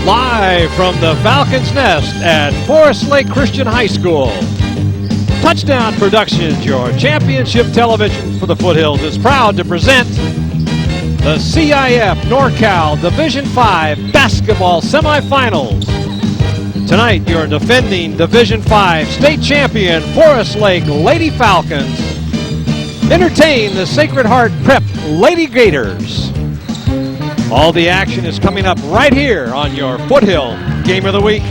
Live from the Falcons Nest at Forest Lake Christian High School. Touchdown Productions, your championship television for the Foothills, is proud to present the CIF NorCal Division 5 basketball semifinals. Tonight, your defending Division 5 state champion Forest Lake Lady Falcons entertain the Sacred Heart Prep Lady Gators. All the action is coming up right here on your Foothill Game of the Week.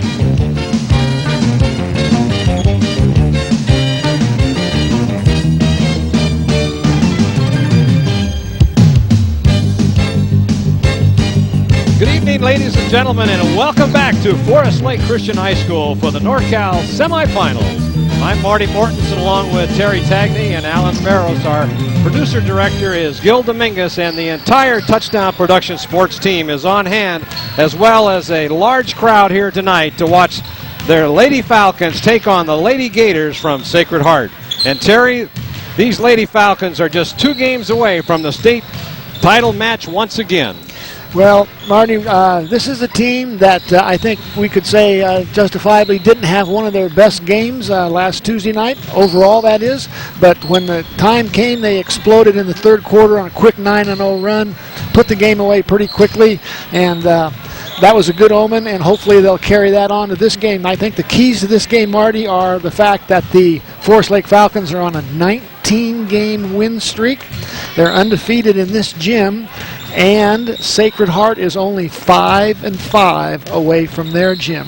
Good evening, ladies and gentlemen, and welcome back to Forest Lake Christian High School for the NorCal semifinals. I'm Marty Mortensen along with Terry Tangney and Alan Barros. Our producer director is Gil Dominguez, and the entire Touchdown Production sports team is on hand, as well as a large crowd here tonight to watch their Lady Falcons take on the Lady Gators from Sacred Heart. And Terry, these Lady Falcons are just 2 games away from the state title match once again. Well, Marty, this is a team that I think we could say justifiably didn't have one of their best games last Tuesday night, overall that is. But when the time came, they exploded in the third quarter on a quick 9-0 run, put the game away pretty quickly, and that was a good omen, and hopefully they'll carry that on to this game. I think the keys to this game, Marty, are the fact that the Forest Lake Falcons are on a 19-game win streak. They're undefeated in this gym, and Sacred Heart is only 5-5 away from their gym.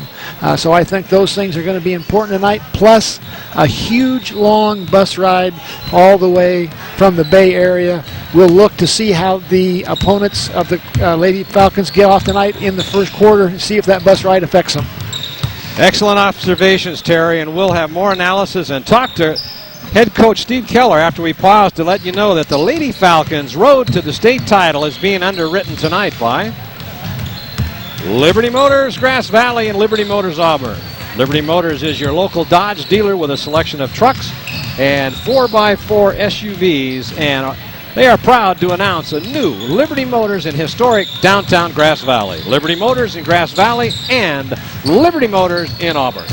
So I think those things are going to be important tonight, plus a huge long bus ride all the way from the Bay Area. We'll look to see how the opponents of the Lady Falcons get off tonight in the first quarter and see if that bus ride affects them. Excellent observations, Terry, and we'll have more analysis and talk to head coach Steve Keller after we pause to let you know that the Lady Falcons' road to the state title is being underwritten tonight by Liberty Motors Grass Valley and Liberty Motors Auburn. Liberty Motors is your local Dodge dealer with a selection of trucks and 4x4 SUVs, and they are proud to announce a new Liberty Motors in historic downtown Grass Valley. Liberty Motors in Grass Valley and Liberty Motors in Auburn.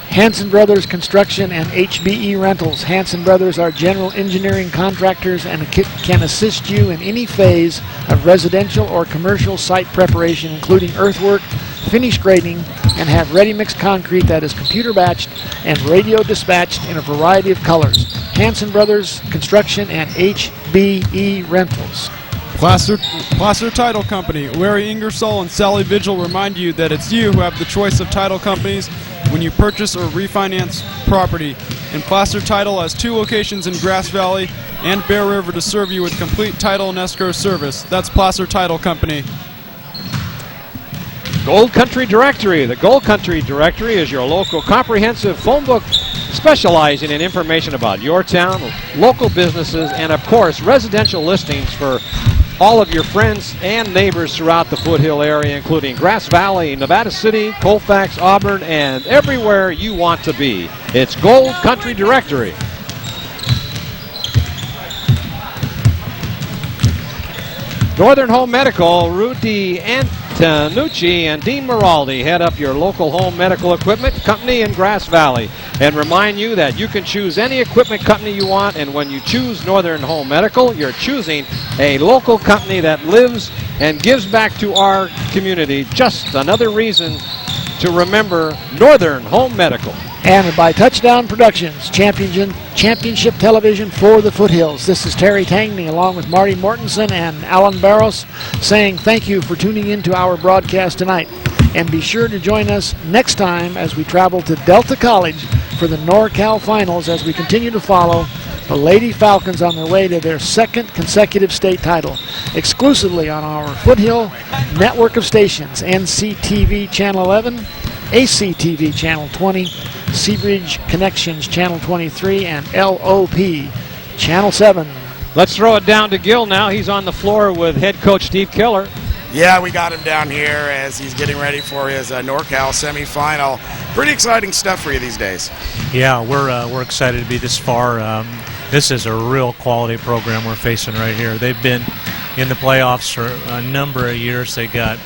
Hanson Brothers Construction and HBE Rentals. Hanson Brothers are general engineering contractors and can assist you in any phase of residential or commercial site preparation, including earthwork, finish grading, and have ready-mixed concrete that is computer batched and radio dispatched in a variety of colors. Hanson Brothers Construction and HBE Rentals. Placer Title Company. Larry Ingersoll and Sally Vigil remind you that it's you who have the choice of title companies when you purchase or refinance property. And Placer Title has 2 locations in Grass Valley and Bear River to serve you with complete title and escrow service. That's Placer Title Company. Gold Country Directory. The Gold Country Directory is your local comprehensive phone book specializing in information about your town, local businesses, and of course residential listings for all of your friends and neighbors throughout the Foothill area, including Grass Valley, Nevada City, Colfax, Auburn, and everywhere you want to be. It's Gold Country Directory. Northern Home Medical, Rudy Antonucci and Dean Miraldi head up your local home medical equipment company in Grass Valley and remind you that you can choose any equipment company you want, and when you choose Northern Home Medical, you're choosing a local company that lives and gives back to our community. Just another reason to remember Northern Home Medical. And by Touchdown Productions, championship television for the Foothills. This is Terry Tangney along with Marty Mortensen and Alan Barros saying thank you for tuning in to our broadcast tonight. And be sure to join us next time as we travel to Delta College for the NorCal Finals as we continue to follow the Lady Falcons on their way to their 2nd consecutive state title, exclusively on our Foothill network of stations, NCTV Channel 11, ACTV Channel 20, Seabridge Connections Channel 23, and LOP Channel 7. Let's throw it down to Gil now. He's on the floor with head coach Steve Keller. Yeah, we got him down here as he's getting ready for his NorCal semifinal. Pretty exciting stuff for you these days. Yeah, we're excited to be this far. This is a real quality program we're facing right here. They've been in the playoffs for a number of years. They got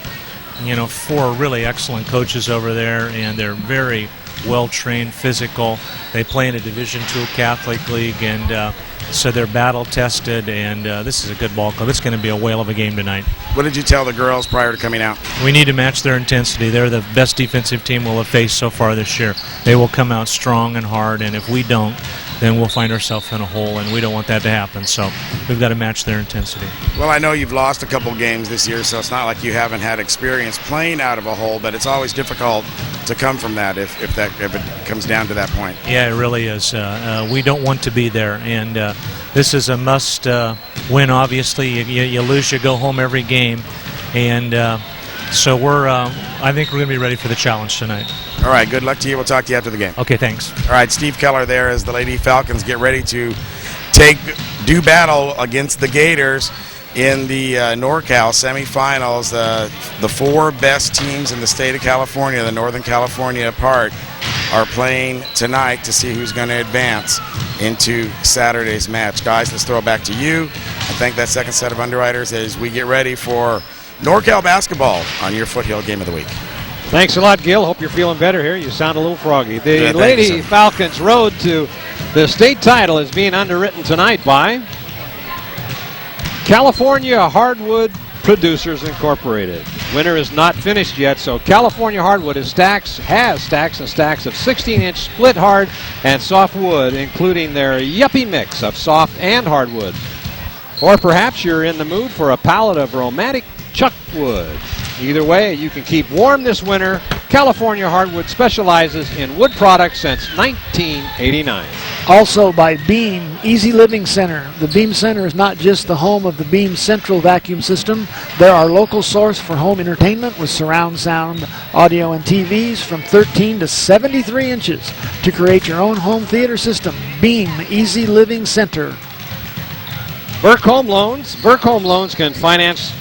4 really excellent coaches over there, and they're very well-trained, physical. They play in a Division II Catholic League, and so they're battle-tested, and this is a good ball club. It's going to be a whale of a game tonight. What did you tell the girls prior to coming out? We need to match their intensity. They're the best defensive team we'll have faced so far this year. They will come out strong and hard, and if we don't, then we'll find ourselves in a hole, and we don't want that to happen. So we've got to match their intensity. Well, I know you've lost a couple games this year, so it's not like you haven't had experience playing out of a hole, but it's always difficult to come from that if it comes down to that point. Yeah, it really is. We don't want to be there, and this is a must win. Obviously, you lose, you go home every game, and so I think we're going to be ready for the challenge tonight. All right, good luck to you. We'll talk to you after the game. Okay, thanks. All right, Steve Keller there as the Lady Falcons get ready to do battle against the Gators in the NorCal semifinals. The 4 best teams in the state of California, the Northern California part, are playing tonight to see who's going to advance into Saturday's match. Guys, let's throw it back to you. I thank that second set of underwriters as we get ready for NorCal basketball on your Foothill Game of the Week. Thanks a lot, Gil. Hope you're feeling better here. You sound a little froggy. The Yeah, thank you, Lady sir. Falcons' road to the state title is being underwritten tonight by California Hardwood Producers Incorporated. Winter is not finished yet, so California Hardwood has stacks and stacks of 16-inch split hard and soft wood, including their yuppie mix of soft and hardwood. Or perhaps you're in the mood for a pallet of romantic chuck wood. Either way, you can keep warm this winter. California Hardwood specializes in wood products since 1989. Also by Beam Easy Living Center. The Beam Center is not just the home of the Beam Central Vacuum System. They're our local source for home entertainment with surround sound, audio, and TVs from 13 to 73 inches to create your own home theater system. Beam Easy Living Center. Burke Home Loans. Burke Home Loans can finance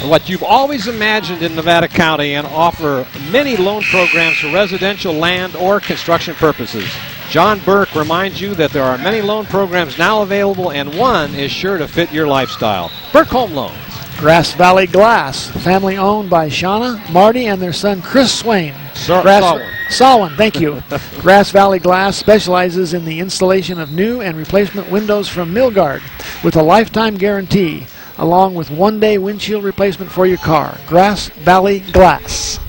what you've always imagined in Nevada County and offer many loan programs for residential land or construction purposes. John Burke reminds you that there are many loan programs now available, and one is sure to fit your lifestyle. Burke Home Loans. Grass Valley Glass, family owned by Shauna, Marty, and their son Chris Swain. Sawin, thank you. Grass Valley Glass specializes in the installation of new and replacement windows from Milgard with a lifetime guarantee, along with one-day windshield replacement for your car. Grass Valley Glass.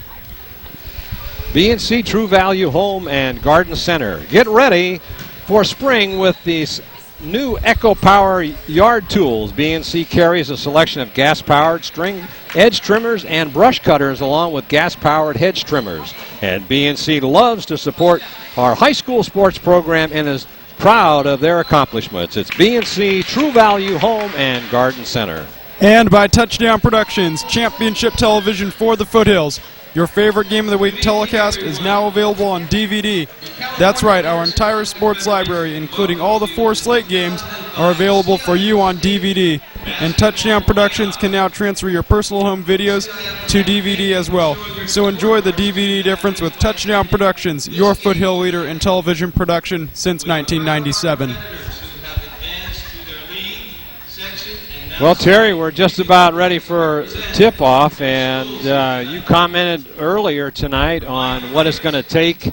B&C True Value Home and Garden Center. Get ready for spring with these new Echo Power yard tools. B&C carries a selection of gas-powered string edge trimmers and brush cutters along with gas-powered hedge trimmers. And B&C loves to support our high school sports program and is proud of their accomplishments. It's B&C True Value Home and Garden Center. And by Touchdown Productions, championship television for the Foothills. Your favorite Game of the Week telecast is now available on DVD. That's right, our entire sports library, including all the 4 slate games, are available for you on DVD. And Touchdown Productions can now transfer your personal home videos to DVD as well. So enjoy the DVD difference with Touchdown Productions, your Foothill leader in television production since 1997. Well, Terry, we're just about ready for tip-off, and you commented earlier tonight on what it's going to take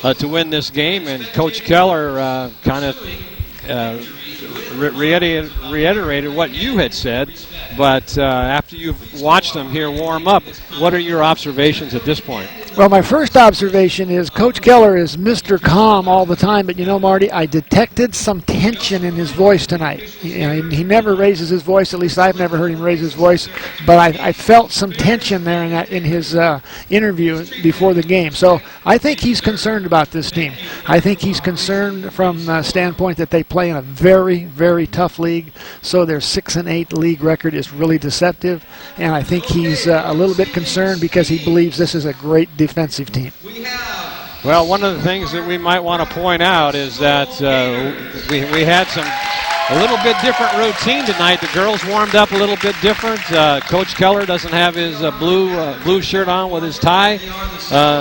to win this game, and Coach Keller kind of reiterated what you had said. But after you've watched them here warm up, what are your observations at this point? Well, my first observation is Coach Keller is Mr. Calm all the time, but you know, Marty, I detected some tension in his voice tonight. He never raises his voice, at least I've never heard him raise his voice, but I felt some tension there in his interview before the game. So I think he's concerned about this team. I think he's concerned from the standpoint that they play in a very, very tough league, so their 6-8 league record is really deceptive, and I think he's a little bit concerned because he believes this is a great defensive team. Well, one of the things that we might want to point out is that we had a little bit different routine tonight. The girls warmed up a little bit different. Coach Keller doesn't have his blue shirt on with his tie,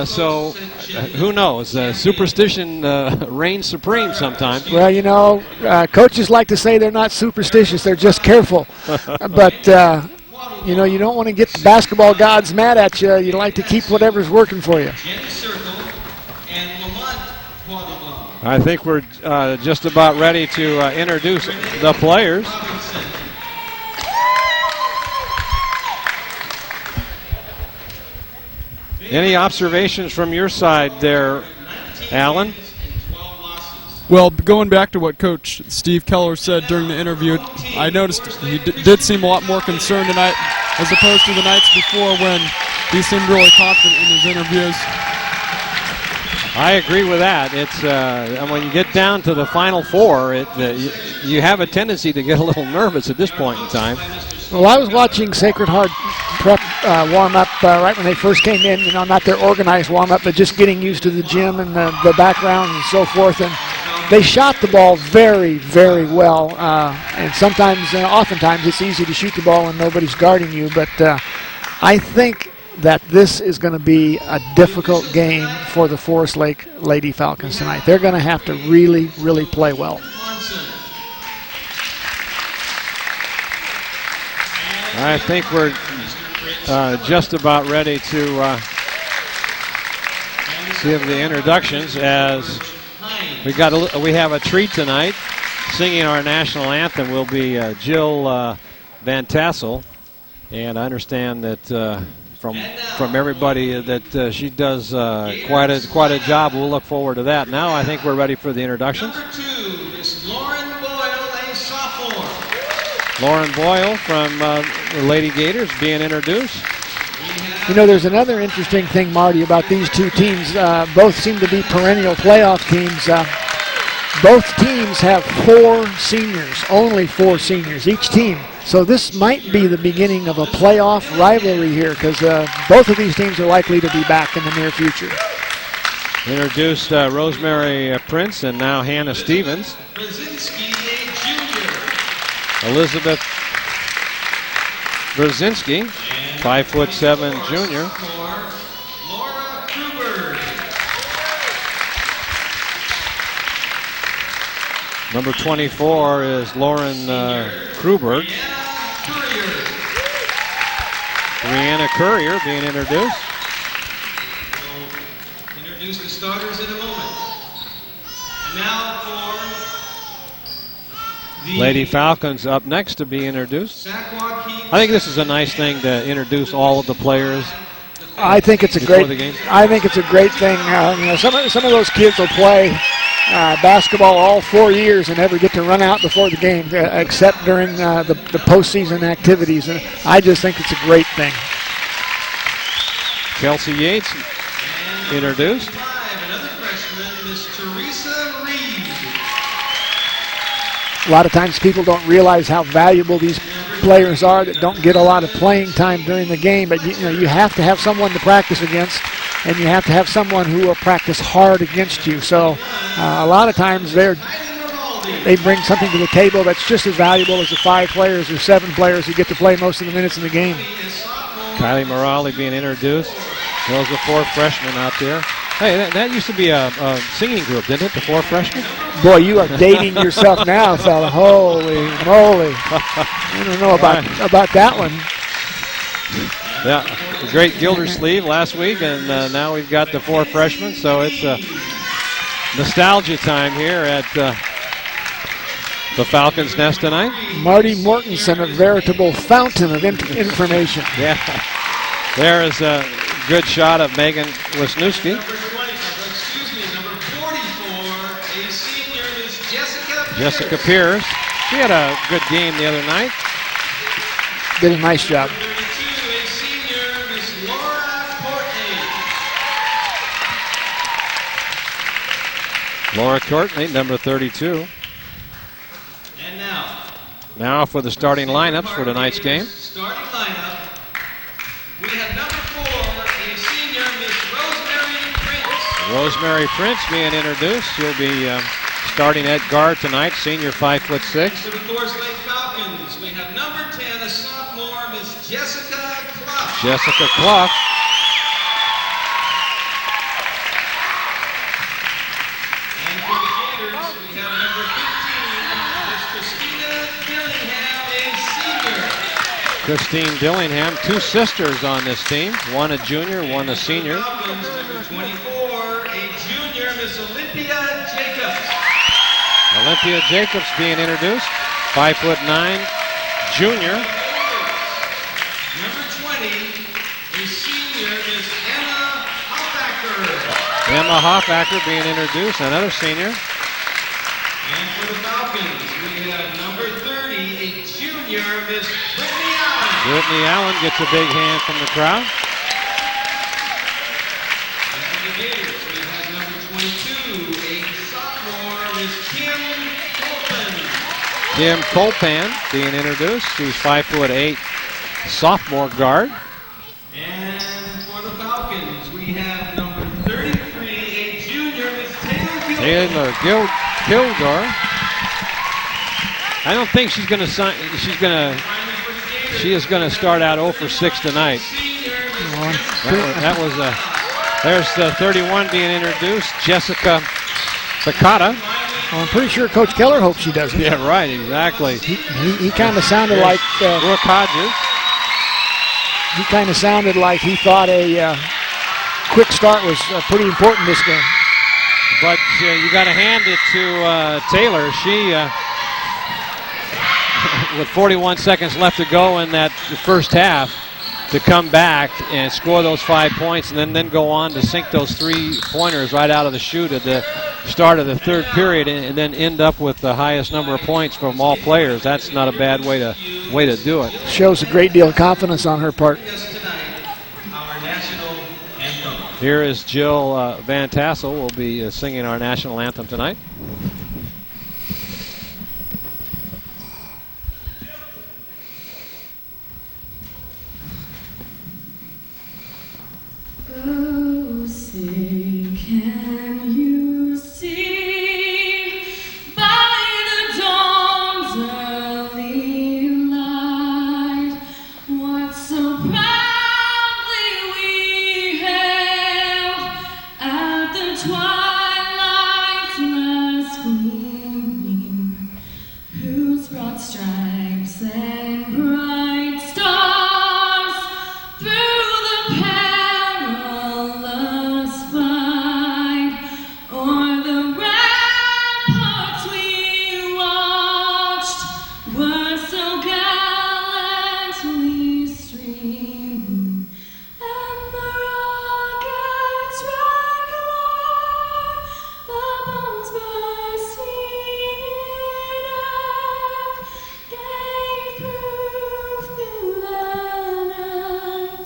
so who knows? Superstition reigns supreme sometimes. Well, you know, coaches like to say they're not superstitious, they're just careful. But you know, you don't want to get the basketball gods mad at you. You like to keep whatever's working for you. I think we're just about ready to introduce the players. Any observations from your side there, Alan? Well, going back to what Coach Steve Keller said during the interview, I noticed he did seem a lot more concerned tonight as opposed to the nights before when he seemed really confident in his interviews. I agree with that. It's when you get down to the Final Four, you have a tendency to get a little nervous at this point in time. Well, I was watching Sacred Heart prep warm-up right when they first came in, you know, not their organized warm-up, but just getting used to the gym and the background and so forth. And they shot the ball very, very well. And sometimes, oftentimes, it's easy to shoot the ball when nobody's guarding you. But I think that this is going to be a difficult game for the Forest Lake Lady Falcons tonight. They're going to have to really, really play well. I think we're just about ready to give the introductions, as we have a treat tonight. Singing our national anthem will be Gil Van Tassel, and I understand that from everybody that she does quite a job. We'll look forward to that. Now I think we're ready for the introductions. Number 2 is Lauren Boyle, a sophomore. Lauren Boyle from the Lady Gators being introduced. You know, there's another interesting thing, Marty, about these two teams. Both seem to be perennial playoff teams. Both teams have 4 seniors, only 4 seniors, each team. So this might be the beginning of a playoff rivalry here, because both of these teams are likely to be back in the near future. Introduced Rosemary Prince and now Hannah Stevens. Brzezinski, a junior. Elizabeth Brzezinski, 5'7" junior. Laura Kruber. Number 24 is Lauren Kruberg. Brianna Courier being introduced. We'll introduce the starters in a moment. And now for the Lady Falcons up next to be introduced. I think this is a nice thing to introduce all of the players. I think it's a great thing. You know, some of those kids will play basketball all 4 years and never get to run out before the game, except during the postseason activities. And I just think it's a great thing. Kelsey Yates introduced. another freshman, Miss Teresa Reed. A lot of times people don't realize how valuable these players are that don't get a lot of playing time during the game, but you have to have someone to practice against, and you have to have someone who will practice hard against you. So a lot of times they bring something to the table that's just as valuable as the 5 players or 7 players who get to play most of the minutes in the game. Kylie Morali being introduced. Those are 4 freshmen out there. Hey, that used to be a singing group, didn't it, the 4 freshmen? Boy, you are dating yourself now, fella. Holy moly. I don't know about that one. Yeah, the great Gildersleeve last week, and now we've got the 4 freshmen, so it's a nostalgia time here at the Falcons Nest tonight. Marty Mortensen, a veritable fountain of information. Yeah, there is a good shot of Megan Wisniewski. Number 44, a senior, Miss Jessica Jessica Pierce. She had a good game the other night. Did a nice job. Number 32, a senior, Miss Laura Courtney. Laura Courtney, number 32. And Now for the starting lineups for tonight's game. starting lineup, we have number 4, a senior, Miss Rosemary Prince. Rosemary Prince being introduced. She'll be starting at guard tonight, senior 5'6". For the Forest Lake Falcons, we have number 10, a sophomore, Miss Jessica Clough. Jessica Clough. And for the Gators, we have number 15, Miss Christina Dillingham, a senior. Christine Dillingham, two sisters on this team, one a junior, one a senior. Falcons, number 24, a junior, Miss Olympia Jacobs. Olympia Jacobs being introduced, 5'9", junior. Number 20, a senior, Miss Emma Hoffacker. Emma Hoffacker being introduced, another senior. And for the Falcons, we have number 30, a junior, Miss Brittany Allen. Brittany Allen gets a big hand from the crowd. And for the Gators, we have number 22, a sophomore, Miss Kim Colton. Kim Colpan being introduced. She's 5'8", sophomore guard. And for the Falcons, we have number 33, a junior, Miss Taylor Gildor. I don't think she's going to sign. She is going to start out 0 for 6 tonight. There's the 31 being introduced, Jessica Picata. Well, I'm pretty sure Coach Keller hopes she doesn't. Yeah, right, exactly. He kind of sounded like Brooke Hodges. He kind of sounded like he thought a quick start was pretty important this game. But you got to hand it to Taylor. She, with 41 seconds left to go in that first half, to come back and score those 5 points and then go on to sink those 3-pointers right out of the chute at the start of the third period and then end up with the highest number of points from all players. That's not a bad way to do it. Shows a great deal of confidence on her part. Our national anthem. Here is Jill Van Tassel will be singing our national anthem tonight. Oh, say, can you see by the dawn's early light what so proudly we hailed at the twilight's last gleaming, whose broad stripes and bright stars through the perilous fight o'er the ramparts we watched were so gallantly streaming, and the rockets rang clear, the bombs bursting in air gave proof through the night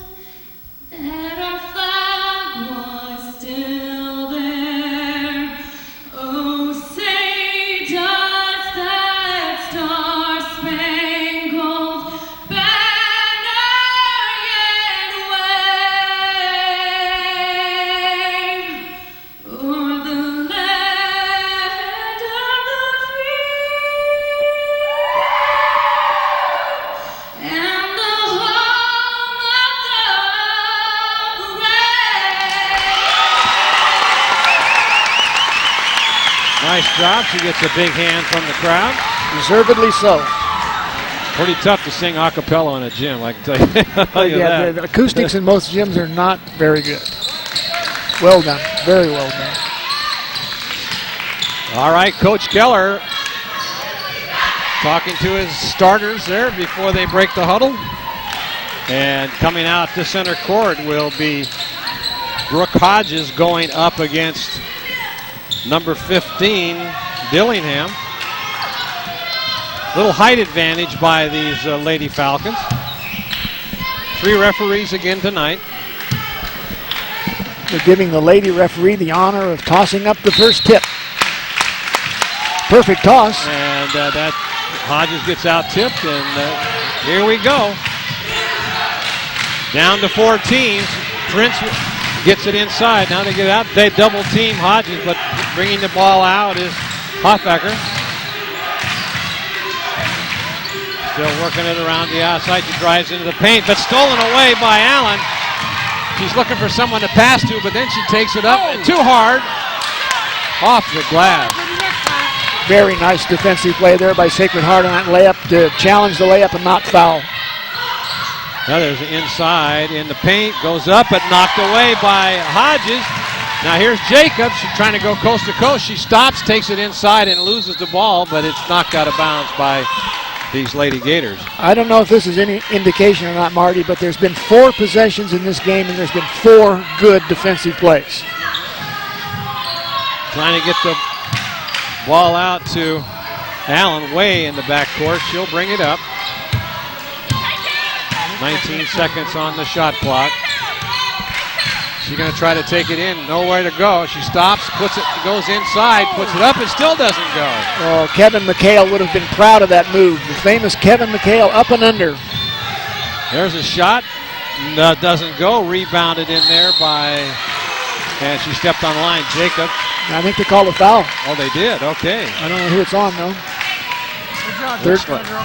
that our flag was still there. Oh, say does that star-spangled banner yet wave o'er the land of the free and the home of the brave. Nice job. She gets a big hand from the crowd. Deservedly so. Pretty tough to sing a cappella in a gym, I can tell you, tell you Yeah, that. the acoustics in most gyms are not very good. Well done. Very well done. All right, Coach Keller talking to his starters there before they break the huddle. And coming out to center court will be Brooke Hodges going up against number 15, Dillingham. Little height advantage by these Lady Falcons. 3 referees again tonight. They're giving the lady referee the honor of tossing up the first tip. Perfect toss. And that Hodges gets out tipped, and here we go. Down to 4 teams. Prince gets it inside. Now they get out. They double team Hodges, but bringing the ball out is Hoffacker. Still working it around the outside. She drives into the paint, but stolen away by Allen. She's looking for someone to pass to, but then she takes it up too hard. Off the glass. Very nice defensive play there by Sacred Heart on that layup to challenge the layup and not foul. Now there's inside in the paint, goes up but knocked away by Hodges. Now here's Jacobs. She's trying to go coast to coast. She stops, takes it inside, and loses the ball, but it's knocked out of bounds by these Lady Gators. I don't know if this is any indication or not, Marty, but there's been 4 possessions in this game, and there's been 4 good defensive plays. Trying to get the ball out to Allen way in the backcourt. She'll bring it up. 19 seconds on the shot clock. She's going to try to take it in. Nowhere to go. She stops, puts it, goes inside, puts it up, and still doesn't go. Oh, Kevin McHale would have been proud of that move. The famous Kevin McHale up and under. There's a shot. No, doesn't go. Rebounded in there by, and she stepped on the line. Jacobs. I think they called a foul. Oh, they did. Okay. I don't know who it's on, though.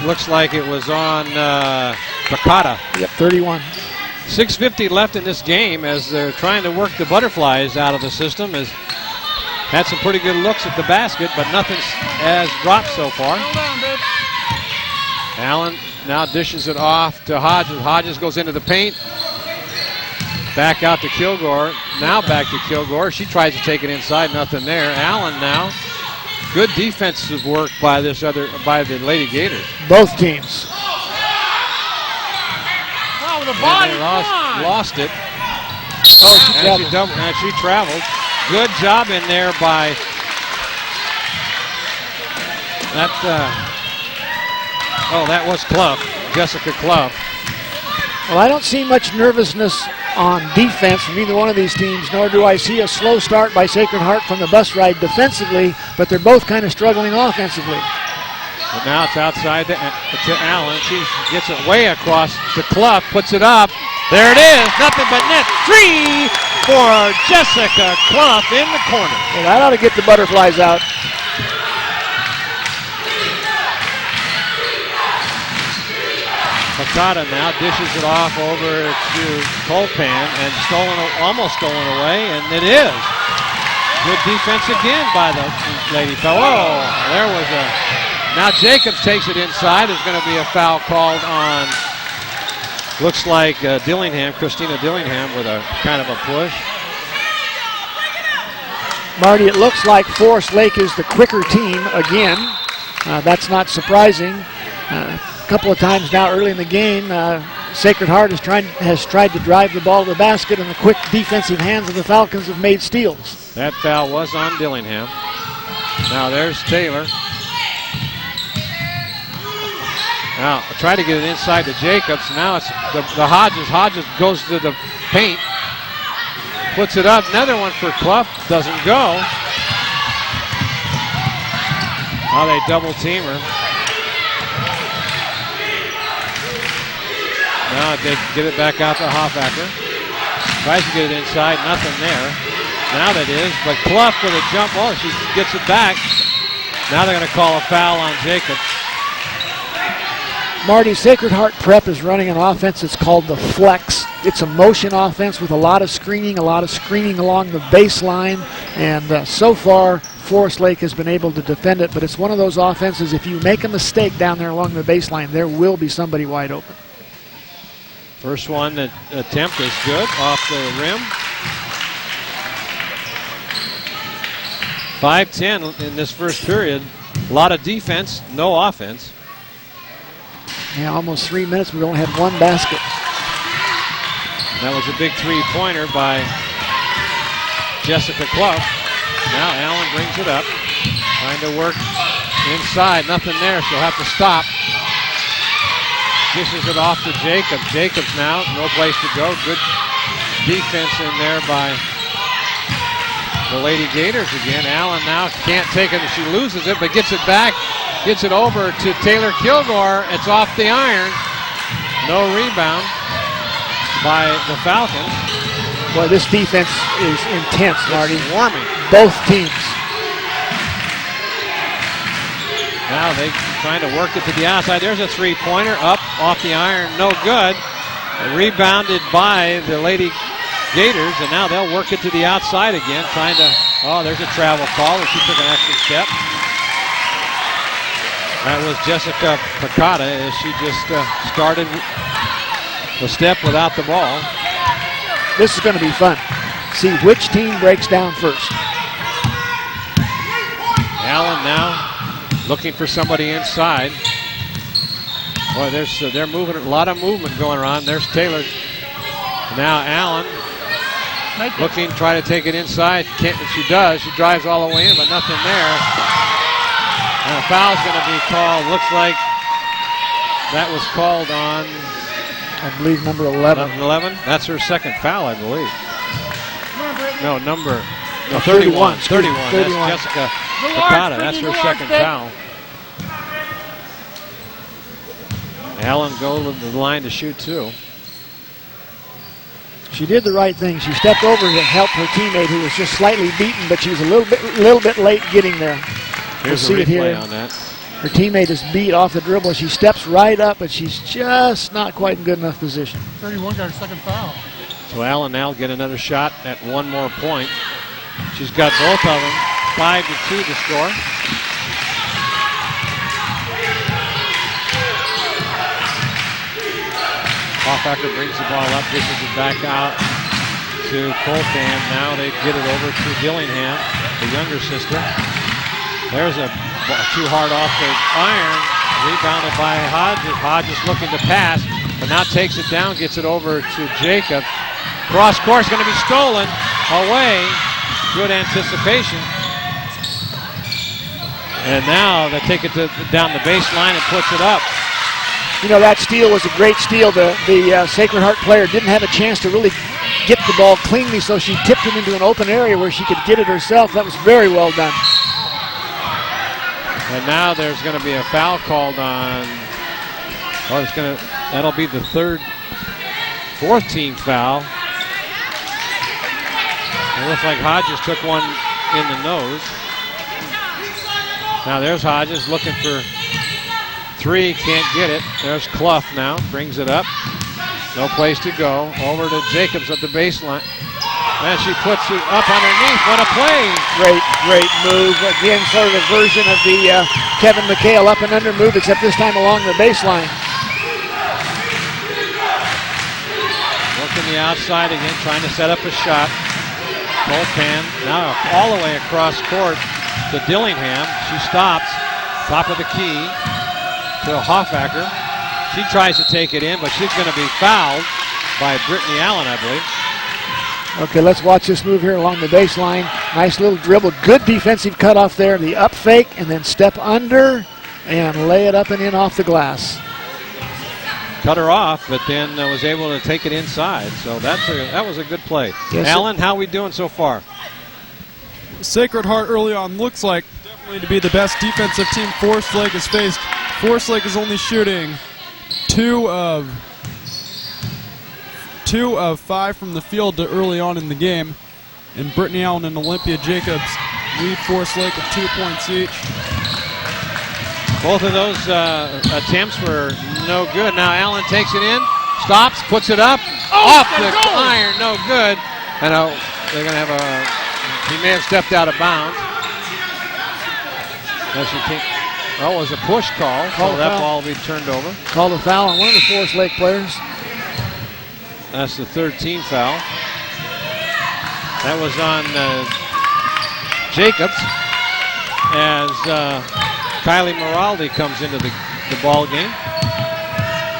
Looks like it was on Bakata. Yep, 31. 6:50 left in this game as they're trying to work the butterflies out of the system. Has had some pretty good looks at the basket, but nothing has dropped so far. Allen now dishes it off to Hodges. Hodges goes into the paint. Back out to Kilgore. Now back to Kilgore. She tries to take it inside. Nothing there. Allen now. Good defensive work by the Lady Gators. Both teams. The body lost it. Oh, she traveled. Good job in there by that. That was Clough, Jessica Clough. Well, I don't see much nervousness on defense from either one of these teams, nor do I see a slow start by Sacred Heart from the bus ride defensively, but they're both kind of struggling offensively. But now it's outside to Allen. She gets it way across to Clough, puts it up. There it is, nothing but net. 3 for Jessica Clough in the corner. Well, that ought to get the butterflies out. Makata now dishes it off over to Colpan and almost stolen away, and it is. Good defense again by the Lady Falcons. Oh, there was a... Now Jacobs takes it inside. There's going to be a foul called on, looks like Dillingham, Christina Dillingham with a kind of a push. Marty, it looks like Forest Lake is the quicker team again. That's not surprising. A couple of times now early in the game, Sacred Heart has tried to drive the ball to the basket, and the quick defensive hands of the Falcons have made steals. That foul was on Dillingham. Now there's Taylor. Now, try to get it inside to Jacobs. Now it's the Hodges. Hodges goes to the paint. Puts it up. Another one for Clough. Doesn't go. Now they double team her. Now they get it back out to Hoffacker. Tries to get it inside. Nothing there. Now that is. But Clough with a jump. Oh, she gets it back. Now they're going to call a foul on Jacobs. Marty, Sacred Heart Prep is running an offense that's called the Flex. It's a motion offense with a lot of screening along the baseline, and so far Forest Lake has been able to defend it, but it's one of those offenses, if you make a mistake down there along the baseline, there will be somebody wide open. First one attempt is good, off the rim. 5-10 in this first period. A lot of defense, no offense. Yeah, almost 3 minutes. We only had one basket. That was a big three-pointer by Jessica Clough. Now Allen brings it up. Trying to work inside. Nothing there. She'll have to stop. Dishes it off to Jacobs. Jacobs now. No place to go. Good defense in there by the Lady Gators again. Allen now can't take it. She loses it, but gets it back. Gets it over to Taylor Kilgore. It's off the iron. No rebound by the Falcons. Boy, this defense is intense, Marty. It's swarming. Both teams. Now they're trying to work it to the outside. There's a three-pointer up off the iron. No good. Rebounded by the Lady Gators, and now they'll work it to the outside again, trying to... Oh, there's a travel call, and she took an extra step. That was Jessica Picata as she just started The step without the ball. This is going to be fun. See which team breaks down first. Allen now looking for somebody inside. Boy, they're moving, a lot of movement going on. There's Taylor. Now Allen looking, try to take it inside. She does. She drives all the way in, but nothing there. And a foul's going to be called. Looks like that was called on, I believe, number 11. 11? That's her second foul, I believe. No, 31. 31. 31. That's Jessica Picata. That's her second foul. Allen goes to the line to shoot two. She did the right thing. She stepped over to help her teammate who was just slightly beaten, but she was a little bit late getting there. Here's we'll a see it replay here. on that. Her teammate is beat off the dribble. She steps right up, but she's just not quite in good enough position. 31 got her second foul. So Allen now get another shot at one more point. She's got both of them, 5-2 to score. Hoffacker brings the ball up, dishes it back out to Coltan. Now they get it over to Dillingham, the younger sister. There's a too hard off the iron, rebounded by Hodges. Hodges looking to pass, but now takes it down, gets it over to Jacob. Cross course going to be stolen away. Good anticipation. And now they take it down the baseline and puts it up. You know, that steal was a great steal. The Sacred Heart player didn't have a chance to really get the ball cleanly, so she tipped it into an open area where she could get it herself. That was very well done. And now there's going to be a foul called on. Oh, that'll be the fourth team foul. It looks like Hodges took one in the nose. Now there's Hodges looking for three, can't get it. There's Clough now, brings it up. No place to go. Over to Jacobs at the baseline. And she puts it up underneath. What a play! Great move. Again, sort of a version of the Kevin McHale up and under move, except this time along the baseline. Working the outside again, trying to set up a shot. Coltan now all the way across court to Dillingham. She stops, top of the key to Hoffacker. She tries to take it in, but she's going to be fouled by Brittany Allen, I believe. Okay, let's watch this move here along the baseline. Nice little dribble. Good defensive cutoff there. The up fake, and then step under and lay it up and in off the glass. Cut her off, but then was able to take it inside. So that was a good play. Yes, Allen, how we doing so far? Sacred Heart early on looks like definitely to be the best defensive team Forest Lake has faced. Forest Lake is only shooting 2 of 5 from the field to early on in the game. And Brittany Allen and Olympia Jacobs lead Forest Lake at 2 points each. Both of those attempts were no good. Now Allen takes it in, stops, puts it up, off the iron, no good. And they're going to have he may have stepped out of bounds. That was a push call, so that ball will be turned over. Called a foul on one of the Forest Lake players. That's the third team foul. That was on Jacobs as Kylie Moraldi comes into the ball game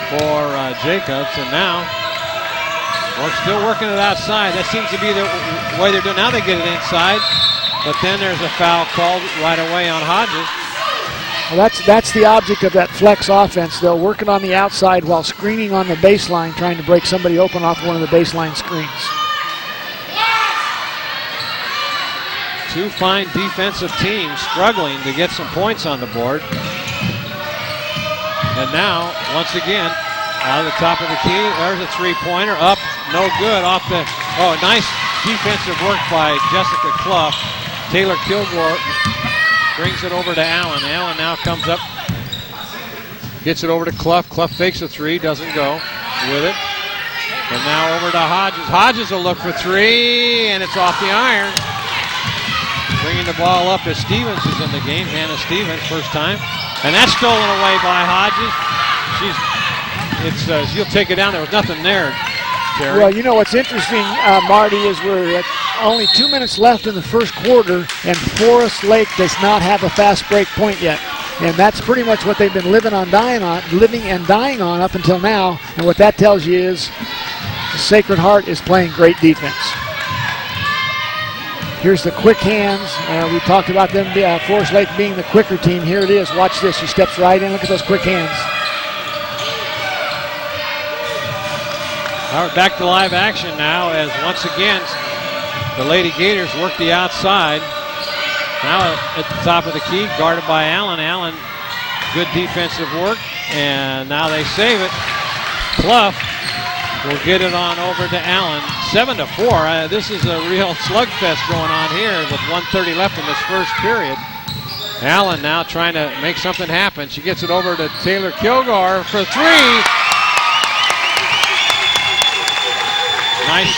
for Jacobs, and now we're still working it outside. That seems to be the way they're doing. Now they get it inside, but then there's a foul called right away on Hodges. Well, that's the object of that flex offense. They'll work it on the outside while screening on the baseline, trying to break somebody open off one of the baseline screens. Two fine defensive teams struggling to get some points on the board. And now, once again, out of the top of the key, there's a three-pointer, up, no good, off the, nice defensive work by Jessica Clough. Taylor Kilgore brings it over to Allen. Allen now comes up, gets it over to Clough. Clough fakes a three, doesn't go with it. And now over to Hodges. Hodges will look for three, and it's off the iron. Bringing the ball up as Stevens is in the game. Hannah Stevens, first time. And that's stolen away by Hodges. it's you'll take it down. There was nothing there, Terry. Well, you know what's interesting, Marty, is we're at only 2 minutes left in the first quarter, and Forest Lake does not have a fast break point yet. And that's pretty much what they've been living and dying on up until now. And what that tells you is Sacred Heart is playing great defense. Here's the quick hands. We talked about them, Forest Lake being the quicker team. Here it is. Watch this. She steps right in. Look at those quick hands. All right, back to live action now as once again the Lady Gators work the outside. Now at the top of the key, guarded by Allen. Allen, good defensive work, and now they save it. Clough will get it on over to Allen. 7-4. This is a real slugfest going on here with 1:30 left in this first period. Allen now trying to make something happen. She gets it over to Taylor Kilgore for three. Nice.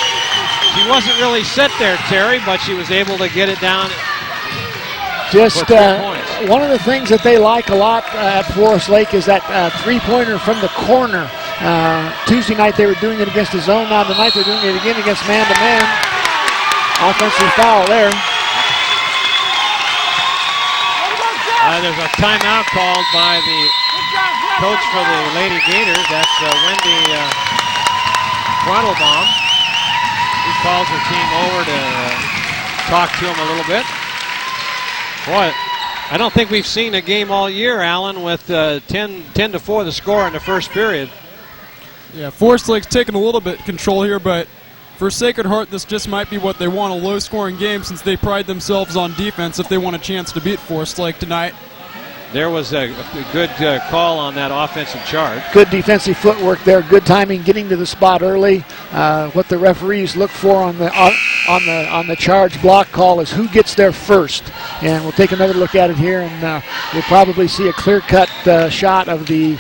She wasn't really set there, Terry, but she was able to get it down. Just one of the things that they like a lot at Forest Lake is that three-pointer from the corner. Tuesday night they were doing it against the zone. Now tonight they're doing it again against man-to-man. Offensive foul there. There's a timeout called by the coach for the Lady Gators. That's Wendy Quattlebaum. He calls her team over to talk to them a little bit. Boy, I don't think we've seen a game all year, Alan, with 10-4 the score in the first period. Yeah, Forest Lake's taking a little bit control here, but for Sacred Heart, this just might be what they want, a low-scoring game, since they pride themselves on defense if they want a chance to beat Forest Lake tonight. There was a good call on that offensive charge. Good defensive footwork there. Good timing, getting to the spot early. What the referees look for on the charge block call is who gets there first. And we'll take another look at it here, and we'll probably see a clear-cut shot of the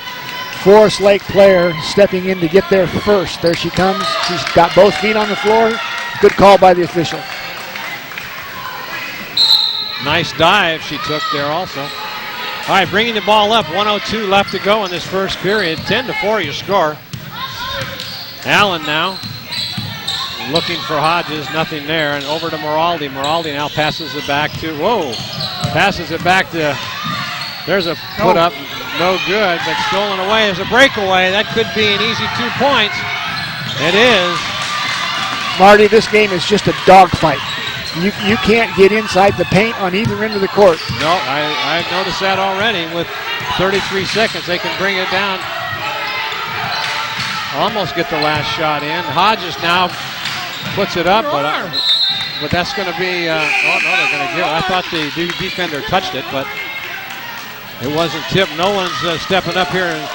Forest Lake player stepping in to get there first. There she comes. She's got both feet on the floor. Good call by the official. Nice dive she took there also. All right, bringing the ball up, 1:02 left to go in this first period. 10-4 your score. Allen now looking for Hodges, nothing there, and over to Moraldi. Moraldi now passes it back to, passes it back to, there's a put up, no good, but stolen away. There's a breakaway. That could be an easy 2 points. It is. Marty, this game is just a dogfight. You can't get inside the paint on either end of the court. No, I've noticed that already. With 33 seconds, they can bring it down. Almost get the last shot in. Hodges now puts it up, but that's going to be, oh no, they're going to give it. I thought the defender touched it, but it wasn't tipped. No one's stepping up here. And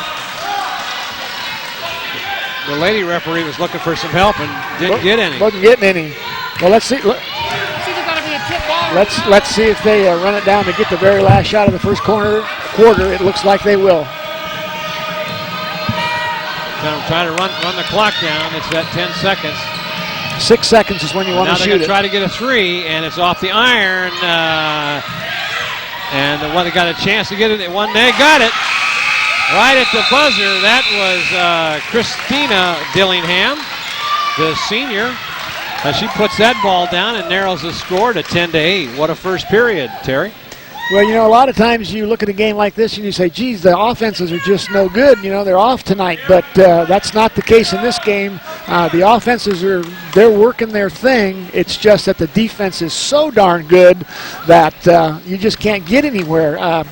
the lady referee was looking for some help and didn't get any. Wasn't getting any. Well, let's see. Let's see if they run it down to get the very last shot of the first quarter. It looks like they will. Trying to run the clock down. It's at 10 seconds. 6 seconds is when you want to shoot it. Now they're going to try to get a three, and it's off the iron. And they got a chance to get it. They got it right at the buzzer. That was Christina Dillingham, the senior. She puts that ball down and narrows the score to 10-8. What a first period, Terry. Well, you know, a lot of times you look at a game like this and you say, geez, the offenses are just no good. You know, they're off tonight. But that's not the case in this game. The offenses they're working their thing. It's just that the defense is so darn good that you just can't get anywhere.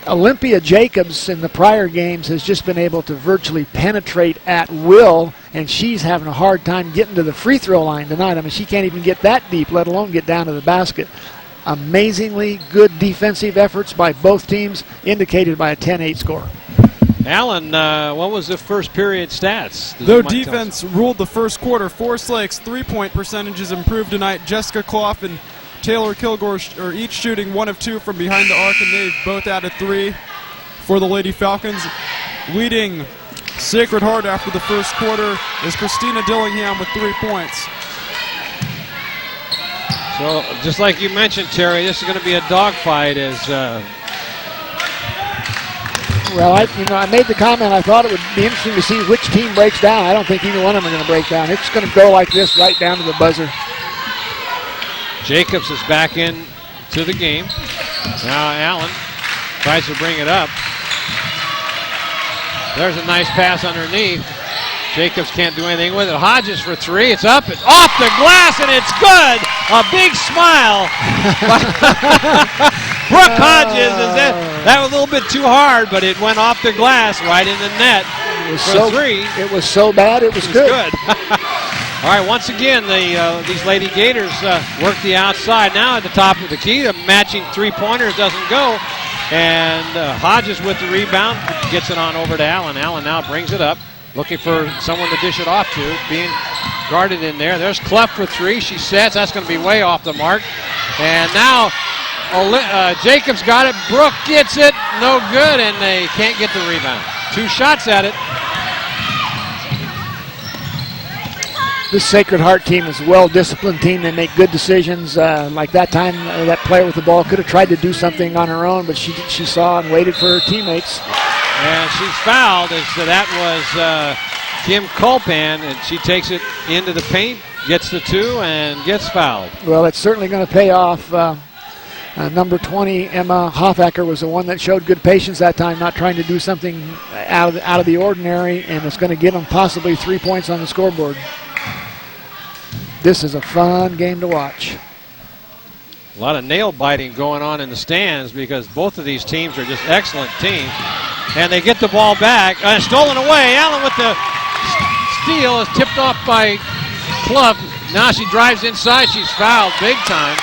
Olympia Jacobs in the prior games has just been able to virtually penetrate at will, and she's having a hard time getting to the free throw line tonight. I mean, she can't even get that deep, let alone get down to the basket. Amazingly good defensive efforts by both teams, indicated by a 10-8 score. Alan, what was the first period stats? Though defense ruled the first quarter, Forest Lake's three-point percentages improved tonight. Jessica Clough and Taylor Kilgore are each shooting 1 of 2 from behind the arc, and they've both added 3 for the Lady Falcons. Leading Sacred Heart after the first quarter is Christina Dillingham with 3 points. So, just like you mentioned, Terry, this is going to be a dogfight as Well, I made the comment. I thought it would be interesting to see which team breaks down. I don't think either one of them are going to break down. It's going to go like this right down to the buzzer. Jacobs is back in to the game. Now Allen tries to bring it up. There's a nice pass underneath. Jacobs can't do anything with it. Hodges for three. It's up. It's off the glass, and it's good. A big smile. Brooke Hodges. That was a little bit too hard, but it went off the glass right in the net for three. It was so bad, it was good. All right, once again, these Lady Gators work the outside. Now at the top of the key, the matching three-pointer doesn't go. And Hodges with the rebound gets it on over to Allen. Allen now brings it up, looking for someone to dish it off to, being guarded in there. There's Clough for three. She sets. That's going to be way off the mark. And now Jacobs got it. Brooke gets it. No good, and they can't get the rebound. 2 shots at it. This Sacred Heart team is a well-disciplined team. They make good decisions. Like that time, that player with the ball could have tried to do something on her own, but she saw and waited for her teammates. And she's fouled. So that was Kim Colpan, and she takes it into the paint, gets the 2, and gets fouled. Well, it's certainly going to pay off. Number 20, Emma Hoffacker, was the one that showed good patience that time, not trying to do something out of the ordinary, and it's going to get them possibly 3 points on the scoreboard. This is a fun game to watch. A lot of nail biting going on in the stands because both of these teams are just excellent teams. And they get the ball back. Stolen away. Allen with the steal is tipped off by Clough. Now she drives inside. She's fouled big time.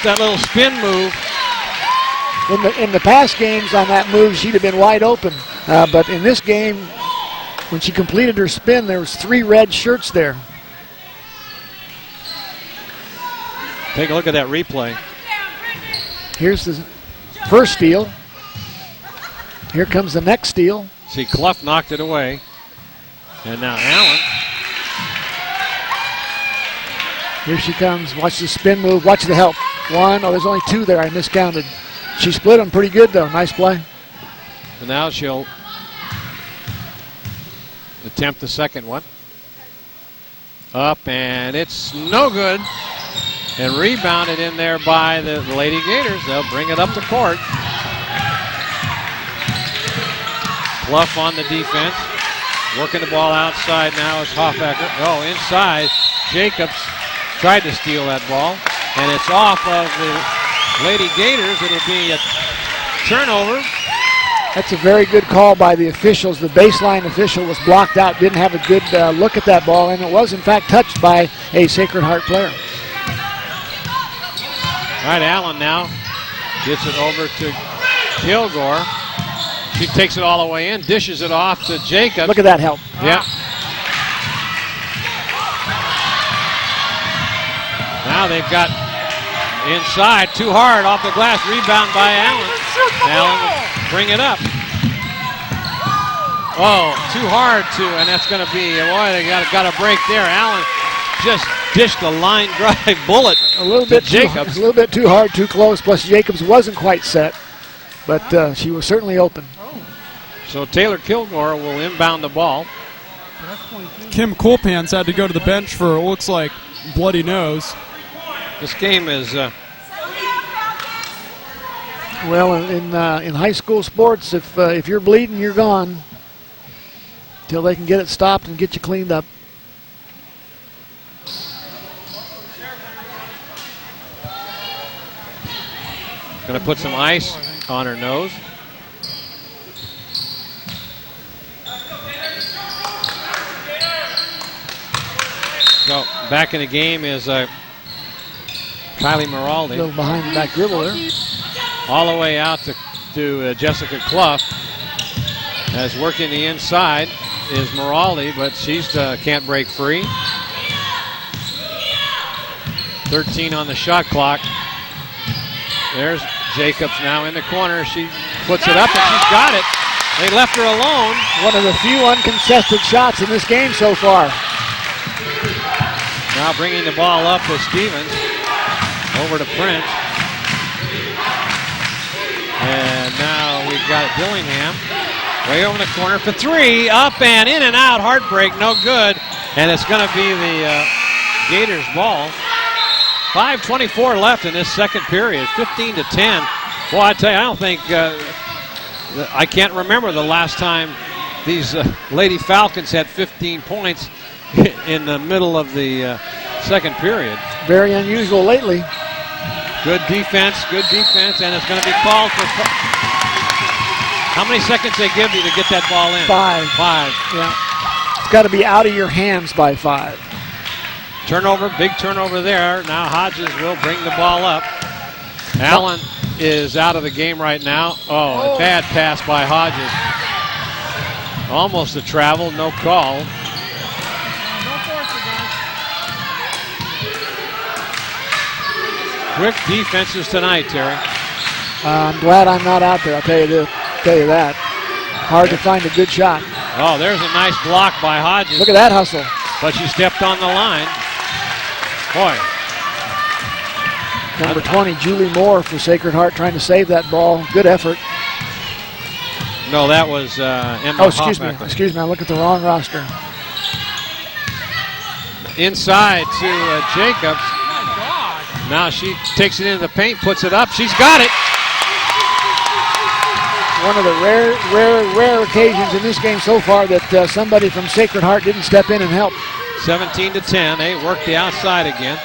That little spin move. In the past games on that move, she'd have been wide open. But in this game, when she completed her spin, there was 3 red shirts there. Take a look at that replay. Here's the first steal. Here comes the next steal. See, Clough knocked it away. And now Allen. Here she comes. Watch the spin move. Watch the help. 1. Oh, there's only 2 there. I miscounted. She split them pretty good, though. Nice play. And now she'll attempt the second one. Up, and it's no good. And rebounded in there by the Lady Gators. They'll bring it up the court. Clough on the defense. Working the ball outside now is Hoffacker. Oh, inside. Jacobs tried to steal that ball. And it's off of the Lady Gators. It'll be a turnover. That's a very good call by the officials. The baseline official was blocked out, didn't have a good look at that ball, and it was, in fact, touched by a Sacred Heart player. All right, Allen now gets it over to Kilgore. She takes it all the way in, dishes it off to Jacobs. Look at that help. Yeah. Now they've got inside, too hard, off the glass, rebound by Allen. Allen will bring it up. Oh, too hard and that's going to be, boy, they got a break there. Allen just dished a line drive bullet a little bit Jacobs. A little bit too hard, too close, plus Jacobs wasn't quite set, but she was certainly open. So Taylor Kilgore will inbound the ball. Kim Colpans had to go to the bench for, it looks like, bloody nose. This game is... Well, in high school sports, if you're bleeding, you're gone until they can get it stopped and get you cleaned up. Going to put some ice on her nose. So back in the game is Kylie Maraldi. A little behind the back dribble there. All the way out to Jessica Clough. As working the inside is Maraldi, but she's can't break free. 13 on the shot clock. There's Jacobs now in the corner. She puts it up and she's got it. They left her alone. One of the few uncontested shots in this game so far. Now bringing the ball up with Stevens. Over to Prince. And now we we've got Dillingham. Way over the corner for three. Up and in and out. Heartbreak, no good. And it's going to be the Gators ball. 5:24 left in this second period. 15-10. Boy, I tell you, I don't think, I can't remember the last time these Lady Falcons had 15 points in the middle of the second period. Very unusual lately. Good defense, and it's going to be called for. How many seconds they give you to get that ball in? 5. 5. Yeah. It's got to be out of your hands by 5. Turnover, big turnover there. Now Hodges will bring the ball up. Allen is out of the game right now. Oh, a bad pass by Hodges. Almost a travel, no call. Quick defenses tonight, Terry. I'm glad I'm not out there, I'll tell you that. Hard to find a good shot. Oh, there's a nice block by Hodges. Look at that hustle. But she stepped on the line. Boy. Number 20, Julie Moore for Sacred Heart trying to save that ball. Good effort. No, that was Emma Hoffbecker. Excuse me, I look at the wrong roster. Inside to Jacobs. Now she takes it into the paint, puts it up. She's got it. One of the rare occasions in this game so far that somebody from Sacred Heart didn't step in and help. 17-10. They work the outside again.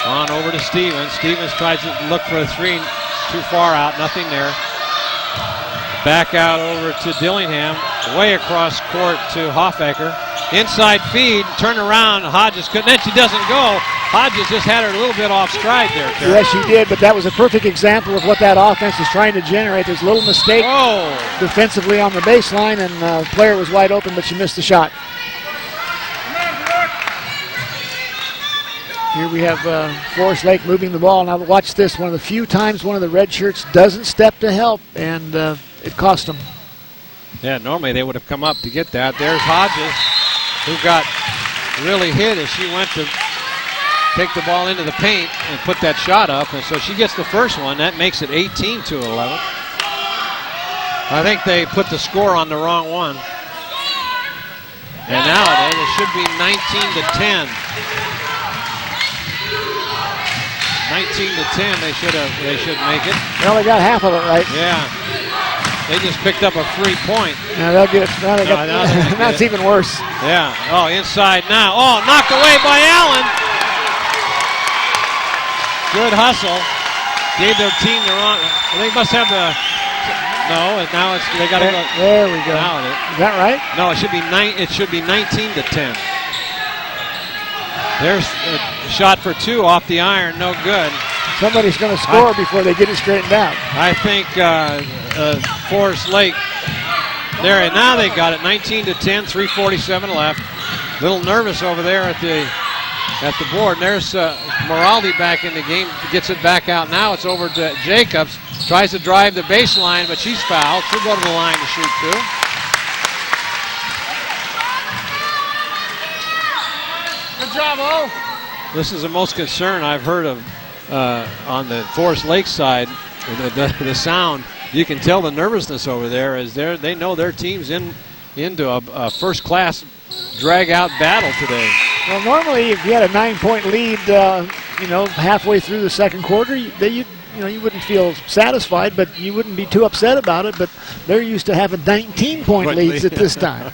On over to Stevens. Stevens tries to look for a three. Too far out. Nothing there. Back out over to Dillingham. Way across court to Hoffbecker. Inside feed. Turn around. Hodges couldn't. Then she doesn't go. Hodges just had her a little bit off stride there, Terry. Yes, she did, but that was a perfect example of what that offense is trying to generate. There's a little mistake defensively on the baseline, and the player was wide open, but she missed the shot. Here we have Forest Lake moving the ball. Now watch this. One of the few times one of the red shirts doesn't step to help, and it cost them. Yeah, normally they would have come up to get that. There's Hodges, who got really hit as she went to take the ball into the paint and put that shot up. And so she gets the first one. That makes it 18-11. I think they put the score on the wrong one. And now it should be 19-10. 19-10. They should make it. Well, they got half of it right. Yeah. They just picked up a free point. Now they'll get it. Now it's even worse. Yeah. Oh, inside now. Oh, knocked away by Allen. Good hustle. Gave their team the wrong. They must have the. No, now it's they got to go. There we go. Now is that right? No, it should be 19-10. There's a shot for two off the iron. No good. Somebody's going to score before they get it straightened out. I think Forest Lake. There, and now they got it. 19-10. 3:47 left. Little nervous over there at the board. And there's Moraldi back in the game. Gets it back out. Now it's over to Jacobs. Tries to drive the baseline, but she's fouled. She'll go to the line to shoot too. Good job, O. This is the most concern I've heard of on the Forest Lake side. The sound. You can tell the nervousness over there as they know their team's into a first-class drag-out battle today. Well, normally if you had a 9-point lead, halfway through the second quarter, you wouldn't feel satisfied, but you wouldn't be too upset about it. But they're used to having 19-point leads at this time.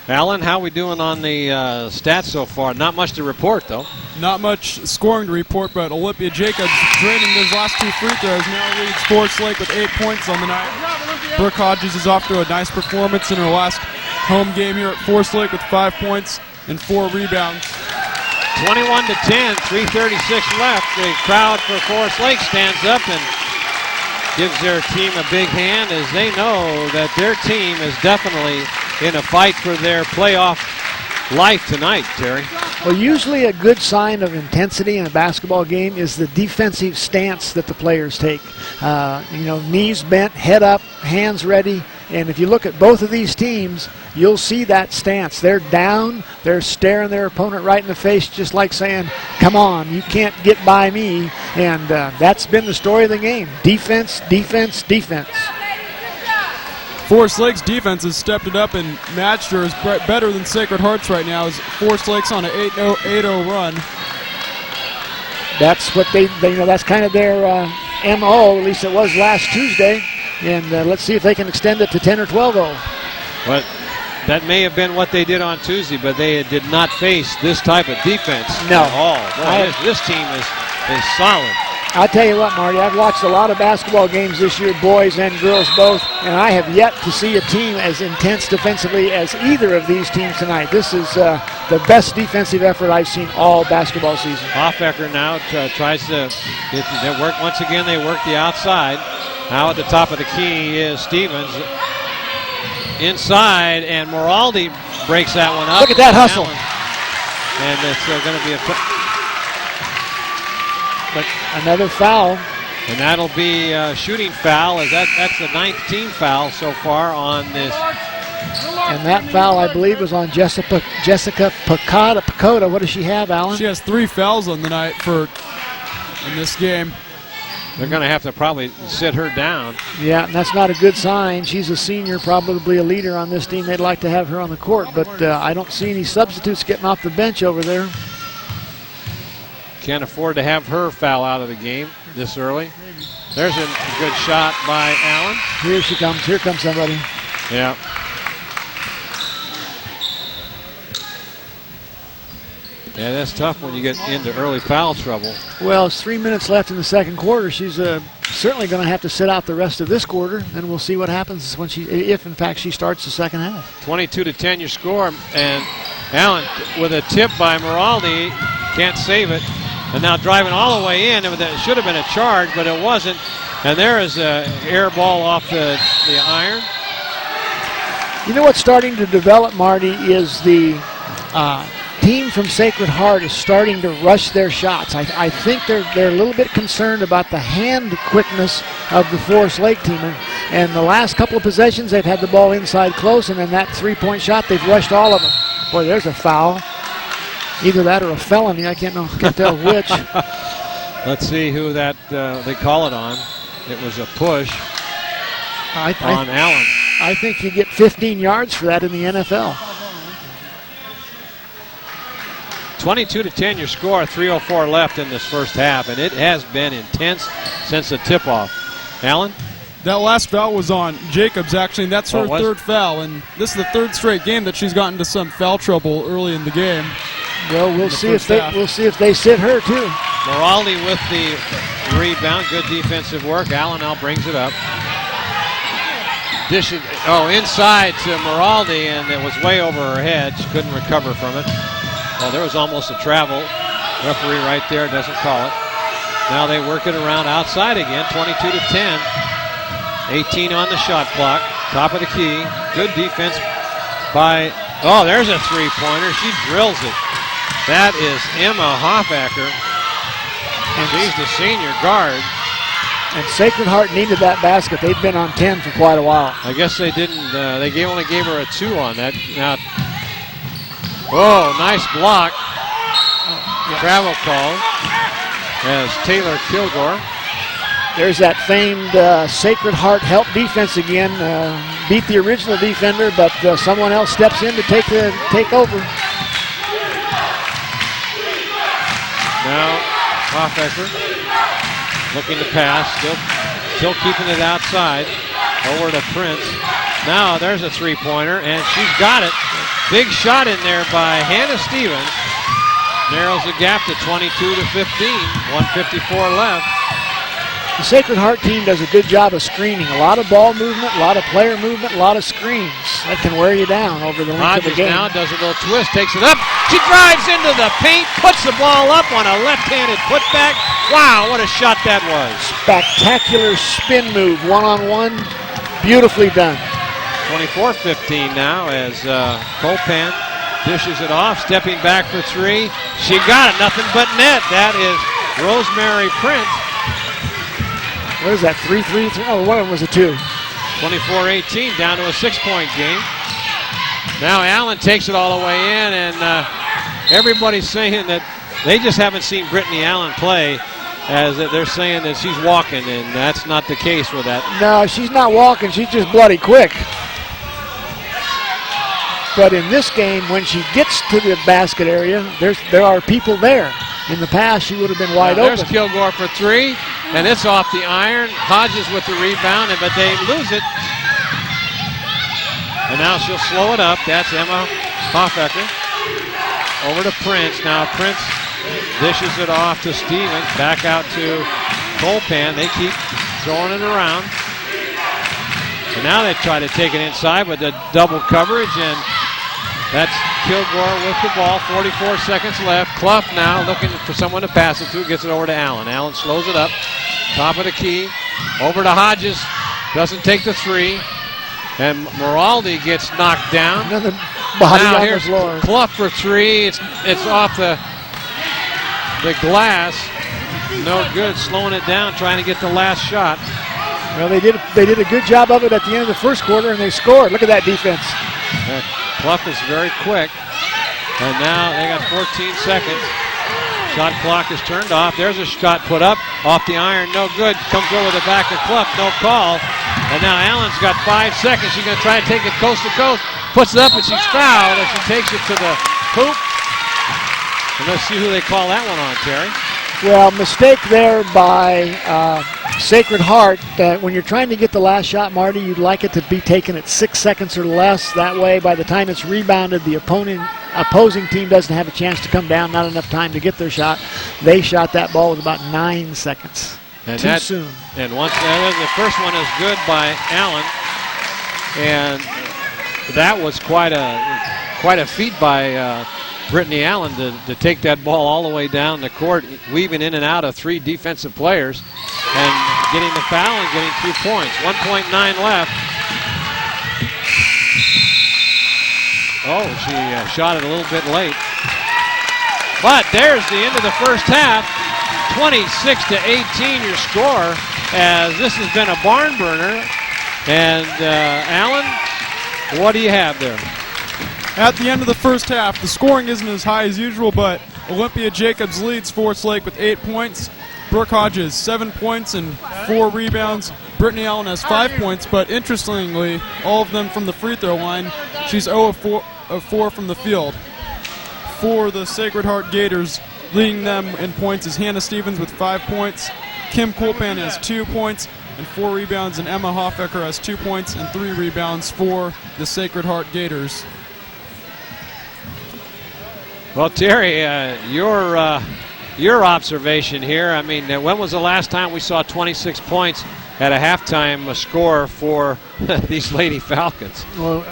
Alan, how we doing on the stats so far? Not much to report, though. Not much scoring to report, but Olympia Jacobs draining those last two free throws now leads Forest Lake with 8 points on the night. Brooke Hodges is off to a nice performance in her last home game here at Forest Lake with 5 points and 4 rebounds. 21-10, 3:36 left. The crowd for Forest Lake stands up and gives their team a big hand as they know that their team is definitely in a fight for their playoff life tonight, Terry. Well, usually a good sign of intensity in a basketball game is the defensive stance that the players take. Knees bent, head up, hands ready. And if you look at both of these teams, you'll see that stance. They're down, they're staring their opponent right in the face, just like saying, come on, you can't get by me. And that's been the story of the game. Defense, defense, defense. Forest Lake's defense has stepped it up and matched her. Is better than Sacred Heart's right now. As Forest Lake's on an 8-0 run. That's what they that's kind of their MO, at least it was last Tuesday. And let's see if they can extend it to 10 or 12-0. But that may have been what they did on Tuesday, but they did not face this type of defense at all. Boy, this team is solid. I'll tell you what, Marty, I've watched a lot of basketball games this year, boys and girls both, and I have yet to see a team as intense defensively as either of these teams tonight. This is the best defensive effort I've seen all basketball season. Hofecker now tries to work once again. They work the outside. Now at the top of the key is Stevens. Inside, and Moraldi breaks that one up. Look at that hustle. And it's going to be but another foul. And that'll be a shooting foul. That's the 9th team foul so far on this. And that foul, I believe, was on Jessica Pacoda. What does she have, Alan? She has 3 fouls on the night in this game. They're going to have to probably sit her down. Yeah, and that's not a good sign. She's a senior, probably a leader on this team. They'd like to have her on the court, but I don't see any substitutes getting off the bench over there. Can't afford to have her foul out of the game this early. There's a good shot by Allen. Here she comes. Here comes somebody. Yeah. Yeah, that's tough when you get into early foul trouble. Well, it's 3 minutes left in the second quarter. She's certainly going to have to sit out the rest of this quarter, and we'll see what happens when if in fact she starts the second half. 22-10 your score, and Allen with a tip by Moraldi, can't save it, and now driving all the way in. It should have been a charge, but it wasn't. And there is an air ball off the iron. You know what's starting to develop, Marty, is the team from Sacred Heart is starting to rush their shots. I think they're a little bit concerned about the hand quickness of the Forest Lake team. And the last couple of possessions, they've had the ball inside close, and then that three-point shot, they've rushed all of them. Boy, there's a foul. Either that or a felony. I can't tell which. Let's see who that they call it on. It was a push on Allen. I think you get 15 yards for that in the NFL. 22-10 your score, 3:04 left in this first half, and it has been intense since the tip-off. Allen? That last foul was on Jacobs, actually, and that's her third foul, and this is the third straight game that she's gotten into some foul trouble early in the game. Well, we'll see if they sit her too. Moraldi with the rebound, good defensive work. Allen now brings it up. Dishes, inside to Moraldi, and it was way over her head. She couldn't recover from it. Well, there was almost a travel. Referee right there doesn't call it. Now they work it around outside again, 22-10. 18 on the shot clock. Top of the key. Good defense by, there's a three-pointer. She drills it. That is Emma Hofecker. And she's the senior guard. And Sacred Heart needed that basket. They've been on 10 for quite a while. I guess they didn't. They only gave her a 2 on that. Now, nice block. Travel call as Taylor Kilgore. There's that famed Sacred Heart help defense again. Beat the original defender, but someone else steps in to take over. Now Hofecker looking to pass, still keeping it outside. Over to Prince. Now there's a three-pointer, and she's got it. Big shot in there by Hannah Stevens. Narrows the gap to 22-15. 1:54 left. The Sacred Heart team does a good job of screening. A lot of ball movement, a lot of player movement, a lot of screens. That can wear you down over the length of the game. Now does a little twist, takes it up. She drives into the paint, puts the ball up on a left-handed putback. Wow, what a shot that was. Spectacular spin move, one-on-one. Beautifully done. 24-15 now as Colpan dishes it off, stepping back for three. She got it, nothing but net. That is Rosemary Prince. What is that, 3-3? One of them was a 2. 24-18, down to a 6-point game. Now Allen takes it all the way in, and everybody's saying that they just haven't seen Brittany Allen play. as they're saying that she's walking, and that's not the case with that. No, she's not walking. She's just bloody quick. But in this game, when she gets to the basket area, there are people there. In the past, she would have been wide open. There's Kilgore for three, and it's off the iron. Hodges with the rebound, but they lose it. And now she'll slow it up. That's Emma Hoffecker. Over to Prince. Now Prince dishes it off to Stevens. Back out to Colpan. They keep throwing it around. And now they try to take it inside with the double coverage, and that's Kilgore with the ball. 44 seconds left. Clough now looking for someone to pass it to. Gets it over to Allen. Allen slows it up. Top of the key. Over to Hodges. Doesn't take the three. And Moraldi gets knocked down. Another body now on here's the floor. Clough for three. It's off the glass. No good. Slowing it down, trying to get the last shot. Well, they did a good job of it at the end of the first quarter, and they scored. Look at that defense. Clough is very quick. And now they got 14 seconds. Shot clock is turned off. There's a shot put up. Off the iron, no good. Comes over the back of Clough, no call. And now Allen's got 5 seconds. She's going to try to take it coast to coast. Puts it up and she's fouled as she takes it to the hoop. And let's see who they call that one on, Terry. Well, mistake there by Sacred Heart. When you're trying to get the last shot, Marty, you'd like it to be taken at 6 seconds or less. That way, by the time it's rebounded, the opposing team doesn't have a chance to come down, not enough time to get their shot. They shot that ball with about 9 seconds. And too soon. And once the first one is good by Allen, and that was quite a feat by Brittany Allen to take that ball all the way down the court, weaving in and out of 3 defensive players, and getting the foul and getting 2 points. 1.9 left. Oh, she shot it a little bit late. But there's the end of the first half. 26-18 your score, as this has been a barn burner. And Allen, what do you have there? At the end of the first half, the scoring isn't as high as usual, but Olympia Jacobs leads Forest Lake with 8 points. Brooke Hodges, 7 points and 4 rebounds. Brittany Allen has 5 points, but interestingly, all of them from the free throw line. She's 0 of 4 from the field. For the Sacred Heart Gators, leading them in points is Hannah Stevens with 5 points. Kim Colpan has 2 points and 4 rebounds, and Emma Hoffecker has 2 points and 3 rebounds for the Sacred Heart Gators. Well, Terry, your observation here, I mean, when was the last time we saw 26 points at a halftime score for these Lady Falcons? Well,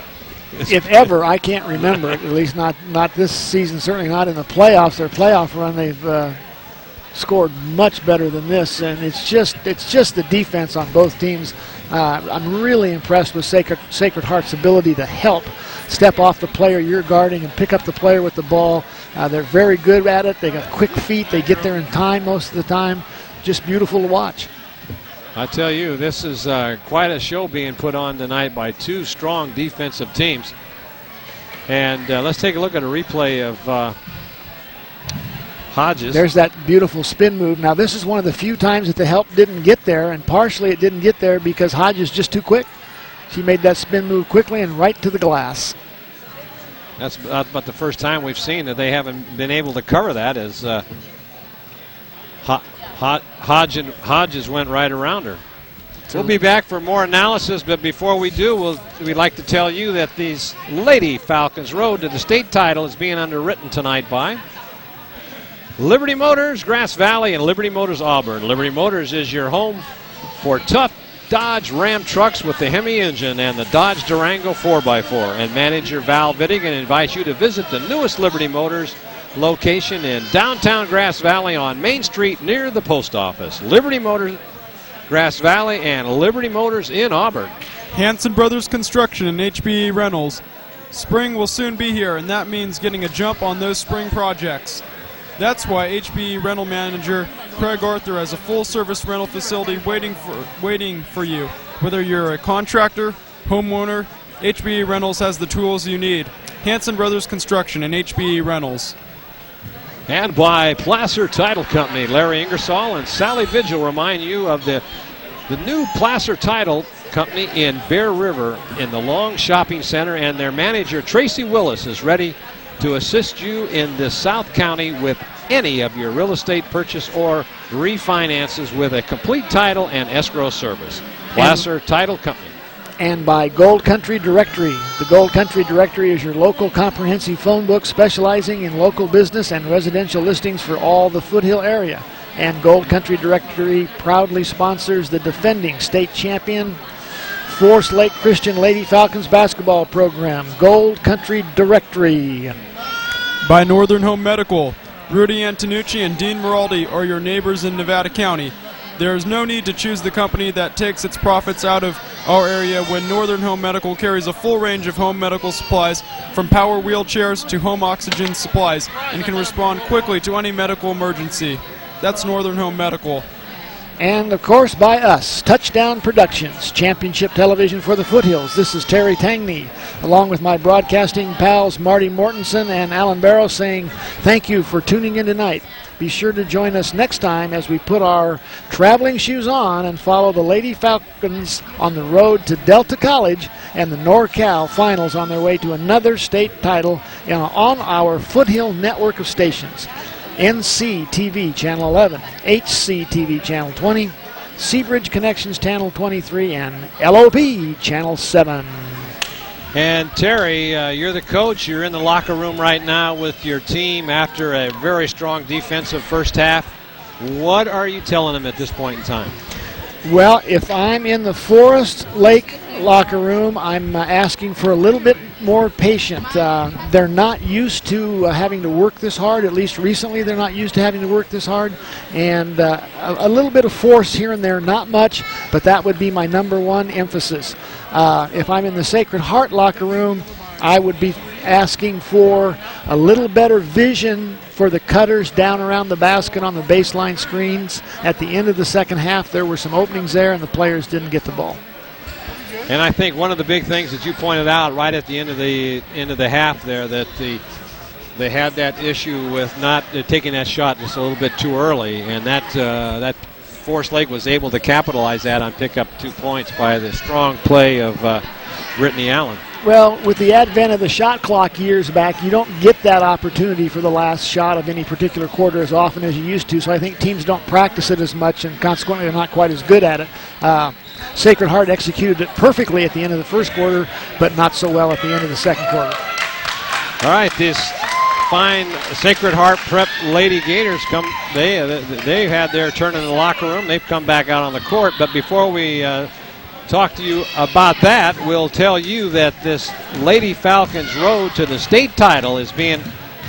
if ever, I can't remember it, at least not this season, certainly not in the playoffs. Their playoff run, they've scored much better than this, and it's just the defense on both teams. I'm really impressed with Sacred Heart's ability to help step off the player you're guarding and pick up the player with the ball. They're very good at it. They got quick feet. They get there in time most of the time. Just beautiful to watch. I tell you, this is quite a show being put on tonight by 2 strong defensive teams. And let's take a look at a replay of Hodges. There's that beautiful spin move. Now, this is one of the few times that the help didn't get there, and partially it didn't get there because Hodges just too quick. She made that spin move quickly and right to the glass. That's about the first time we've seen that they haven't been able to cover that, as Hodges went right around her. We'll be back for more analysis, but before we do, we'd like to tell you that these Lady Falcons' road to the state title is being underwritten tonight by Liberty Motors, Grass Valley, and Liberty Motors Auburn. Liberty Motors is your home for tough Dodge Ram trucks with the Hemi engine and the Dodge Durango 4x4. And manager Val Vittigan invites you to visit the newest Liberty Motors location in downtown Grass Valley on Main Street near the post office. Liberty Motors, Grass Valley, and Liberty Motors in Auburn. Hanson Brothers Construction and HBE Rentals. Spring will soon be here, and that means getting a jump on those spring projects. That's why HBE Rental Manager Craig Arthur has a full-service rental facility waiting for you. Whether you're a contractor, homeowner, HBE Rentals has the tools you need. Hanson Brothers Construction and HBE Rentals. And by Placer Title Company, Larry Ingersoll and Sally Vigil remind you of the new Placer Title Company in Bear River in the Long Shopping Center, and their manager Tracy Willis is ready to assist you in the South County with any of your real estate purchase or refinances with a complete title and escrow service. Placer Title Company. And by Gold Country Directory. The Gold Country Directory is your local comprehensive phone book specializing in local business and residential listings for all the Foothill area. And Gold Country Directory proudly sponsors the defending state champion Forest Lake Christian Lady Falcons basketball program. Gold Country Directory. By Northern Home Medical. Rudy Antonucci and Dean Miraldi are your neighbors in Nevada County. There is no need to choose the company that takes its profits out of our area when Northern Home Medical carries a full range of home medical supplies from power wheelchairs to home oxygen supplies and can respond quickly to any medical emergency. That's Northern Home Medical. And, of course, by us, Touchdown Productions, championship television for the Foothills. This is Terry Tangney, along with my broadcasting pals Marty Mortensen and Alan Barrow, saying thank you for tuning in tonight. Be sure to join us next time as we put our traveling shoes on and follow the Lady Falcons on the road to Delta College and the NorCal finals on their way to another state title on our Foothill network of stations. NC-TV Channel 11, HC-TV Channel 20, Seabridge Connections Channel 23, and LOP Channel 7. And Terry, you're the coach. You're in the locker room right now with your team after a very strong defensive first half. What are you telling them at this point in time? Well, if I'm in the Forest Lake locker room, I'm asking for a little bit more patience. They're not used to having to work this hard. At least recently, they're not used to having to work this hard. And a little bit of force here and there, not much, but that would be my number one emphasis. If I'm in the Sacred Heart locker room, I would be asking for a little better vision for the cutters down around the basket on the baseline screens. At the end of the second half, there were some openings there, and the players didn't get the ball. And I think one of the big things that you pointed out right at the end of the half there, that they had that issue with not taking that shot just a little bit too early, and that Forest Lake was able to capitalize that on pick up 2 points by the strong play of Brittany Allen. Well, with the advent of the shot clock years back, you don't get that opportunity for the last shot of any particular quarter as often as you used to, so I think teams don't practice it as much, and consequently they're not quite as good at it. Sacred Heart executed it perfectly at the end of the first quarter, but not so well at the end of the second quarter. All right, this fine Sacred Heart Prep Lady Gators they've had their turn in the locker room. They've come back out on the court, but before we talk to you about that, we'll tell you that this Lady Falcons road to the state title is being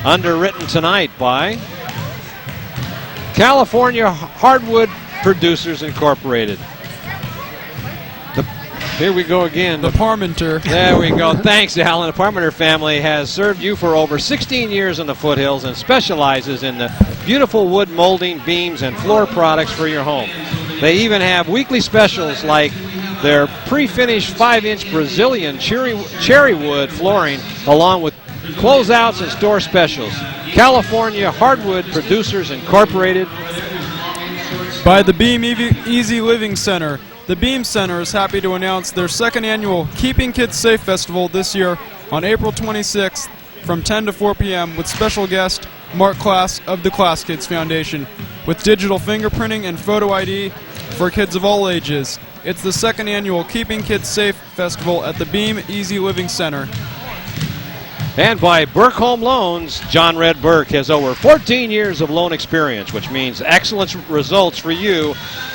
underwritten tonight by California Hardwood Producers Incorporated. Here we go again. The Parmenter. There we go. Thanks, Alan. The Parmenter family has served you for over 16 years in the Foothills and specializes in the beautiful wood molding, beams, and floor products for your home. They even have weekly specials like their pre-finished 5-inch Brazilian cherry wood flooring, along with closeouts and store specials. California Hardwood Producers Incorporated. By the Beam Easy Living Center. The Beam Center is happy to announce their second annual Keeping Kids Safe Festival this year on April 26th from 10 to 4 p.m. with special guest Mark Class of the Class Kids Foundation with digital fingerprinting and photo ID for kids of all ages. It's the second annual Keeping Kids Safe Festival at the Beam Easy Living Center. And by Burke Home Loans, John Red Burke has over 14 years of loan experience, which means excellent results for you,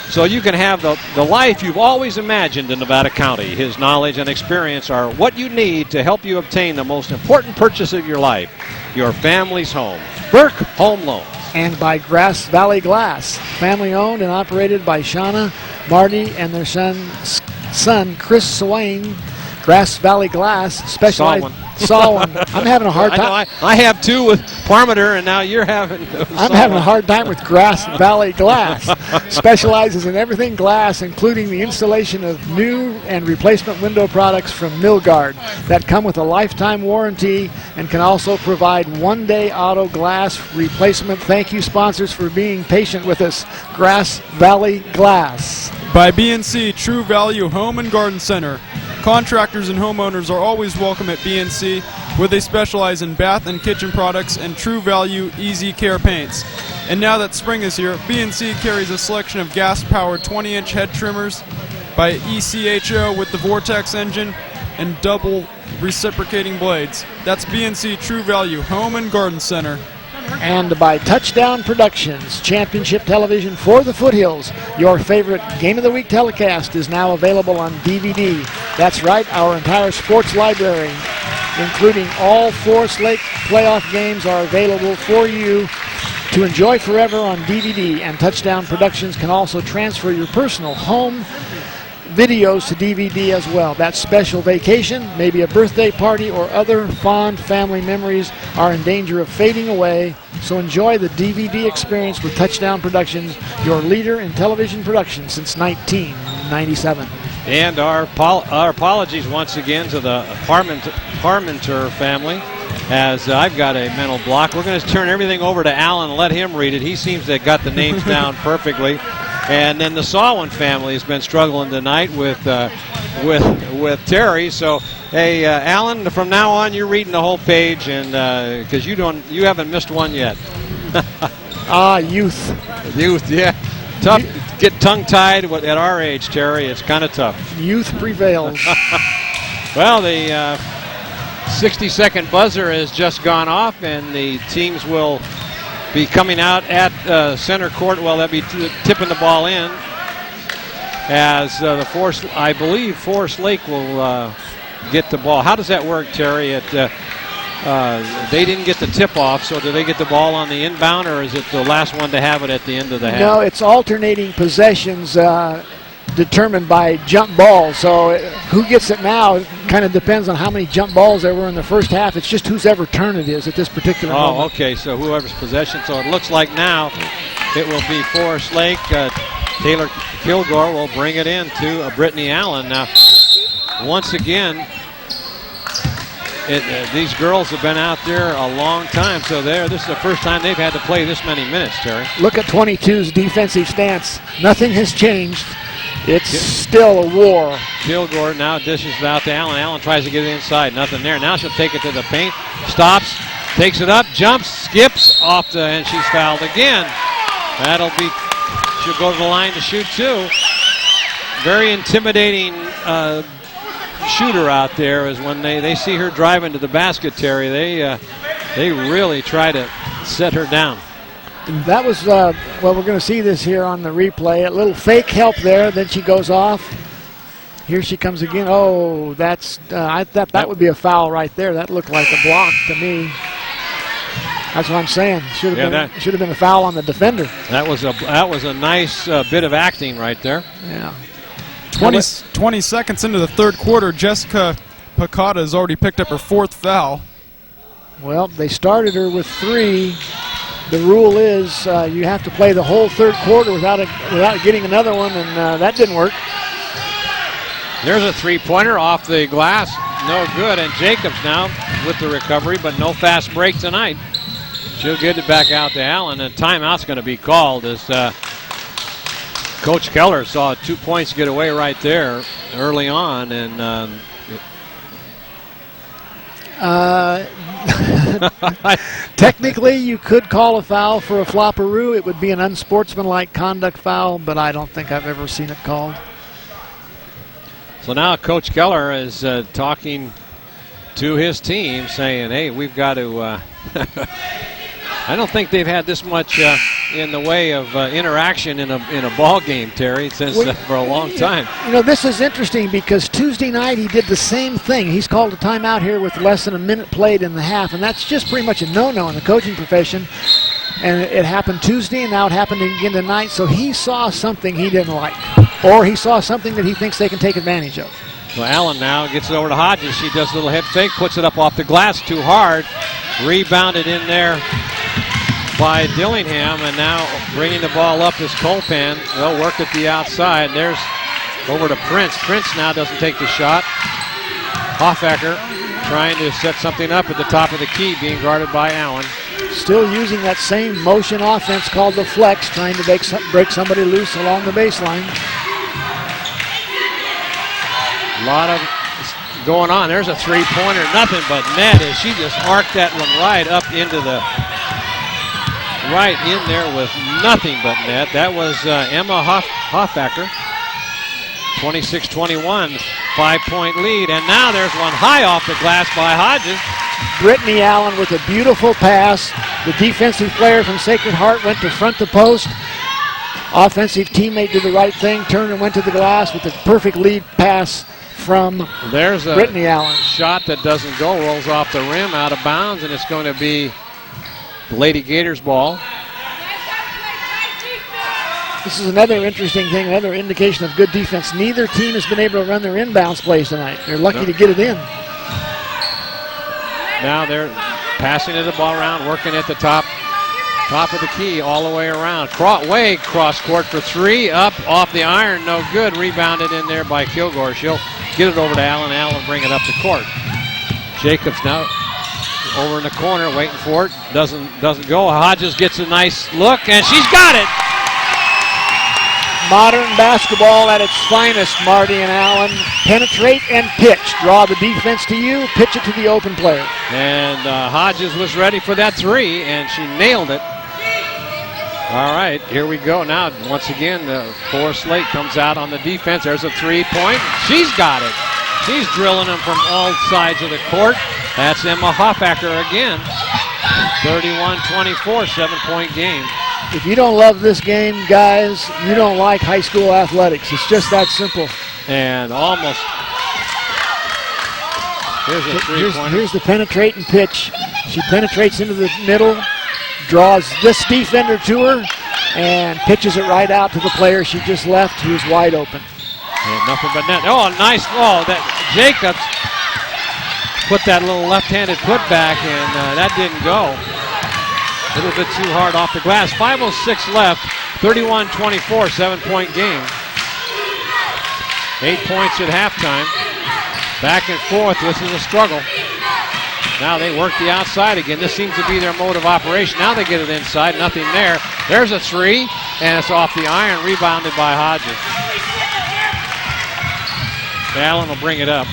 so you can have the life you've always imagined in Nevada County. His knowledge and experience are what you need to help you obtain the most important purchase of your life, your family's home. Burke Home Loans. And by Grass Valley Glass, family owned and operated by Shauna, Marty, and their son Chris Swain. Grass Valley Glass specialized. Saw one. I'm having a hard time. I have two with Parmenter, and now you're having. I'm having a hard time with Grass Valley Glass. Specializes in everything glass, including the installation of new and replacement window products from Milgard that come with a lifetime warranty and can also provide one-day auto glass replacement. Thank you, sponsors, for being patient with us. Grass Valley Glass. By BNC True Value Home and Garden Center. Contractors and homeowners are always welcome at BNC, where they specialize in bath and kitchen products and True Value Easy Care paints. And now that spring is here, BNC carries a selection of gas-powered 20-inch head trimmers by ECHO with the Vortex engine and double reciprocating blades. That's BNC True Value Home and Garden Center. And by Touchdown Productions, championship television for the Foothills. Your favorite Game of the Week telecast is now available on DVD. That's right, our entire sports library, including all Forest Lake playoff games, are available for you to enjoy forever on DVD. And Touchdown Productions can also transfer your personal home videos to DVD as well. That special vacation, maybe a birthday party, or other fond family memories are in danger of fading away. So enjoy the DVD experience with Touchdown Productions, your leader in television production since 1997. And our apologies once again to the Parmenter family, as I've got a mental block. We're going to turn everything over to Alan and let him read it. He seems to have got the names down perfectly. And then the Sawin family has been struggling tonight with Terry. So, hey, Alan, from now on you're reading the whole page, and because you haven't missed one yet. Youth, yeah, tough. Get tongue-tied at our age, Terry. It's kind of tough. Youth prevails. Well, the 60-second buzzer has just gone off, and the teams will be coming out at center court. Well, they'll be tipping the ball in, as I believe Forest Lake will get the ball. How does that work, Terry? They didn't get the tip off, so do they get the ball on the inbound, or is it the last one to have it at the end of the half? No, it's alternating possessions determined by jump balls. So who gets it now kind of depends on how many jump balls there were in the first half. It's just whoever turn it is at this particular moment. Oh, okay, so whoever's possession. So it looks like now it will be Forest Lake. Taylor Kilgore will bring it in to Brittany Allen. Now, once again, these girls have been out there a long time, so this is the first time they've had to play this many minutes, Terry. Look at 22's defensive stance. Nothing has changed. It's still a war. Kilgore now dishes it out to Allen. Allen tries to get it inside. Nothing there. Now she'll take it to the paint. Stops, takes it up, jumps, skips off and she's fouled again. She'll go to the line to shoot two. Very intimidating shooter out there is when they see her driving to the basket, Terry. They really try to set her down. That was, well, we're going to see this here on the replay. A little fake help there, then she goes off. Here she comes again. Oh, I thought that would be a foul right there. That looked like a block to me. That's what I'm saying. Should have been a foul on the defender. That was a nice bit of acting right there. Yeah. 20 seconds into the third quarter, Jessica Picata has already picked up her fourth foul. Well, they started her with 3. The rule is you have to play the whole third quarter without getting another one, and that didn't work. There's a three-pointer off the glass. No good, and Jacobs now with the recovery, but no fast break tonight. She'll get it back out to Allen, and timeout's going to be called as Coach Keller saw 2 points get away right there early on, and technically, you could call a foul for a flopperoo. It would be an unsportsmanlike conduct foul, but I don't think I've ever seen it called. So now Coach Keller is talking to his team, saying, hey, we've got to I don't think they've had this much in the way of interaction in a ball game, Terry, since for a long time. You know, this is interesting because Tuesday night he did the same thing. He's called a timeout here with less than a minute played in the half, and that's just pretty much a no-no in the coaching profession. And it happened Tuesday, and now it happened again tonight. So he saw something he didn't like, or he saw something that he thinks they can take advantage of. So Allen now gets it over to Hodges. She does a little head fake, puts it up off the glass too hard. Rebounded in there by Dillingham, and now bringing the ball up is Colpan. They'll work at the outside. There's Over to Prince. Prince now doesn't take the shot. Hoffacker trying to set something up at the top of the key, being guarded by Allen. Still using that same motion offense called the flex, trying to break somebody loose along the baseline. A lot of going on. There's a three-pointer, nothing but net as she just arced that one right up into the, right in there with nothing but net. That was Emma Hoffacker. 26-21, 5-point lead, and now there's one high off the glass by Hodges. Brittany Allen with a beautiful pass. The defensive player from Sacred Heart went to front the post. Offensive teammate did the right thing, turned and went to the glass with a perfect lead pass from There's a Brittany Allen. Shot that doesn't go, rolls off the rim, out of bounds, and it's going to be the Lady Gators ball. This is another interesting thing, another indication of good defense. Neither team has been able to run their inbounds plays tonight. They're lucky to get it in. Now they're passing the ball around, working at the top of the key all the way around. Way cross court for three, up off the iron, no good. Rebounded in there by Kilgore. She'll get it over to Allen. Allen bring it up the court. Jacobs now over in the corner, waiting for it. Doesn't go. Hodges gets a nice look, and she's got it. Modern basketball at its finest, Marty and Allen. Penetrate and pitch. Draw the defense to you, pitch it to the open player. And Hodges was ready for that three, and she nailed it. All right, here we go now. Once again, Forrest Slate comes out on the defense. There's a three-point. She's got it. She's drilling them from all sides of the court. That's Emma Hoffacker again. 31-24, 7-point game. If you don't love this game, guys, you don't like high school athletics. It's just that simple. And almost. Here's a three-pointer. Here's the penetrate and pitch. She penetrates into the middle, draws this defender to her, and pitches it right out to the player she just left, who's wide open. Yeah, nothing but net. Oh, a nice ball. That Jacobs put that little left-handed putback, and that didn't go. A little bit too hard off the glass. 5:06 left, 31-24, 7-point game. 8 points at halftime. Back and forth, this is a struggle. Now they work the outside again. This seems to be their mode of operation. Now they get it inside, nothing there. There's a three, and it's off the iron, rebounded by Hodges. Allen will bring it up.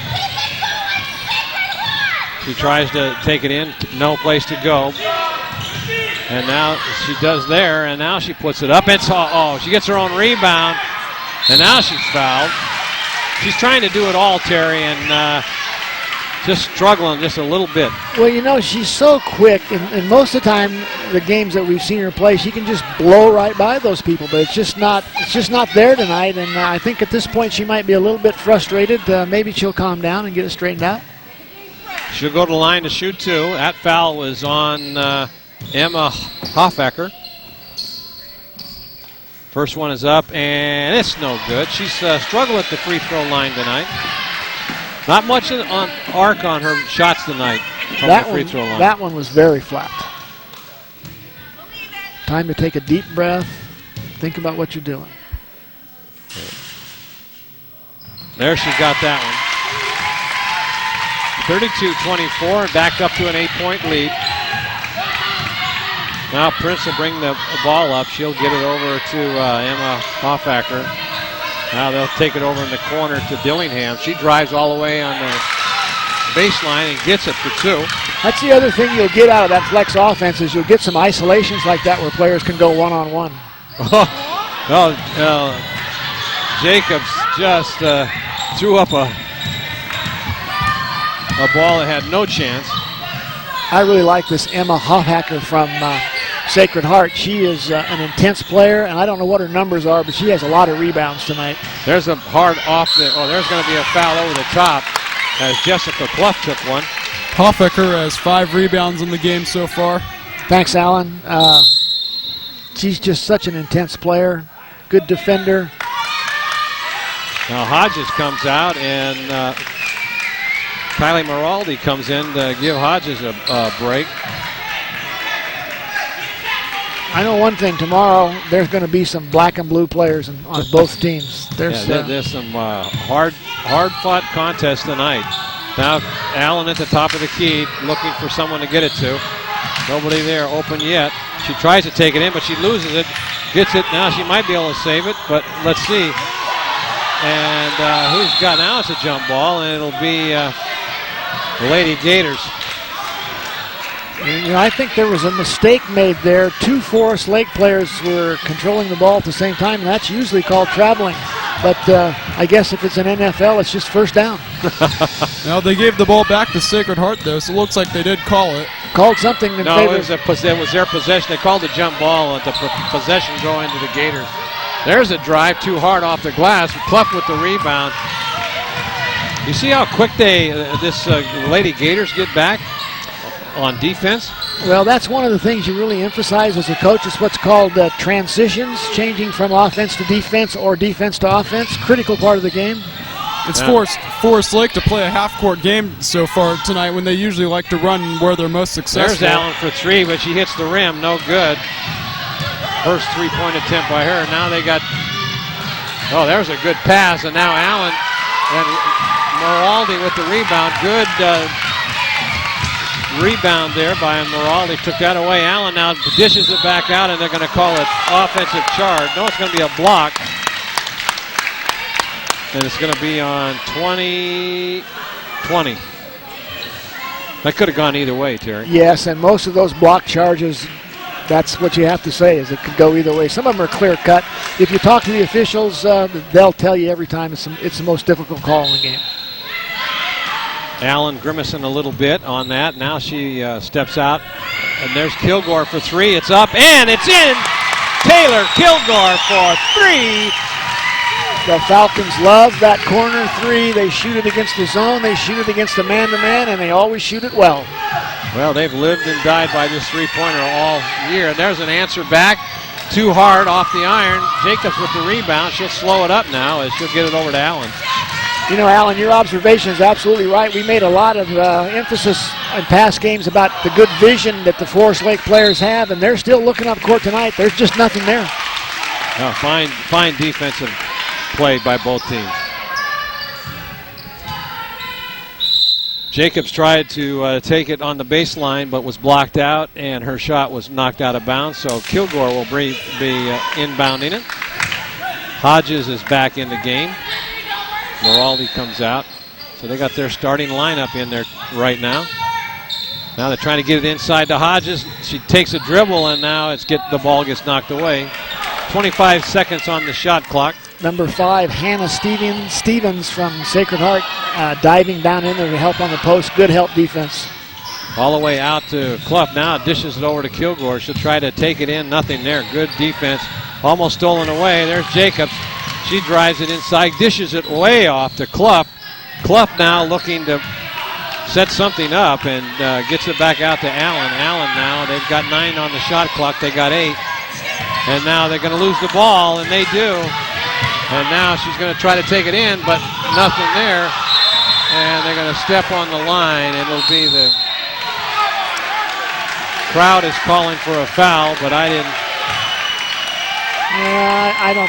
She tries to take it in, no place to go. And now she does there, and now she puts it up. She gets her own rebound, and now she's fouled. She's trying to do it all, Terry, and just struggling just a little bit. Well, you know, she's so quick, and most of the time, the games that we've seen her play, she can just blow right by those people, but it's just not there tonight, and I think at this point she might be a little bit frustrated. Maybe she'll calm down and get it straightened out. She'll go to the line to shoot two. That foul was on Emma Hoffacker. First one is up, and it's no good. She's struggled at the free throw line tonight. Not much on arc on her shots tonight from the free throw line. That one was very flat. Time to take a deep breath. Think about what you're doing. There she got that one. 32-24, and back up to an 8-point lead. Now Prince will bring the ball up. She'll get it over to Emma Hoffacker. Now they'll take it over in the corner to Dillingham. She drives all the way on the baseline and gets it for two. That's the other thing you'll get out of that flex offense is you'll get some isolations like that where players can go one-on-one. Jacobs just threw up a ball that had no chance. I really like this Emma Hoffacker from Sacred Heart. She is an intense player, and I don't know what her numbers are, but she has a lot of rebounds tonight. There's a hard off the, there's going to be a foul over the top as Jessica Clough took one. Hoffacker has 5 rebounds in the game so far. Thanks, Alan. She's just such an intense player, good defender. Now Hodges comes out, and Kylie Maraldi comes in to give Hodges a break. I know one thing. Tomorrow there's going to be some black and blue players on both teams. There's some hard-fought contest tonight. Now Allen at the top of the key, looking for someone to get it to. Nobody there open yet. She tries to take it in, but she loses it. Gets it now. She might be able to save it, but let's see. And who's got now? It's a jump ball, and it'll be the Lady Gators. You know, I think there was a mistake made there. Two Forest Lake players were controlling the ball at the same time, and that's usually called traveling. But I guess if it's an NFL, it's just first down. Now they gave the ball back to Sacred Heart, though, so it looks like they did call it. Called something in favor. It was their possession. They called the jump ball, and the possession going to the Gators. There's a drive too hard off the glass. Clough with the rebound. You see how quick this Lady Gators get back on defense? Well, that's one of the things you really emphasize as a coach. Is what's called transitions, changing from offense to defense or defense to offense. Critical part of the game. It's Forest Lake to play a half-court game so far tonight when they usually like to run where they're most successful. There's Allen for three, but she hits the rim. No good. First three-point attempt by her. Now they got... Oh, there's a good pass, and now Allen and Moraldi with the rebound. Good rebound there by Moraldi. Took that away. Allen now dishes it back out, and they're going to call it offensive charge. No, it's going to be a block. And it's going to be on 20. That could have gone either way, Terry. Yes, and most of those block charges, that's what you have to say, is it could go either way. Some of them are clear cut. If you talk to the officials, they'll tell you every time it's the most difficult call in the game. Allen grimacing a little bit on that. Now she steps out, and there's Kilgore for three. It's up, and it's in! Taylor Kilgore for three. The Falcons love that corner three. They shoot it against the zone, they shoot it against the man-to-man, and they always shoot it well. Well, they've lived and died by this three-pointer all year. There's an answer back. Too hard off the iron. Jacobs with the rebound. She'll slow it up now as she'll get it over to Allen. You know, Allen, your observation is absolutely right. We made a lot of emphasis in past games about the good vision that the Forest Lake players have, and they're still looking up court tonight. There's just nothing there. Fine defensive play by both teams. Jacobs tried to take it on the baseline, but was blocked out, and her shot was knocked out of bounds, so Kilgore will be inbounding it. Hodges is back in the game. Moraldi comes out. So they got their starting lineup in there right now. Now they're trying to get it inside to Hodges. She takes a dribble, and now the ball gets knocked away. 25 seconds on the shot clock. Number 5, Hannah Stevens from Sacred Heart, diving down in there to help on the post. Good help defense. All the way out to Clough. Now dishes it over to Kilgore. She'll try to take it in. Nothing there. Good defense. Almost stolen away. There's Jacobs. She drives it inside, dishes it way off to Clough. Clough now looking to set something up and gets it back out to Allen. Allen now, they've got 9 on the shot clock. They got 8. And now they're going to lose the ball, and they do. And now she's going to try to take it in, but nothing there. And they're going to step on the line. It'll be the crowd is calling for a foul, but I didn't. Yeah, I don't.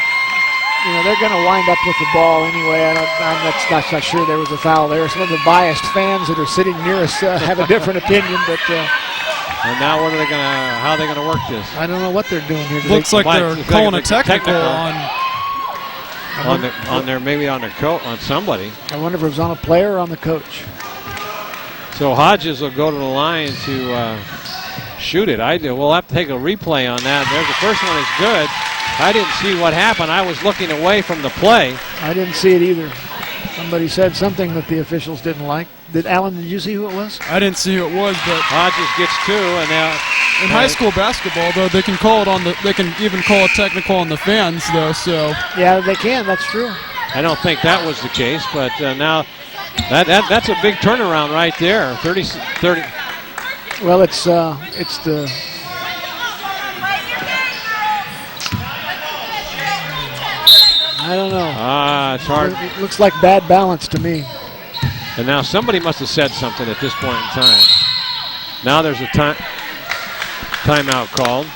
You know, they're going to wind up with the ball anyway. I'm not sure there was a foul there. Some of the biased fans that are sitting near us have a different opinion, but. And now how are they going to work this? I don't know what they're doing here. Looks like they're calling a technical on somebody. I wonder if it was on a player or on the coach. So Hodges will go to the line to shoot it. We'll have to take a replay on that. There's the first one is good. I didn't see what happened. I was looking away from the play. I didn't see it either. Somebody said something that the officials didn't like. Alan, did you see who it was? I didn't see who it was, but Hodges gets 2, and now in high school basketball, though, they can call it they can even call it technical on the fans, though. So yeah, they can. That's true. I don't think that was the case, but now that's a big turnaround right there. 30. Well, it's the. I don't know. It's hard. It looks like bad balance to me. And now somebody must have said something at this point in time. Now there's a timeout called.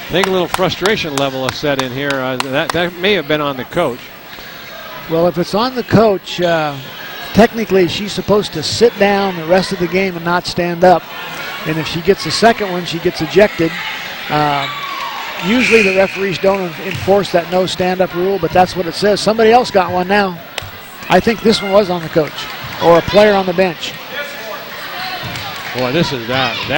I think a little frustration level is set in here. That may have been on the coach. Well, if it's on the coach, technically she's supposed to sit down the rest of the game and not stand up. And if she gets the second one, she gets ejected. Usually the referees don't enforce that no stand-up rule, but that's what it says. Somebody else got one now. I think this one was on the coach or a player on the bench. Boy, this is that's.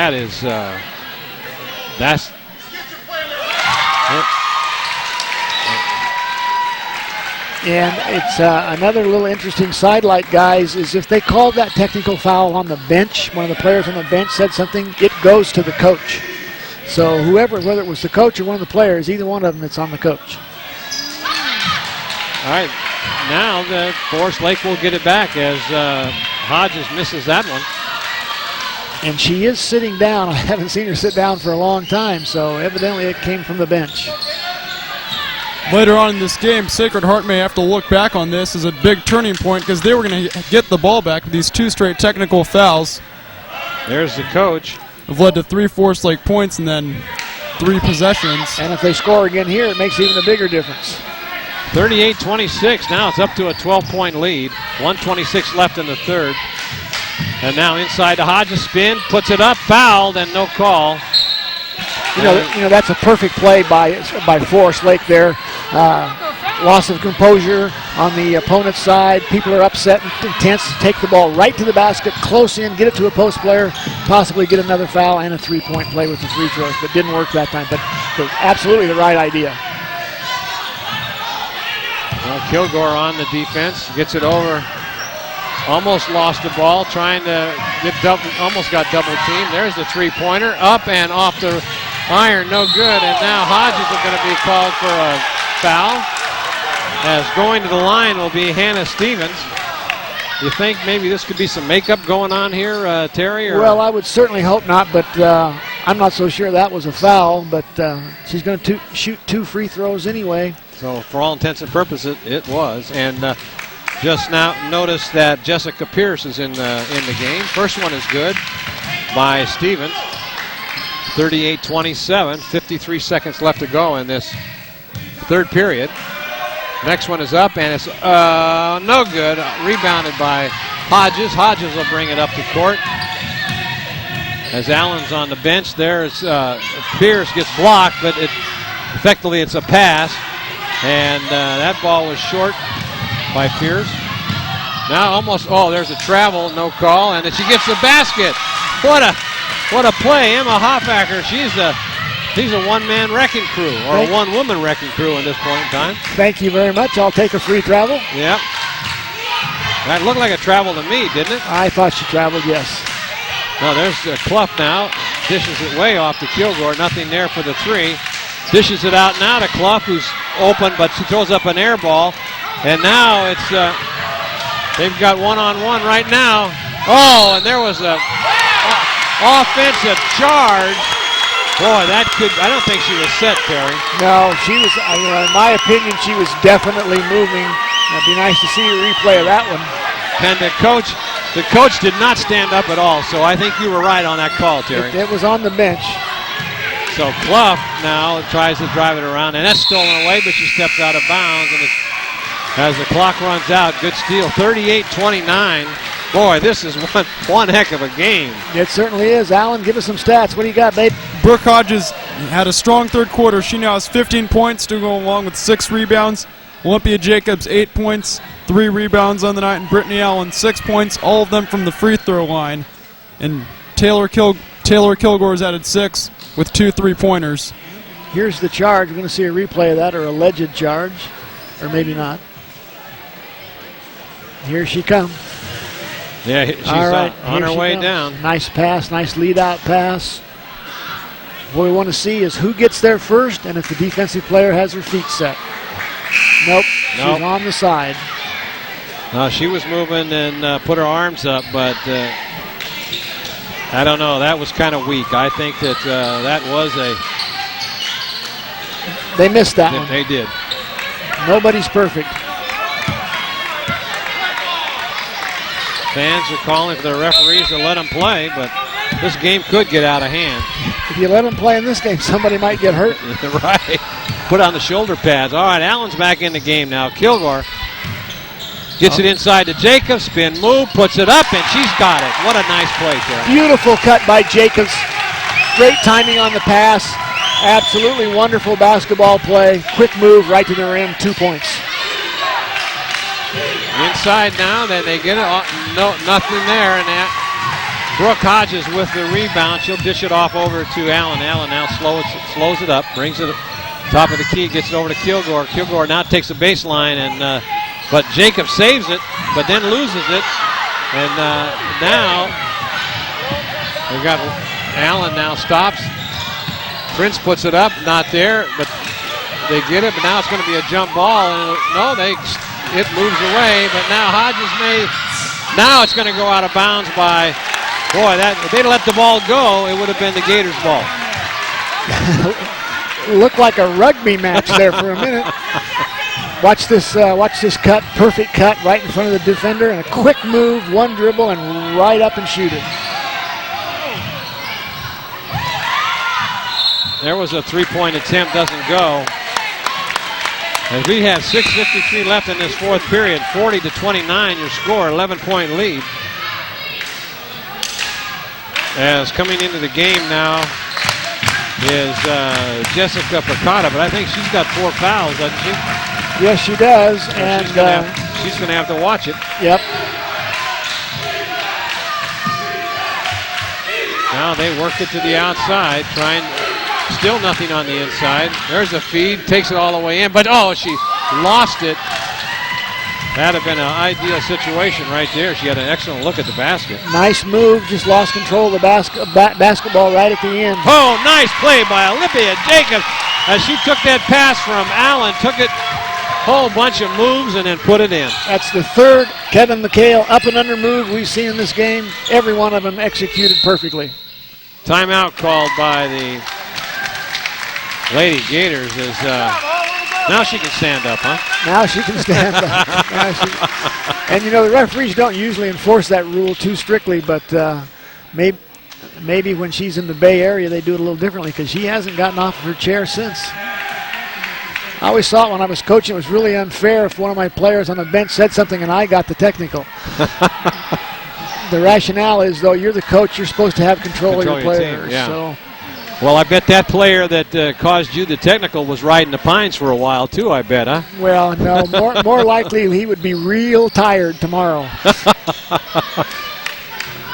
And it's another little interesting sidelight, guys, is if they called that technical foul on the bench, one of the players on the bench said something, it goes to the coach. So whoever, whether it was the coach or one of the players, either one of them, it's on the coach. All right, now the Forest Lake will get it back as Hodges misses that one. And she is sitting down. I haven't seen her sit down for a long time, so evidently it came from the bench. Later on in this game, Sacred Heart may have to look back on this as a big turning point because they were going to get the ball back with these 2 straight technical fouls. There's the coach. Have led to 3 Forest Lake points and then 3 possessions. And if they score again here, it makes even a bigger difference. 38-26. Now it's up to a 12-point lead. 1:26 left in the third. And now inside to Hodges, spin, puts it up, fouled, and no call. You know that's a perfect play by Forest Lake there. Loss of composure on the opponent's side. People are upset and tense. Take the ball right to the basket, close in, get it to a post player, possibly get another foul and a 3-point play with the free throws, but didn't work that time. But absolutely the right idea. Well, Kilgore on the defense, gets it over. Almost lost the ball, trying to get almost got double teamed. There's the 3-pointer, up and off the iron, no good. And now Hodges is going to be called for a foul. As going to the line will be Hannah Stevens. You think maybe this could be some makeup going on here, Terry? Or? Well, I would certainly hope not, but I'm not so sure that was a foul. But she's going to shoot 2 free throws anyway. So for all intents and purposes, it was. And just now notice that Jessica Pierce is in the game. First one is good by Stevens. 38-27, 53 seconds left to go in this third period. Next one is up, and it's no good. Rebounded by Hodges. Hodges will bring it up to court. As Allen's on the bench, there's Pierce gets blocked, but effectively it's a pass. And that ball was short by Pierce. Now almost, there's a travel, no call, and then she gets the basket. What a play. Emma Hoffacker, she's a one-man wrecking crew, or a one-woman wrecking crew at this point in time. Thank you very much. I'll take a free travel. Yep. That looked like a travel to me, didn't it? I thought she traveled, yes. No, there's Clough now. Dishes it way off to Kilgore. Nothing there for the 3. Dishes it out now to Clough, who's open, but she throws up an air ball. And now it's, they've got one-on-one right now. Oh, and there was a offensive charge. Boy, that could, I don't think she was set, Terry. No, she was, in my opinion, she was definitely moving. It'd be nice to see a replay of that one. And the coach did not stand up at all, so I think you were right on that call, Terry. It was on the bench. So Clough now tries to drive it around, and that's stolen away, but she steps out of bounds, and as the clock runs out, good steal, 38-29. Boy, this is one heck of a game. It certainly is. Alan, give us some stats. What do you got, babe? Brooke Hodges had a strong third quarter. She now has 15 points, still going along with 6 rebounds. Olympia Jacobs, 8 points, 3 rebounds on the night, and Brittany Allen, 6 points, all of them from the free throw line. And Taylor Kilgore's added 6 with 2 3-pointers. Here's the charge. We're going to see a replay of that, or alleged charge, or maybe not. Here she comes. Yeah, she's on her way down. Nice pass, nice lead-out pass. What we want to see is who gets there first and if the defensive player has her feet set. Nope. She's on the side. No, she was moving and put her arms up, but I don't know. That was kind of weak. I think that that was They missed that one. They did. Nobody's perfect. Fans are calling for the referees to let them play, but this game could get out of hand. If you let them play in this game, somebody might get hurt. Right. Put on the shoulder pads. All right, Allen's back in the game now. Kilgore gets it inside to Jacobs. Spin move, puts it up, and she's got it. What a nice play, Terry. Beautiful cut by Jacobs. Great timing on the pass. Absolutely wonderful basketball play. Quick move right to the rim. 2 points. Inside now, then they get it. No, nothing there, and that. Brooke Hodges with the rebound. She'll dish it off over to Allen. Allen now slows it up, brings it top of the key, gets it over to Kilgore. Kilgore now takes the baseline, and but Jacob saves it, but then loses it. And now we got Allen now stops. Prince puts it up, not there, but they get it. But now it's going to be a jump ball, and it moves away. But now Hodges now it's going to go out of bounds by. Boy, if they'd let the ball go, it would have been the Gators' ball. Looked like a rugby match there for a minute. Watch this cut, perfect cut right in front of the defender, and a quick move, one dribble, and right up and shoot it. There was a three-point attempt, doesn't go. As we have 6:53 left in this fourth period, 40-29, your score, 11-point lead. As coming into the game now is Jessica Picata, but I think she's got 4 fouls, doesn't she? Yes, she does, So and she's going to have to watch it. Yep. Now they work it to the outside, still nothing on the inside. There's a feed, takes it all the way in, but she lost it. That'd have been an ideal situation right there. She had an excellent look at the basket. Nice move, just lost control of the basketball right at the end. Oh, nice play by Olympia Jacobs as she took that pass from Allen, took it, whole bunch of moves, and then put it in. That's the third Kevin McHale up and under move we've seen in this game. Every one of them executed perfectly. Timeout called by the Lady Gators is now she can stand up, huh? Now she can stand up. And you know, the referees don't usually enforce that rule too strictly, but maybe when she's in the Bay Area they do it a little differently, because she hasn't gotten off of her chair since. I always thought when I was coaching it was really unfair if one of my players on the bench said something and I got the technical. The rationale is, though, you're the coach, you're supposed to have control of your players. Team, yeah. So. Well, I bet that player that caused you the technical was riding the pines for a while, too, I bet, huh? Well, no, more likely he would be real tired tomorrow.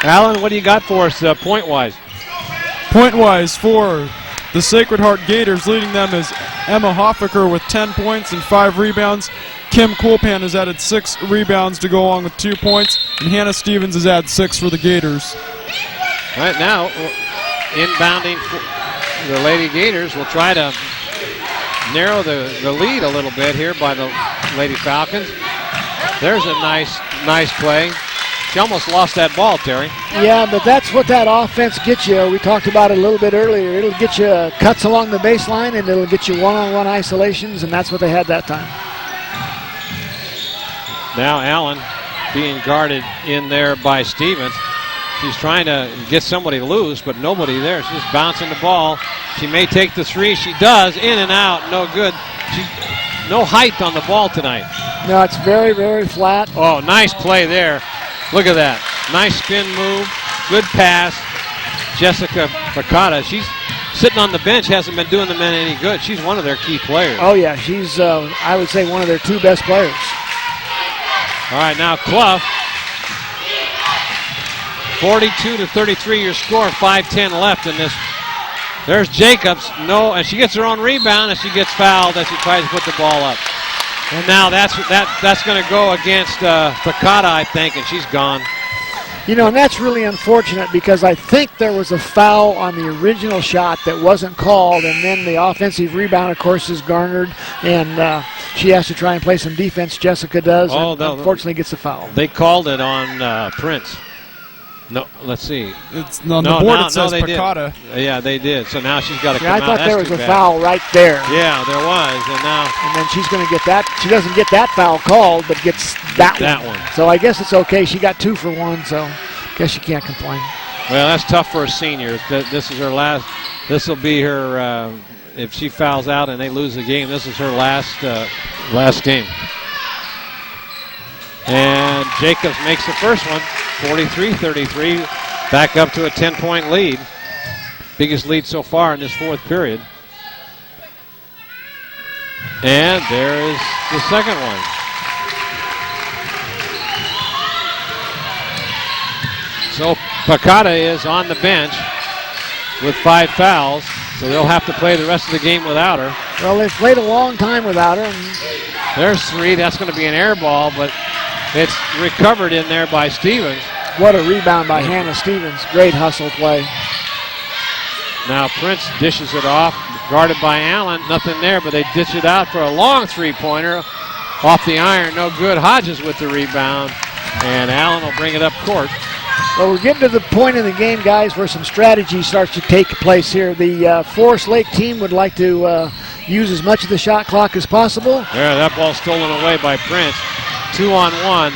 Alan, what do you got for us point-wise? Point-wise for the Sacred Heart Gators, leading them is Emma Hoffaker with 10 points and 5 rebounds. Kim Coolpan has added 6 rebounds to go along with 2 points, and Hannah Stevens has added 6 for the Gators. Right now, inbounding the Lady Gators will try to narrow the lead a little bit here by the Lady Falcons. There's a nice play. She almost lost that ball, Terry. Yeah, but that's what that offense gets you. We talked about it a little bit earlier. It'll get you cuts along the baseline, and it'll get you one-on-one isolations, and that's what they had that time. Now Allen being guarded in there by Stevens. She's trying to get somebody loose, but nobody there. She's just bouncing the ball. She may take the three. She does. In and out. No good. No height on the ball tonight. No, it's very, very flat. Oh, nice play there. Look at that. Nice spin move. Good pass. Jessica Picata. She's sitting on the bench. Hasn't been doing the men any good. She's one of their key players. Oh, yeah. She's, I would say, one of their 2 best players. All right, now Clough. 42-33 your score, 5:10 left in this. There's Jacobs, and she gets her own rebound, and she gets fouled as she tries to put the ball up. And now that's going to go against Picata, I think, and she's gone. You know, and that's really unfortunate, because I think there was a foul on the original shot that wasn't called, and then the offensive rebound, of course, is garnered, and she has to try and play some defense. Jessica does, and unfortunately gets a foul. They called it on Prince. No, let's see. It's on the board. It says Picata. Yeah, they did. So now she's got to come out. I thought there was a foul right there. Yeah, there was, and then she's going to get that. She doesn't get that foul called, but gets that one. one. So I guess it's okay. She got 2 for 1, so I guess she can't complain. Well, that's tough for a senior. This is her last. This will be her. If she fouls out and they lose the game, this is her last game. And Jacobs makes the first one, 43-33, back up to a 10-point lead. Biggest lead so far in this fourth period. And there is the second one. So Picata is on the bench with 5 fouls, so they'll have to play the rest of the game without her. Well, they've played a long time without her. And there's 3. That's going to be an air ball, but it's recovered in there by Stevens. What a rebound by Hannah Stevens. Great hustle play. Now Prince dishes it off, guarded by Allen. Nothing there, but they dish it out for a long three-pointer. Off the iron, no good. Hodges with the rebound, and Allen will bring it up court. Well, we're getting to the point in the game, guys, where some strategy starts to take place here. The Forest Lake team would like to use as much of the shot clock as possible. Yeah, that ball stolen away by Prince. 2-on-1.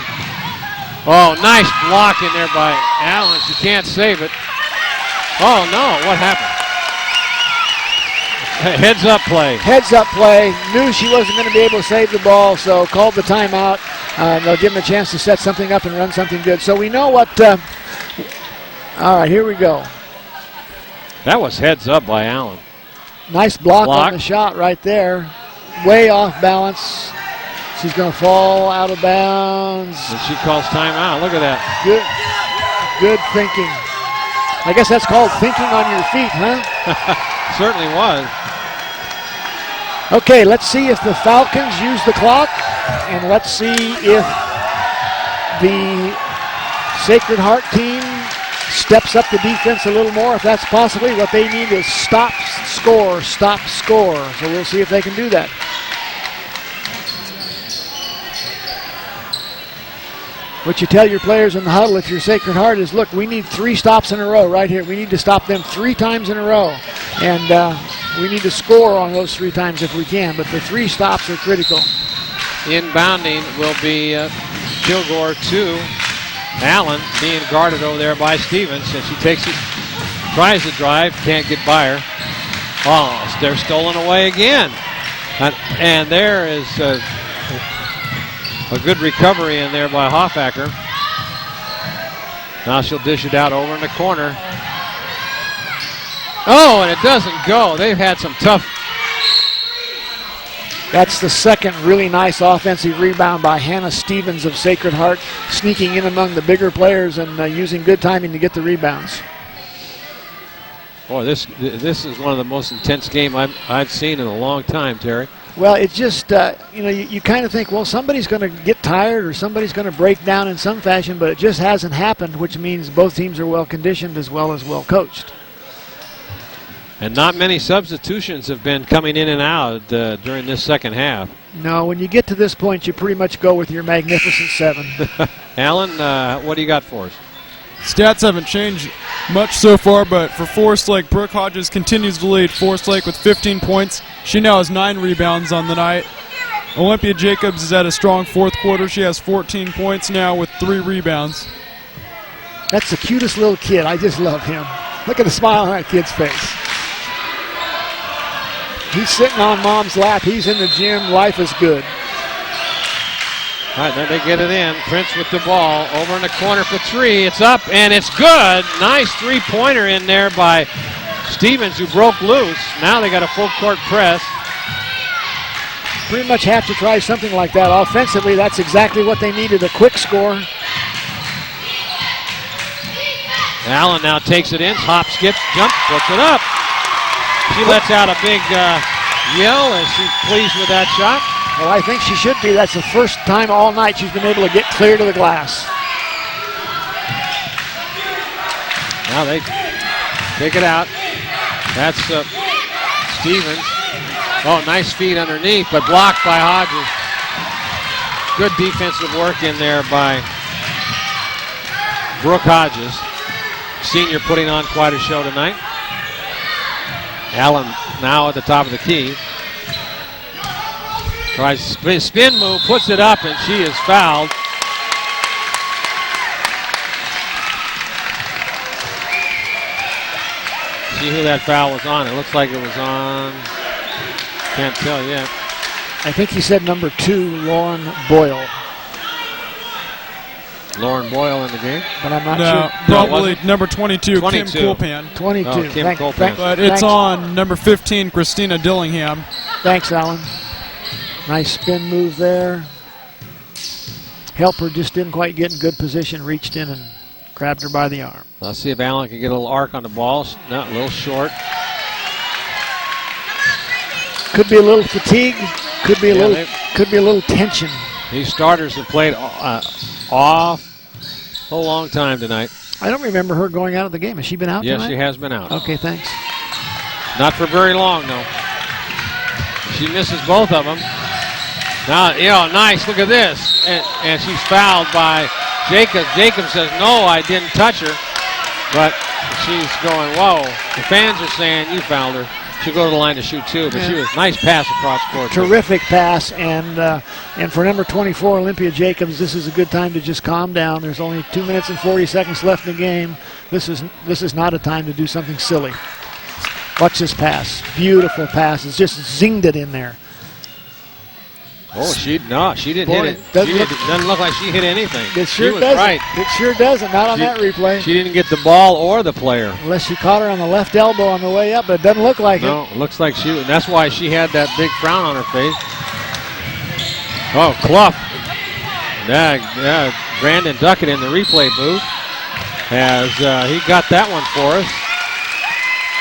Oh, nice block in there by Allen. She can't save it. Oh, no, what happened? Heads up play. Heads up play. Knew she wasn't going to be able to save the ball, so called the timeout. They'll give them a chance to set something up and run something good. So we know what... all right, here we go. That was heads up by Allen. Nice block on the shot right there. Way off balance. She's going to fall out of bounds. And she calls timeout. Look at that. Good thinking. I guess that's called thinking on your feet, huh? Certainly was. Okay, let's see if the Falcons use the clock, and let's see if the Sacred Heart team steps up the defense a little more. If that's possibly what they need is stop, score. So we'll see if they can do that. What you tell your players in the huddle if you're Sacred Heart is, look, we need 3 stops in a row right here. We need to stop them 3 times in a row. And we need to score on those 3 times if we can. But the 3 stops are critical. Inbounding will be Kilgore to Allen, being guarded over there by Stevens. And she takes it, tries to drive, can't get by her. Oh, they're stolen away again. And there is a good recovery in there by Hoffacker. Now she'll dish it out over in the corner. Oh, and it doesn't go. They've had some tough. That's the second really nice offensive rebound by Hannah Stevens of Sacred Heart, sneaking in among the bigger players and using good timing to get the rebounds. Boy, this is one of the most intense games I've seen in a long time, Terry. Well, it's just, you kind of think, well, somebody's going to get tired or somebody's going to break down in some fashion, but it just hasn't happened, which means both teams are well conditioned as well as well coached. And not many substitutions have been coming in and out during this second half. No, when you get to this point, you pretty much go with your magnificent 7. Alan, what do you got for us? Stats haven't changed much so far, but for Forest Lake, Brooke Hodges continues to lead Forest Lake with 15 points. She now has 9 rebounds on the night. Olympia Jacobs is at a strong fourth quarter. She has 14 points now with 3 rebounds. That's the cutest little kid. I just love him. Look at the smile on that kid's face. He's sitting on mom's lap. He's in the gym. Life is good. All right, then they get it in. Prince with the ball over in the corner for 3. It's up and it's good. Nice three-pointer in there by Stevens, who broke loose. Now they got a full court press. Pretty much have to try something like that. Offensively, that's exactly what they needed, a quick score. Allen now takes it in. Hop, skip, jump, puts it up. She lets out a big yell as she's pleased with that shot. Well, I think she should be. That's the first time all night she's been able to get clear to the glass. Now they take it out. That's Stevens. Oh, nice feed underneath, but blocked by Hodges. Good defensive work in there by Brooke Hodges. Senior putting on quite a show tonight. Allen now at the top of the key. Tries spin move, puts it up, and she is fouled. see who that foul was on. It looks like it was on. Can't tell yet. I think he said number 2, Lauren Boyle. Lauren Boyle in the game? But I'm not No, sure. probably number 22, 22. Kim Coolpan. 22. Oh, Kim Colepan. But it's on number 15, Christina Dillingham. Thanks, Alan. Nice spin move there. Helper just didn't quite get in good position, reached in and grabbed her by the arm. Let's see if Allen can get a little arc on the ball. No, a little short. Could be a little fatigue. Could be a little tension. These starters have played off a long time tonight. I don't remember her going out of the game. Has she been out Yes, tonight? she has been out. Okay, thanks. Not for very long, though. She misses both of them. Now, nice. Look at this. And she's fouled by Jacobs. Jacobs says, no, I didn't touch her. But she's going, whoa. The fans are saying you fouled her. She'll go to the line to shoot, too. But she was nice pass across court. Terrific pass. And for number 24, Olympia Jacobs, this is a good time to just calm down. There's only 2 minutes and 40 seconds left in the game. This is not a time to do something silly. Watch this pass. Beautiful pass. It's just zinged it in there. Oh, she didn't hit it. Doesn't look like she hit anything. It sure she was doesn't. right. It sure doesn't. Not on that replay. She didn't get the ball or the player. Unless she caught her on the left elbow on the way up, but it doesn't look like No, it. it looks like and that's why she had that big frown on her face. Oh, Clough. Yeah, Brandon Duckett in the replay booth he got that one for us.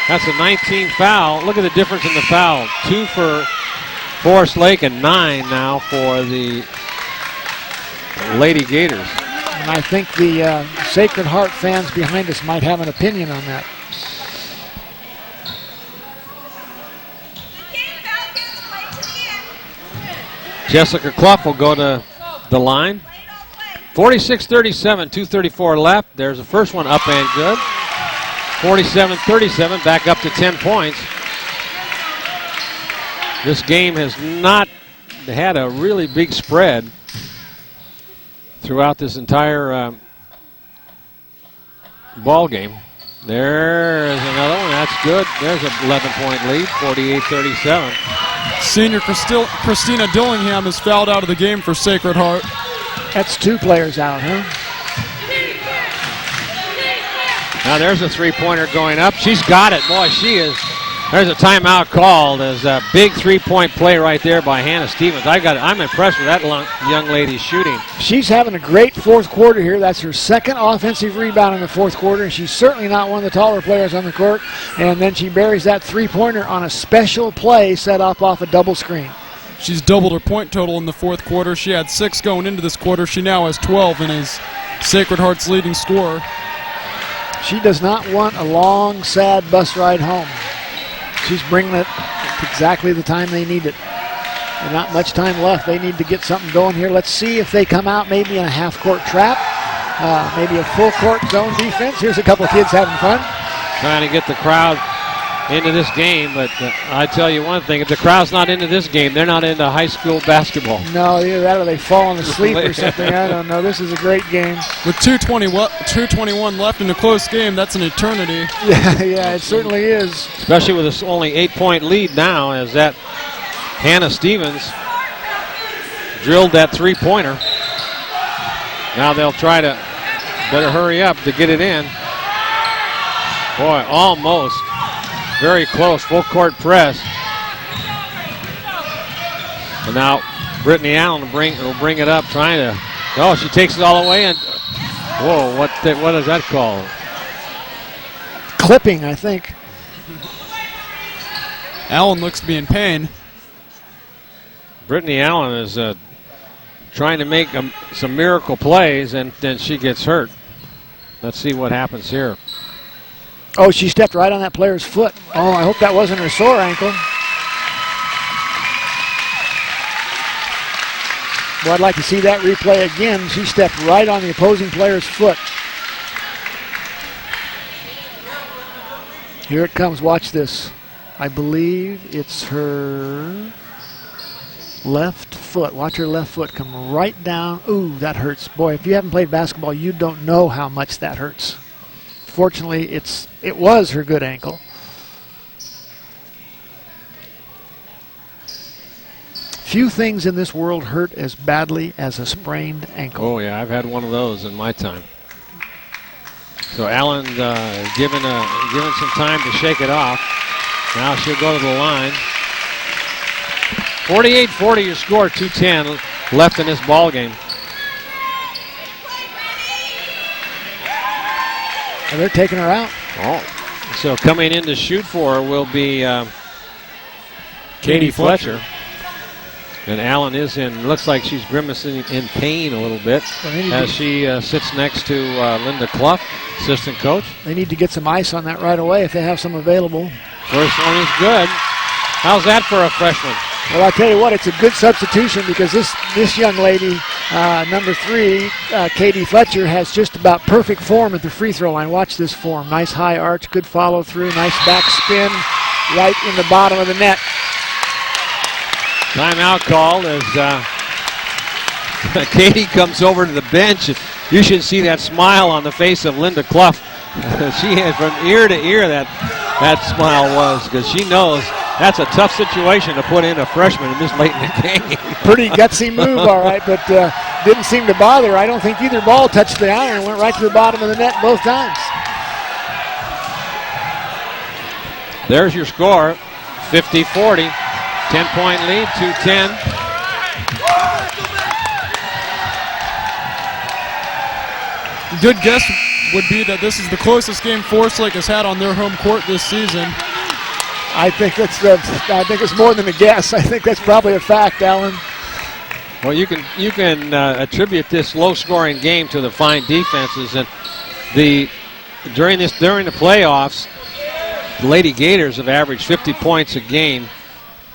That's a 19 foul. Look at the difference in the foul. 2 for Forest Lake and 9 now for the Lady Gators. And I think the Sacred Heart fans behind us might have an opinion on that. Jessica Clough will go to the line. 46-37, 2:34 left. There's the first one up and good. 47-37, back up to 10 points. This game has not had a really big spread throughout this entire ball game. There's another one. That's good. There's an 11-point lead, 48-37. Senior Christina Dillingham is fouled out of the game for Sacred Heart. That's 2 players out, huh? Now there's a three-pointer going up. She's got it. Boy, she is. There's a timeout called. There's a big three-point play right there by Hannah Stevens. I'm impressed with that young lady's shooting. She's having a great fourth quarter here. That's her second offensive rebound in the fourth quarter, and she's certainly not one of the taller players on the court. And then she buries that three-pointer on a special play set up off a double screen. She's doubled her point total in the fourth quarter. She had 6 going into this quarter. She now has 12 and is Sacred Heart's leading scorer. She does not want a long, sad bus ride home. She's bringing it at exactly the time they need it. And not much time left. They need to get something going here. Let's see if they come out maybe in a half-court trap, maybe a full-court zone defense. Here's a couple of kids having fun. Trying to get the crowd into this game, but I tell you one thing, if the crowd's not into this game, they're not into high school basketball. No, either that or they fall asleep or something. I don't know. This is a great game. With 2:21 left in a close game, that's an eternity. Yeah, it certainly is. Especially with this only 8-point lead now, as that Hannah Stevens drilled that three-pointer. Now they'll try to better hurry up to get it in. Boy, almost. Very close, full court press. And now Brittany Allen will bring it up, trying to. Oh, she takes it all the way, and whoa, what is that called? Clipping, I think. Allen looks to be in pain. Brittany Allen is trying to make some miracle plays, and then she gets hurt. Let's see what happens here. Oh, she stepped right on that player's foot. Oh, I hope that wasn't her sore ankle. Well, I'd like to see that replay again. She stepped right on the opposing player's foot. Here it comes. Watch this. I believe it's her left foot. Watch her left foot come right down. Ooh, that hurts. Boy, if you haven't played basketball, you don't know how much that hurts. Fortunately, it was her good ankle. Few things in this world hurt as badly as a sprained ankle. Oh, yeah, I've had one of those in my time. So Allen given some time to shake it off. Now she'll go to the line. 48-40 your score, 2:10 left in this ball game. And they're taking her out. Oh, so coming in to shoot for her will be Katie Fletcher. And Allen is looks like she's grimacing in pain a little bit as she sits next to Linda Clough, assistant coach. They need to get some ice on that right away if they have some available. First one is good. How's that for a freshman? Well, I tell you what, it's a good substitution because this young lady, number 3, Katie Fletcher, has just about perfect form at the free throw line. Watch this form. Nice high arch, good follow through, nice back spin right in the bottom of the net. Timeout called as Katie comes over to the bench. You should see that smile on the face of Linda Clough. She had from ear to ear that smile was, because she knows that's a tough situation to put in a freshman this late in the game. Pretty gutsy move, all right, but didn't seem to bother. I don't think either ball touched the iron. Went right to the bottom of the net both times. There's your score, 50-40. 10-point lead, 2:10. Good guess would be that this is the closest game Forest Lake has had on their home court this season. I think it's more than a guess. I think that's probably a fact, Alan. Well, you can attribute this low-scoring game to the fine defenses, and during the playoffs, the Lady Gators have averaged 50 points a game,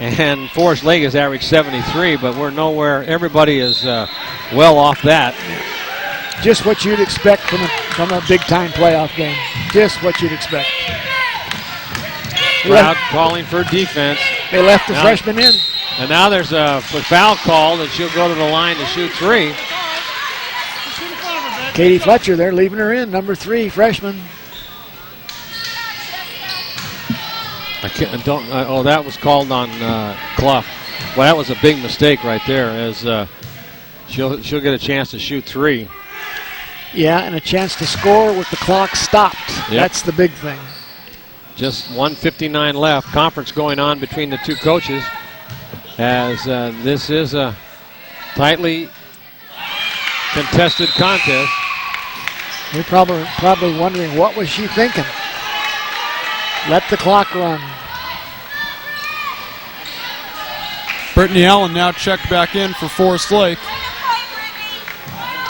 and Forest Lake has averaged 73, but we're nowhere. Everybody is well off that. Just what you'd expect from a big-time playoff game. Just what you'd expect. Crowd calling for defense. They left the freshman in. And now there's a foul called, and she'll go to the line to shoot 3. Katie Fletcher, they're leaving her in, number 3, freshman. That was called on Clough. Well, that was a big mistake right there, as she'll get a chance to shoot 3. Yeah, and a chance to score with the clock stopped. Yep. That's the big thing. Just 1:59 left. Conference going on between the two coaches, as this is a tightly contested contest. They're probably wondering, what was she thinking? Let the clock run. Brittany Allen now checked back in for Forest Lake.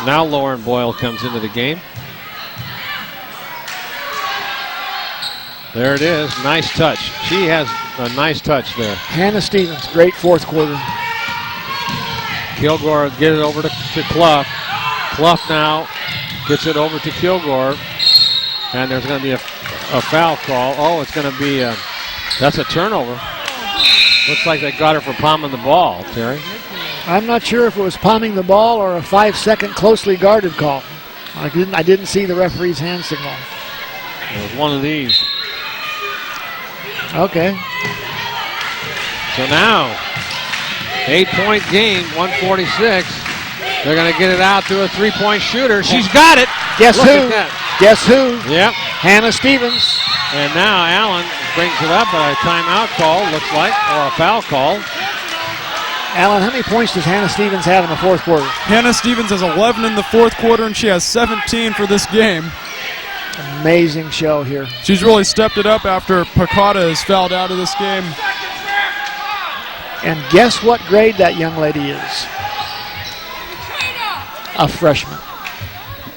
Now Lauren Boyle comes into the game. There it is. Nice touch. She has a nice touch there. Hannah Stevens, great fourth quarter. Kilgore get it over to Clough. Clough now gets it over to Kilgore. And there's going to be a foul call. Oh, it's going to be that's a turnover. Looks like they got her for palming the ball, Terry. I'm not sure if it was palming the ball or a 5-second closely guarded call. I didn't see the referee's hand signal. It was one of these. Okay. So now, 8-point game, 146. They're going to get it out to a 3-point shooter. She's got it. Guess who? Guess who? Yep. Hannah Stevens. And now Allen brings it up, a timeout call, looks like, or a foul call. Alan, how many points does Hannah Stevens have in the fourth quarter? Hannah Stevens has 11 in the fourth quarter, and she has 17 for this game. Amazing show here. She's really stepped it up after Picata has fouled out of this game. And guess what grade that young lady is? A freshman.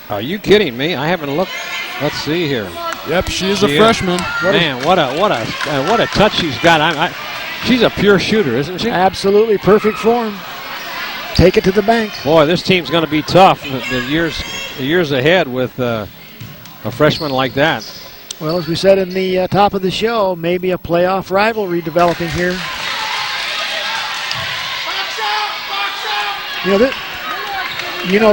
Are you kidding me? I haven't looked. Let's see here. Yep, she is a freshman. Man, what a touch she's got. She's a pure shooter, isn't she? Absolutely perfect form. Take it to the bank. Boy, this team's going to be tough the years ahead with a freshman like that. Well, as we said in the top of the show, maybe a playoff rivalry developing here.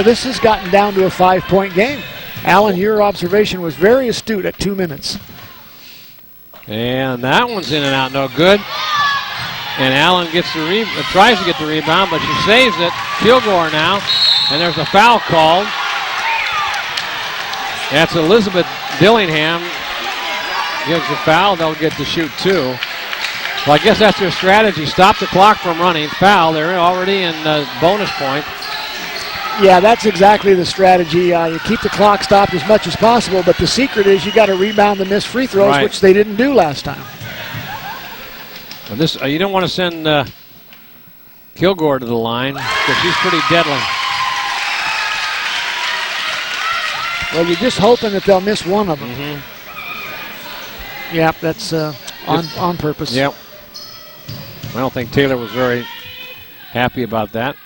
This has gotten down to a 5-point game. Alan, your observation was very astute at 2 minutes. And that one's in and out, no good. And Allen gets the tries to get the rebound, but she saves it. Kilgore now, and there's a foul called. That's Elizabeth Dillingham. Gives the foul, they'll get to shoot 2. Well, I guess that's their strategy. Stop the clock from running. Foul, they're already in bonus point. Yeah, that's exactly the strategy. You keep the clock stopped as much as possible, but the secret is you got to rebound the missed free throws, Right. which they didn't do last time. Well, this you don't want to send Kilgore to the line because she's pretty deadly. Well, you're just hoping that they'll miss one of them. Yep, that's on purpose. Yep. I don't think Taylor was very happy about that.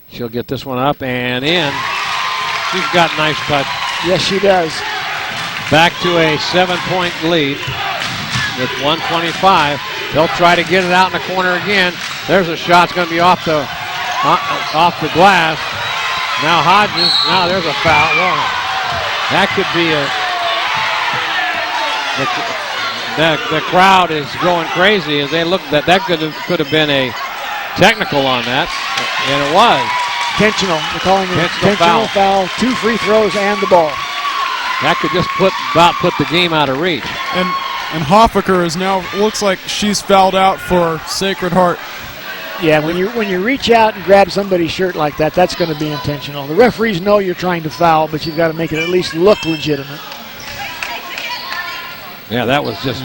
She'll get this one up and in. She's got nice touch. Yes, she does. Back to a 7-point lead with 1:25. They'll try to get it out in the corner again. There's a shot. It's going to be off the glass. Now Hodges. Now there's a foul. Whoa. That could be the crowd is going crazy as they look. That could have been a technical on that, and it was. Intentional. They're calling it Intentional foul. 2 free throws and the ball. That could just about put the game out of reach. And Hoffaker is now, looks like she's fouled out for Sacred Heart. Yeah, when you reach out and grab somebody's shirt like that, that's going to be intentional. The referees know you're trying to foul, but you've got to make it at least look legitimate. Yeah, that was just...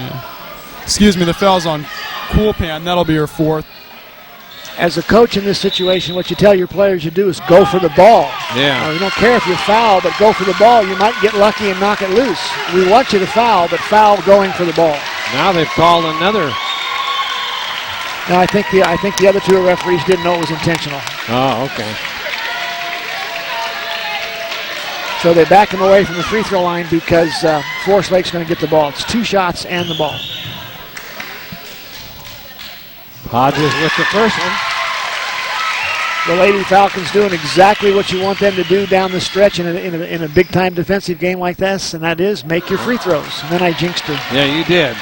Excuse me, the foul's on Coolpan. That'll be her 4th. As a coach in this situation, what you tell your players to do is go for the ball. Yeah. You don't care if you foul, but go for the ball. You might get lucky and knock it loose. We want you to foul, but foul going for the ball. Now they've called another. Now I think the other 2 referees didn't know it was intentional. Oh, okay. So they back him away from the free throw line because Forest Lake's going to get the ball. It's 2 shots and the ball. Hodges with the first one. The Lady Falcons doing exactly what you want them to do down the stretch in a big-time defensive game like this, and that is make your free throws. And then I jinxed her. Yeah, you did.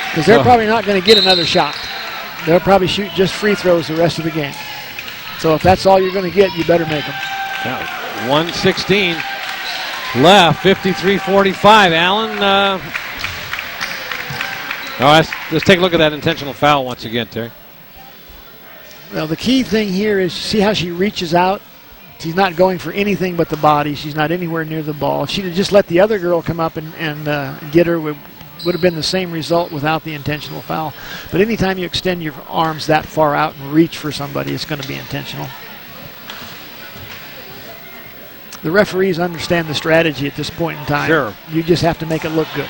Because they're probably not going to get another shot. They'll probably shoot just free throws the rest of the game. So if that's all you're going to get, you better make them. Yeah, 1:16 left, 53-45. Allen, let's take a look at that intentional foul once again, Terry. Well, the key thing here is see how she reaches out. She's not going for anything but the body. She's not anywhere near the ball. If she'd have just let the other girl come up and get her, would have been the same result without the intentional foul. But anytime you extend your arms that far out and reach for somebody, it's going to be intentional. The referees understand the strategy at this point in time. Sure. You just have to make it look good.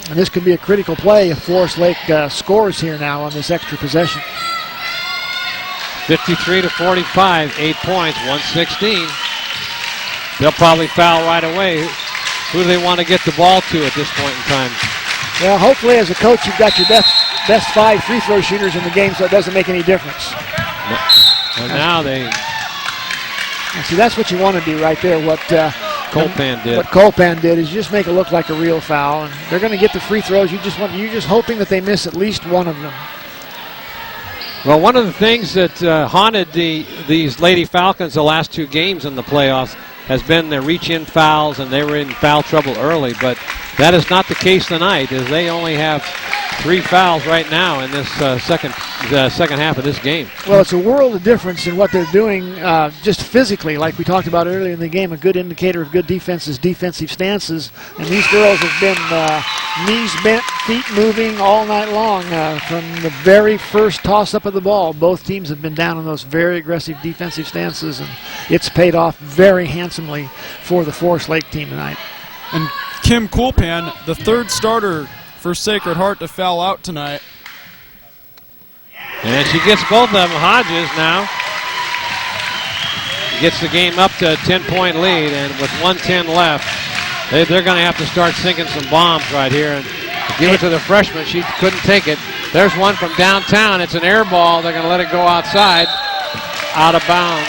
And this could be a critical play if Forest Lake scores here now on this extra possession. 53-45, 8 points, 1:16. They'll probably foul right away. Who do they want to get the ball to at this point in time? Well, hopefully as a coach you've got your best 5 free throw shooters in the game, so it doesn't make any difference. And now they... See, that's what you want to do right there. What Colpan did. What Colpan did is just make it look like a real foul, and they're going to get the free throws. You're just hoping that they miss at least one of them. Well, one of the things that haunted these Lady Falcons the last 2 games in the playoffs has been their reach-in fouls, and they were in foul trouble early, but that is not the case tonight, as they only have 3 fouls right now in this second half of this game. Well, it's a world of difference in what they're doing just physically, like we talked about earlier in the game. A good indicator of good defense is defensive stances, and these girls have been knees bent, feet moving all night long from the very first toss-up of the ball. Both teams have been down on those very aggressive defensive stances, and it's paid off very handsomely for the Forest Lake team tonight. And Kim Coolpan, the 3rd starter for Sacred Heart to foul out tonight. And she gets both of them. Hodges now gets the game up to a 10-point lead, and with 1:10 left, they're going to have to start sinking some bombs right here and give it to the freshman. She couldn't take it. There's one from downtown. It's an air ball. They're going to let it go outside, out of bounds.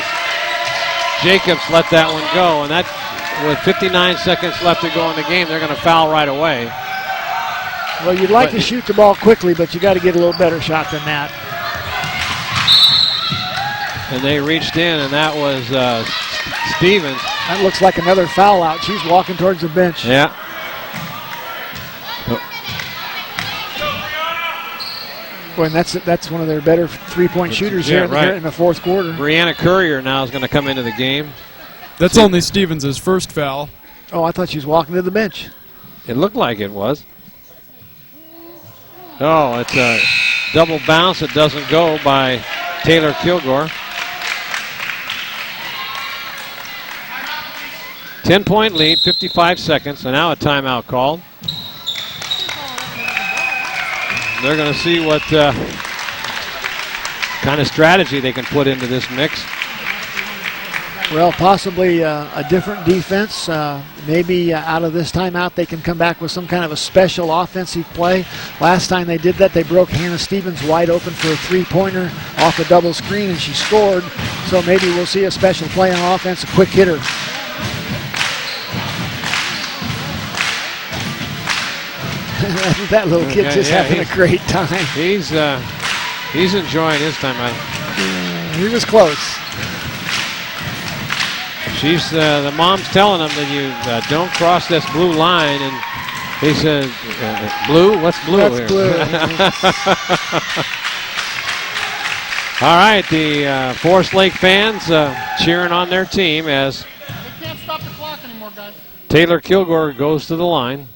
Jacobs let that one go, and that with 59 seconds left to go in the game, they're going to foul right away. Well, you'd like to shoot the ball quickly, but you got to get a little better shot than that. And they reached in, and that was Stevens. That looks like another foul out. She's walking towards the bench. Yeah. Boy, and that's one of their better three-point shooters here in the fourth quarter. Brianna Courier now is going to come into the game. That's only Stevens' first foul. Oh, I thought she was walking to the bench. It looked like it was. Oh, it's a double bounce. It doesn't go by Taylor Kilgore. 10-point lead, 55 seconds, and now a timeout called. They're going to see what kind of strategy they can put into this mix. Well, possibly a different defense. Maybe out of this timeout they can come back with some kind of a special offensive play. Last time they did that, they broke Hannah Stevens wide open for a three-pointer off a double screen, and she scored. So maybe we'll see a special play on offense, a quick hitter. That little kid just having a great time. He's enjoying his time out. He was close. She's the mom's telling him that you don't cross this blue line, and he said, "Blue? What's blue That's here?" blue. All right, the Forest Lake fans cheering on their team as They can't stop the clock anymore, guys. Taylor Kilgore goes to the line.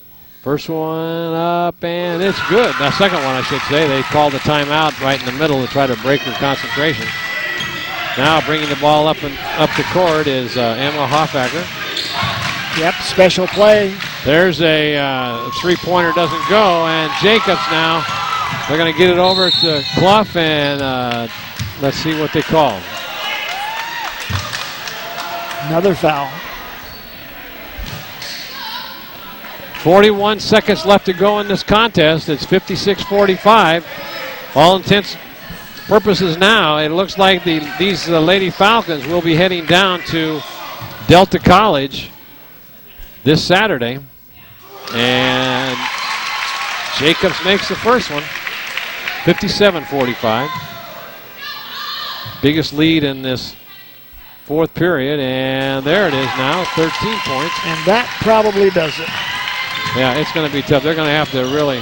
First one up, and it's good. The second one, I should say. They called the timeout right in the middle to try to break her concentration. Now bringing the ball up the court is Emma Hoffacker. Yep, special play. There's a three-pointer, doesn't go, and Jacobs now. They're going to get it over to Clough, and let's see what they call. Another foul. 41 seconds left to go in this contest. It's 56-45. All intents purposes now, it looks like these Lady Falcons will be heading down to Delta College this Saturday. And Jacobs makes the first one, 57-45. Biggest lead in this fourth period, and there it is now, 13 points. And that probably does it. Yeah, it's going to be tough. They're going to have to really...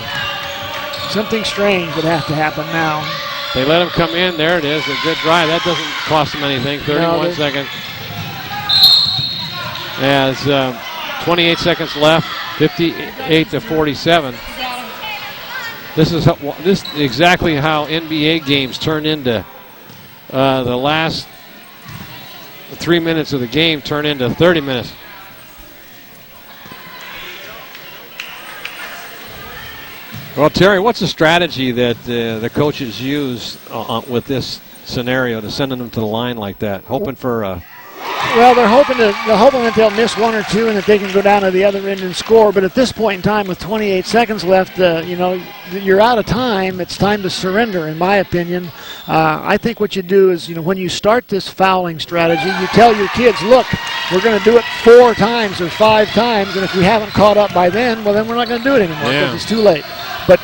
Something strange would have to happen now. They let him come in. There it is. A good drive. That doesn't cost them anything. 31 seconds. As 28 seconds left. 58-47. This is exactly how NBA games turn into the last 3 minutes of the game turn into 30 minutes. Well, Terry, what's the strategy that the coaches use with this scenario to send them to the line like that, hoping for? Well, they're hoping that they'll miss one or two and that they can go down to the other end and score. But at this point in time, with 28 seconds left, you're out of time. It's time to surrender, in my opinion. I think what you do is, when you start this fouling strategy, you tell your kids, look, we're going to do it 4 times or 5 times, and if we haven't caught up by then, well, then we're not going to do it anymore because it's too late. But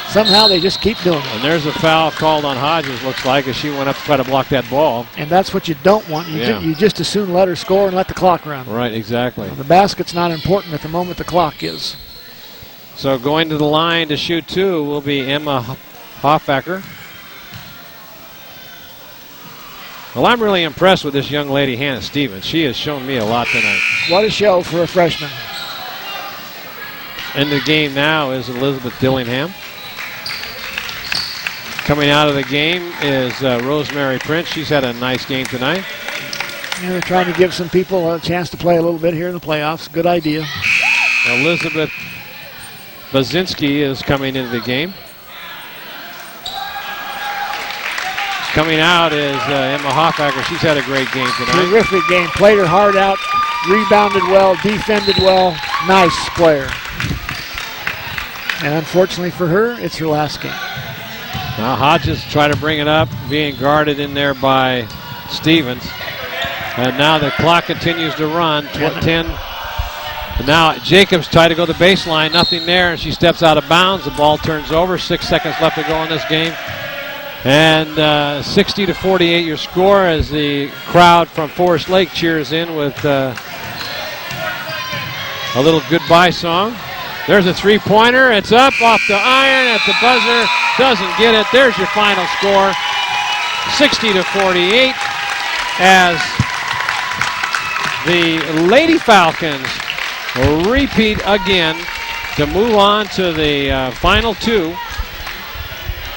somehow they just keep doing it. And there's a foul called on Hodges, looks like, as she went up to try to block that ball. And that's what you don't want. You just as soon let her score and let the clock run. Right, exactly. The basket's not important at the moment the clock is. So going to the line to shoot 2 will be Emma Hoffacker. Well, I'm really impressed with this young lady, Hannah Stevens. She has shown me a lot tonight. What a show for a freshman. In the game now is Elizabeth Dillingham. Coming out of the game is Rosemary Prince. She's had a nice game tonight. Yeah, they're trying to give some people a chance to play a little bit here in the playoffs. Good idea. Elizabeth Bazinski is coming into the game. Coming out is Emma Hoffacker. She's had a great game tonight. Terrific game. Played her heart out, rebounded well, defended well. Nice player. And unfortunately for her, it's her last game. Now Hodges try to bring it up, being guarded in there by Stevens. And now the clock continues to run. 10 Now Jacobs tried to go to the baseline, nothing there, and she steps out of bounds. The ball turns over. 6 seconds left to go in this game. And 60-48 your score as the crowd from Forest Lake cheers in with a little goodbye song. There's a three-pointer. It's up off the iron at the buzzer. Doesn't get it. There's your final score. 60-48 as the Lady Falcons repeat again to move on to the final two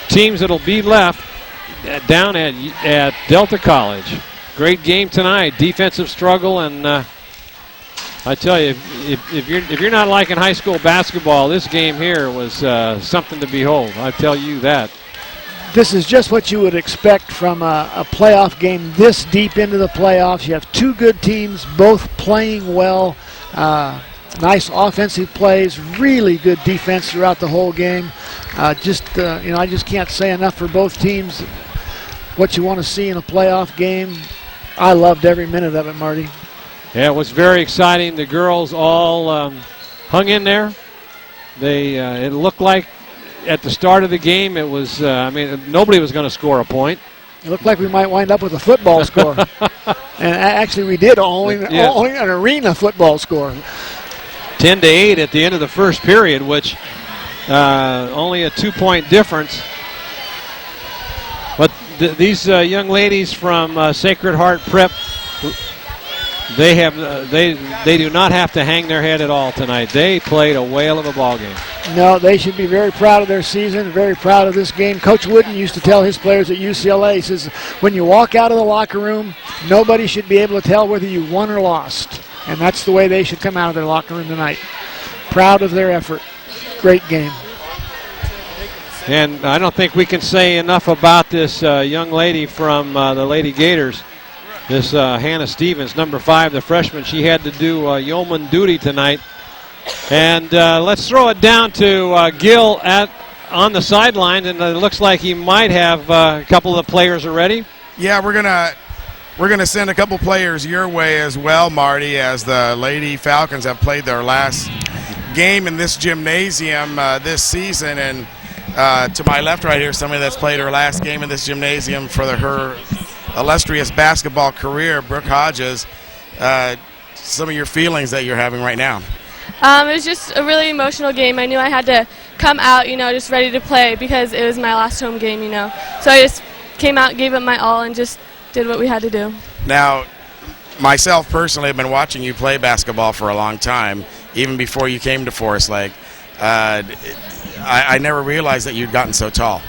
teams that'll be left down at Delta College. Great game tonight. Defensive struggle, and I tell you, if you're not liking high school basketball, this game here was something to behold. I tell you that. This is just what you would expect from a playoff game this deep into the playoffs. You have two good teams, both playing well. Nice offensive plays, really good defense throughout the whole game. I just can't say enough for both teams. What you want to see in a playoff game. I loved every minute of it, Marty. Yeah, it was very exciting. The girls all hung in there. It looked like at the start of the game it was, nobody was going to score a point. It looked like we might wind up with a football score. And actually we did, only an arena football score. 10-8 at the end of the first period, which only a 2-point difference. But these young ladies from Sacred Heart Prep, they do not have to hang their head at all tonight. They played a whale of a ball game. No, they should be very proud of their season, very proud of this game. Coach Wooden used to tell his players at UCLA, he says, when you walk out of the locker room, nobody should be able to tell whether you won or lost. And that's the way they should come out of their locker room tonight. Proud of their effort. Great game. And I don't think we can say enough about this young lady from the Lady Gators. This Hannah Stevens, number 5, the freshman. She had to do yeoman duty tonight. And let's throw it down to Gil on the sideline, and it looks like he might have a couple of the players already. Yeah, we're gonna send a couple players your way as well, Marty, as the Lady Falcons have played their last game in this gymnasium this season. And to my left right here, somebody that's played her last game in this gymnasium for her illustrious basketball career, Brooke Hodges. Some of your feelings that you're having right now. It was just a really emotional game. I knew I had to come out, just ready to play because it was my last home game, So I just came out, gave it my all, and just did what we had to do. Now, myself personally, have been watching you play basketball for a long time, even before you came to Forest Lake. I never realized that you'd gotten so tall.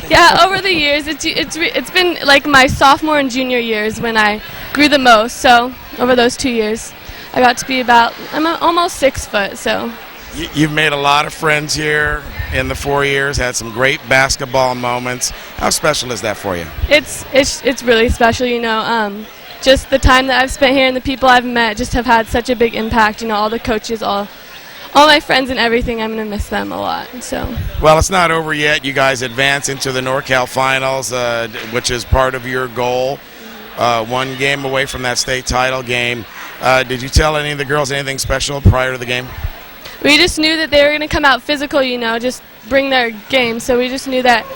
Yeah, over the years, it's been like my sophomore and junior years when I grew the most. So over those 2 years, I got to be I'm almost 6 foot. So you've made a lot of friends here in the 4 years. Had some great basketball moments. How special is that for you? It's really special. Just the time that I've spent here and the people I've met just have had such a big impact. All the coaches, all my friends and everything. I'm going to miss them a lot. So. Well, it's not over yet. You guys advance into the NorCal finals, which is part of your goal. 1 game away from that state title game. Did you tell any of the girls anything special prior to the game? We just knew that they were going to come out physical, just bring their game. So we just knew that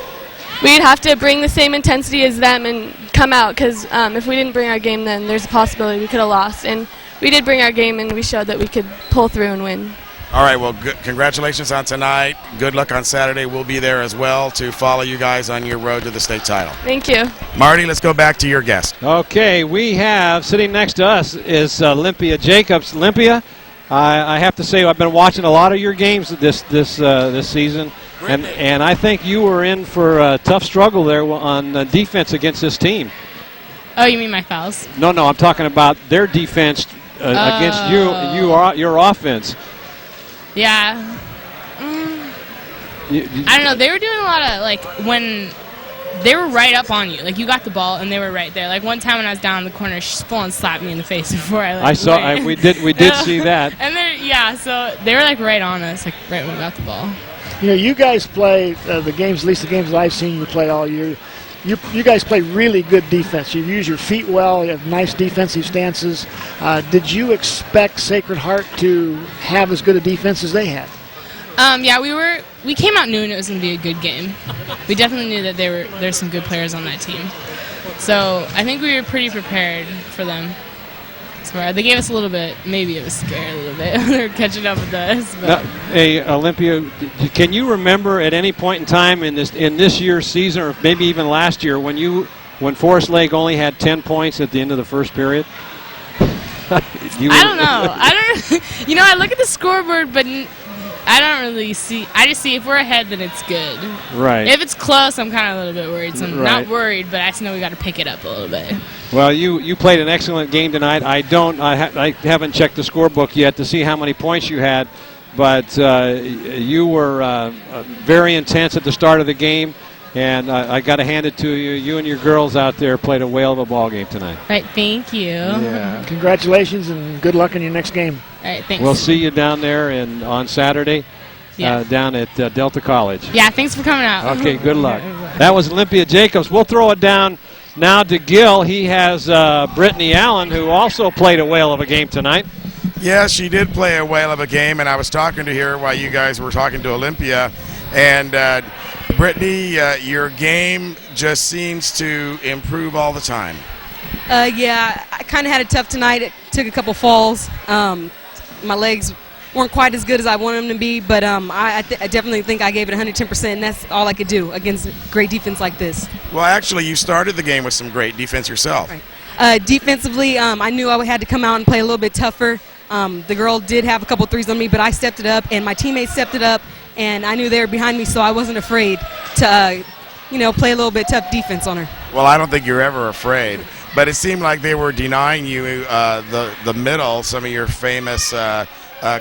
we'd have to bring the same intensity as them and come out because if we didn't bring our game, then there's a possibility we could have lost. And we did bring our game, and we showed that we could pull through and win. All right, well, congratulations on tonight. Good luck on Saturday. We'll be there as well to follow you guys on your road to the state title. Thank you. Marty, let's go back to your guest. Okay, we have, sitting next to us is Olympia Jacobs. Olympia, I have to say I've been watching a lot of your games this season, and I think you were in for a tough struggle there on defense against this team. Oh, you mean my fouls? No, I'm talking about their defense against your offense. Yeah. I don't know. They were doing a lot of, when they were right up on you. You got the ball, and they were right there. One time when I was down in the corner, she full on slapped me in the face before I saw. We did see that. And so they were, right on us, right when we got the ball. You guys play the games, at least the games that I've seen you play all year. you guys play really good defense. You use your feet well. You have nice defensive stances. Did you expect Sacred Heart to have as good a defense as they had? Yeah, we came out knowing it was going to be a good game. We definitely knew that there's some good players on that team. So I think we were pretty prepared for them. So they gave us a little bit. Maybe it was scary a little bit. They were catching up with us. But. Hey, Olympia, can you remember at any point in time in this year's season, or maybe even last year, when Forest Lake only had 10 points at the end of the first period? I don't know. You know, I look at the scoreboard, but I don't really see. I just see if we're ahead, then it's good. Right. If it's close, I'm kind of a little bit worried. So I'm not worried, but I just know we got to pick it up a little bit. Well, you played an excellent game tonight. I haven't checked the scorebook yet to see how many points you had, but you were very intense at the start of the game, and I got to hand it to you. You and your girls out there played a whale of a ball game tonight. Right. Thank you. Yeah. Congratulations and good luck in your next game. All right. Thanks. We'll see you down there on Saturday. Down at Delta College. Yeah, thanks for coming out. Okay, good luck. That was Olympia Jacobs. We'll throw it down now to Gil. He has Brittany Allen, who also played a whale of a game tonight. Yeah, she did play a whale of a game, and I was talking to her while you guys were talking to Olympia. And Brittany, your game just seems to improve all the time. Yeah, I kind of had it tough tonight. It took a couple falls. My legs weren't quite as good as I wanted them to be, but I definitely think I gave it 110%, and that's all I could do against great defense like this. Well, actually, you started the game with some great defense yourself. Right. Defensively, I knew I had to come out and play a little bit tougher. The girl did have a couple threes on me, but I stepped it up, and my teammates stepped it up, and I knew they were behind me, so I wasn't afraid to, play a little bit tough defense on her. Well, I don't think you're ever afraid, but it seemed like they were denying you the middle, some of your famous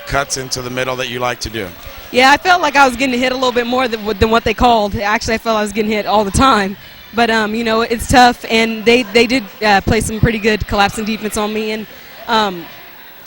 cuts into the middle that you like to do. Yeah, I felt like I was getting hit a little bit more than what they called. Actually, I felt I was getting hit all the time. But, it's tough, and they did play some pretty good collapsing defense on me, and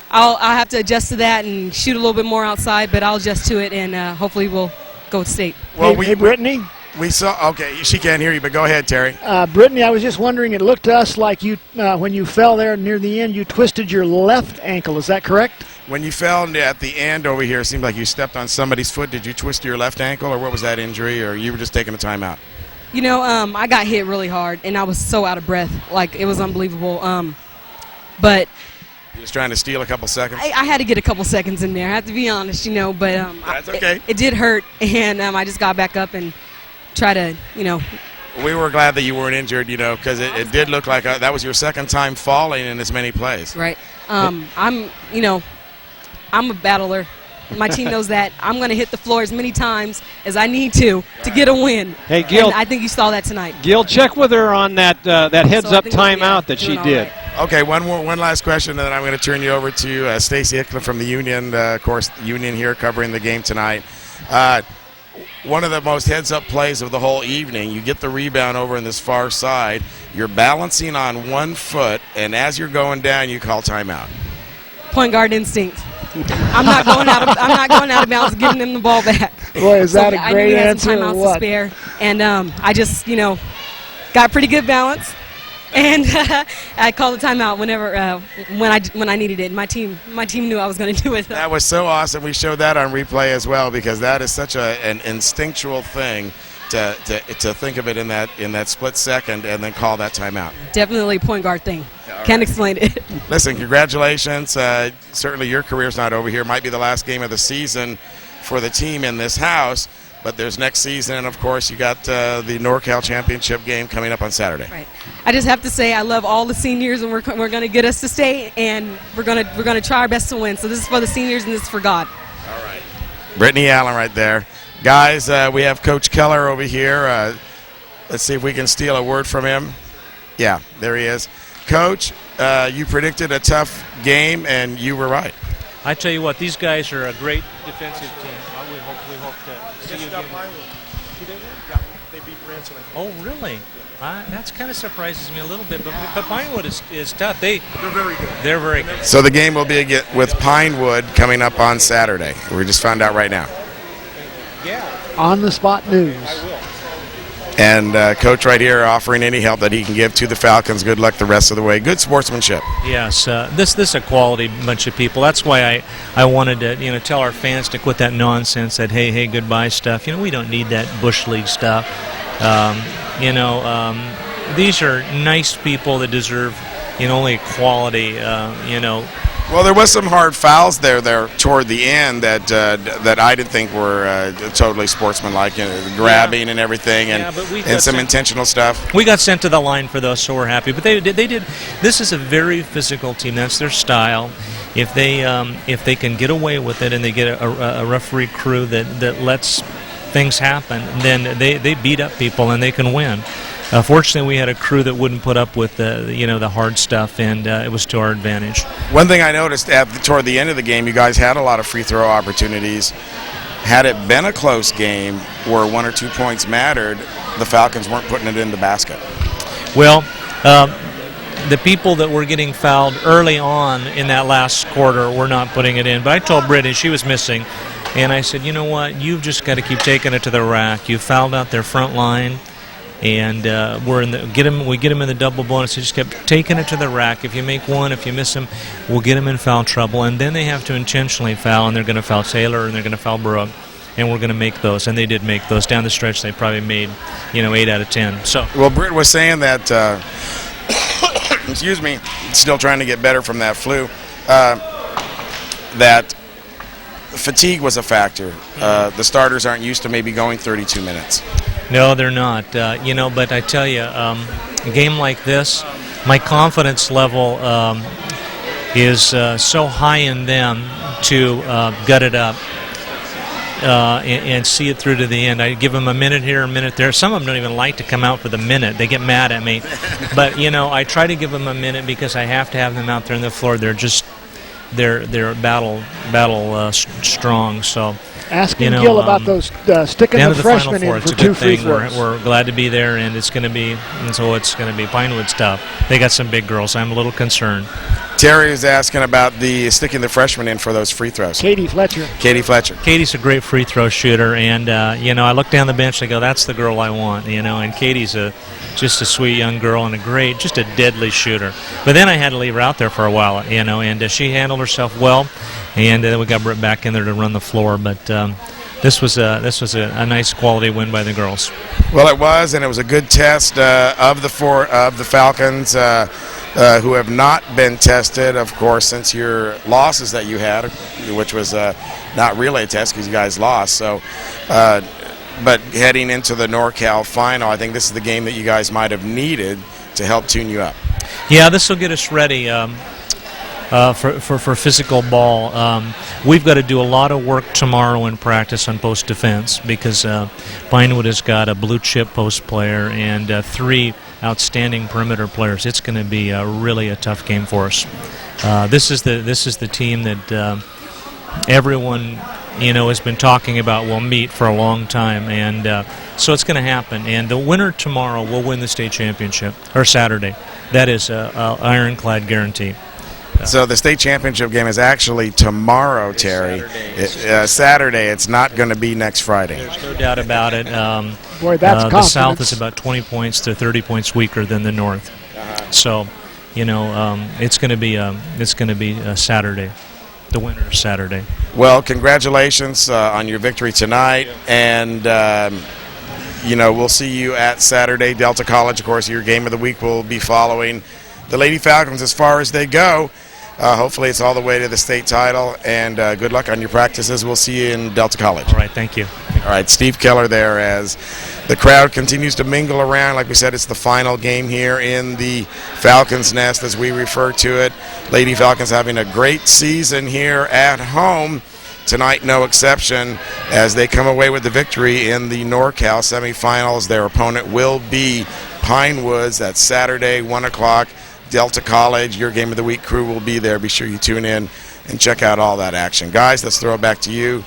I'll have to adjust to that and shoot a little bit more outside, but I'll adjust to it, and hopefully we'll go to state. Well, hey, Brittany? We saw, okay, she can't hear you, but go ahead, Terry. Brittany, I was just wondering, it looked to us like you, when you fell there near the end, you twisted your left ankle. Is that correct? When you fell at the end over here, it seemed like you stepped on somebody's foot. Did you twist your left ankle, or what was that injury, or you were just taking a timeout? I got hit really hard, and I was so out of breath. Like, it was unbelievable. But You're just trying to steal a couple seconds? I had to get a couple seconds in there. I have to be honest, but that's okay. It did hurt, and I just got back up and try to, We were glad that you weren't injured, because it did look like that was your second time falling in as many plays. Right. I'm a battler. My team knows that. I'm going to hit the floor as many times as I need to get a win. Hey, Gil. And I think you saw that tonight. Gil, check with her on that heads-up timeout that she did. Right. Okay, one last question, and then I'm going to turn you over to Stacy Hickman from the Union, of course, Union here covering the game tonight. One of the most heads-up plays of the whole evening, you get the rebound over in this far side, you're balancing on one foot, and as you're going down, you call timeout. Point guard instinct. I'm not going out of bounds, giving them the ball back. Boy, is that a great answer? I knew we had some timeouts to spare, and I just, got pretty good balance, and I called the timeout whenever when I needed it. My team knew I was going to do it. That was so awesome. We showed that on replay as well, because that is such an instinctual thing to think of it in that split second and then call that timeout. Definitely a point guard thing. Can't explain it. Listen, congratulations. Certainly your career's not over here. Might be the last game of the season for the team in this house, but there's next season, and of course you got the NorCal championship game coming up on Saturday. Right. I just have to say I love all the seniors, and we're going to get us to state, and we're going to try our best to win. So this is for the seniors, and this is for God. All right. Brittany Allen right there. Guys, we have Coach Keller over here. Let's see if we can steal a word from him. Yeah, there he is. Coach, you predicted a tough game, and you were right. I tell you what, these guys are a great defensive team. We hope to see you again. Yeah, they beat Branson. Oh, really? That kind of surprises me a little bit, but Pinewood is tough. They're very good. They're very good. So the game will be with Pinewood coming up on Saturday. We just found out right now. Yeah. On the spot news. I will. And Coach right here offering any help that he can give to the Falcons. Good luck the rest of the way. Good sportsmanship. Yes, this is a quality bunch of people. That's why I wanted to tell our fans to quit that nonsense, that hey goodbye stuff. We don't need that Bush League stuff. These are nice people that deserve only equality. Well, there was some hard fouls there toward the end that I didn't think were totally sportsmanlike, grabbing and everything, and some intentional stuff. We got sent to the line for those, so we're happy. But they did. This is a very physical team. That's their style. If they can get away with it and they get a referee crew that lets things happen, then they beat up people and they can win. Fortunately, we had a crew that wouldn't put up with the hard stuff, and it was to our advantage. One thing I noticed toward the end of the game, you guys had a lot of free throw opportunities. Had it been a close game where 1 or 2 points mattered, the Falcons weren't putting it in the basket. Well, the people that were getting fouled early on in that last quarter were not putting it in. But I told Brittany, she was missing, and I said, you know what, you've just got to keep taking it to the rack. You fouled out their front line. And we get them in the double bonus. They just kept taking it to the rack. If you make one, if you miss them, we'll get them in foul trouble. And then they have to intentionally foul, and they're going to foul Taylor, and they're going to foul Brooke, and we're going to make those. And they did make those. Down the stretch, they probably made 8 out of 10. So well, Britt was saying that excuse me, still trying to get better from that flu. That fatigue was a factor. The starters aren't used to maybe going 32 minutes. No, they're not. But I tell you, a game like this, my confidence level is so high in them to gut it up and see it through to the end. I give them a minute here, a minute there. Some of them don't even like to come out for the minute. They get mad at me. But, I try to give them a minute because I have to have them out there on the floor. They're battle strong, strong. So. Asking Gil about those sticking the freshmen in for 2 free throws. We're glad to be there, and it's going to be Pinewood stuff. They got some big girls. I'm a little concerned. Terry is asking about the sticking the freshman in for those free throws. Katie Fletcher. Katie's a great free throw shooter, and I look down the bench and I go, that's the girl I want. And Katie's just a sweet young girl and just a deadly shooter. But then I had to leave her out there for a while, and she handled herself well, and then we got Britt back in there to run the floor. But this was a nice quality win by the girls. Well, it was, and it was a good test of the Falcons who have not been tested, of course, since your losses that you had, which was not really a test because you guys lost. So, but heading into the NorCal final, I think this is the game that you guys might have needed to help tune you up. Yeah, this will get us ready for physical ball. We've got to do a lot of work tomorrow in practice on post defense because Pinewood has got a blue chip post player and 3 outstanding perimeter players. It's going to be really a tough game for us. This is the team that everyone has been talking about will meet for a long time, and so it's going to happen. And the winner tomorrow will win the state championship, or Saturday. That is an ironclad guarantee. So the state championship game is actually tomorrow, Terry. Saturday. It's not going to be next Friday. There's no doubt about it. Boy, that's the South is about 20 points to 30 points weaker than the North. So, it's going to be Saturday. The winner is Saturday. Well, congratulations on your victory tonight, and we'll see you at Saturday. Delta College, of course, your game of the week will be following the Lady Falcons as far as they go. Hopefully it's all the way to the state title, and good luck on your practices. We'll see you in Delta College. All right, thank you. All right, Steve Keller there as the crowd continues to mingle around. Like we said, it's the final game here in the Falcons Nest, as we refer to it. Lady Falcons having a great season here at home. Tonight, no exception, as they come away with the victory in the NorCal semifinals. Their opponent will be Pinewoods. That's Saturday, 1 o'clock. Delta College, your Game of the Week crew will be there. Be sure you tune in and check out all that action. Guys, let's throw it back to you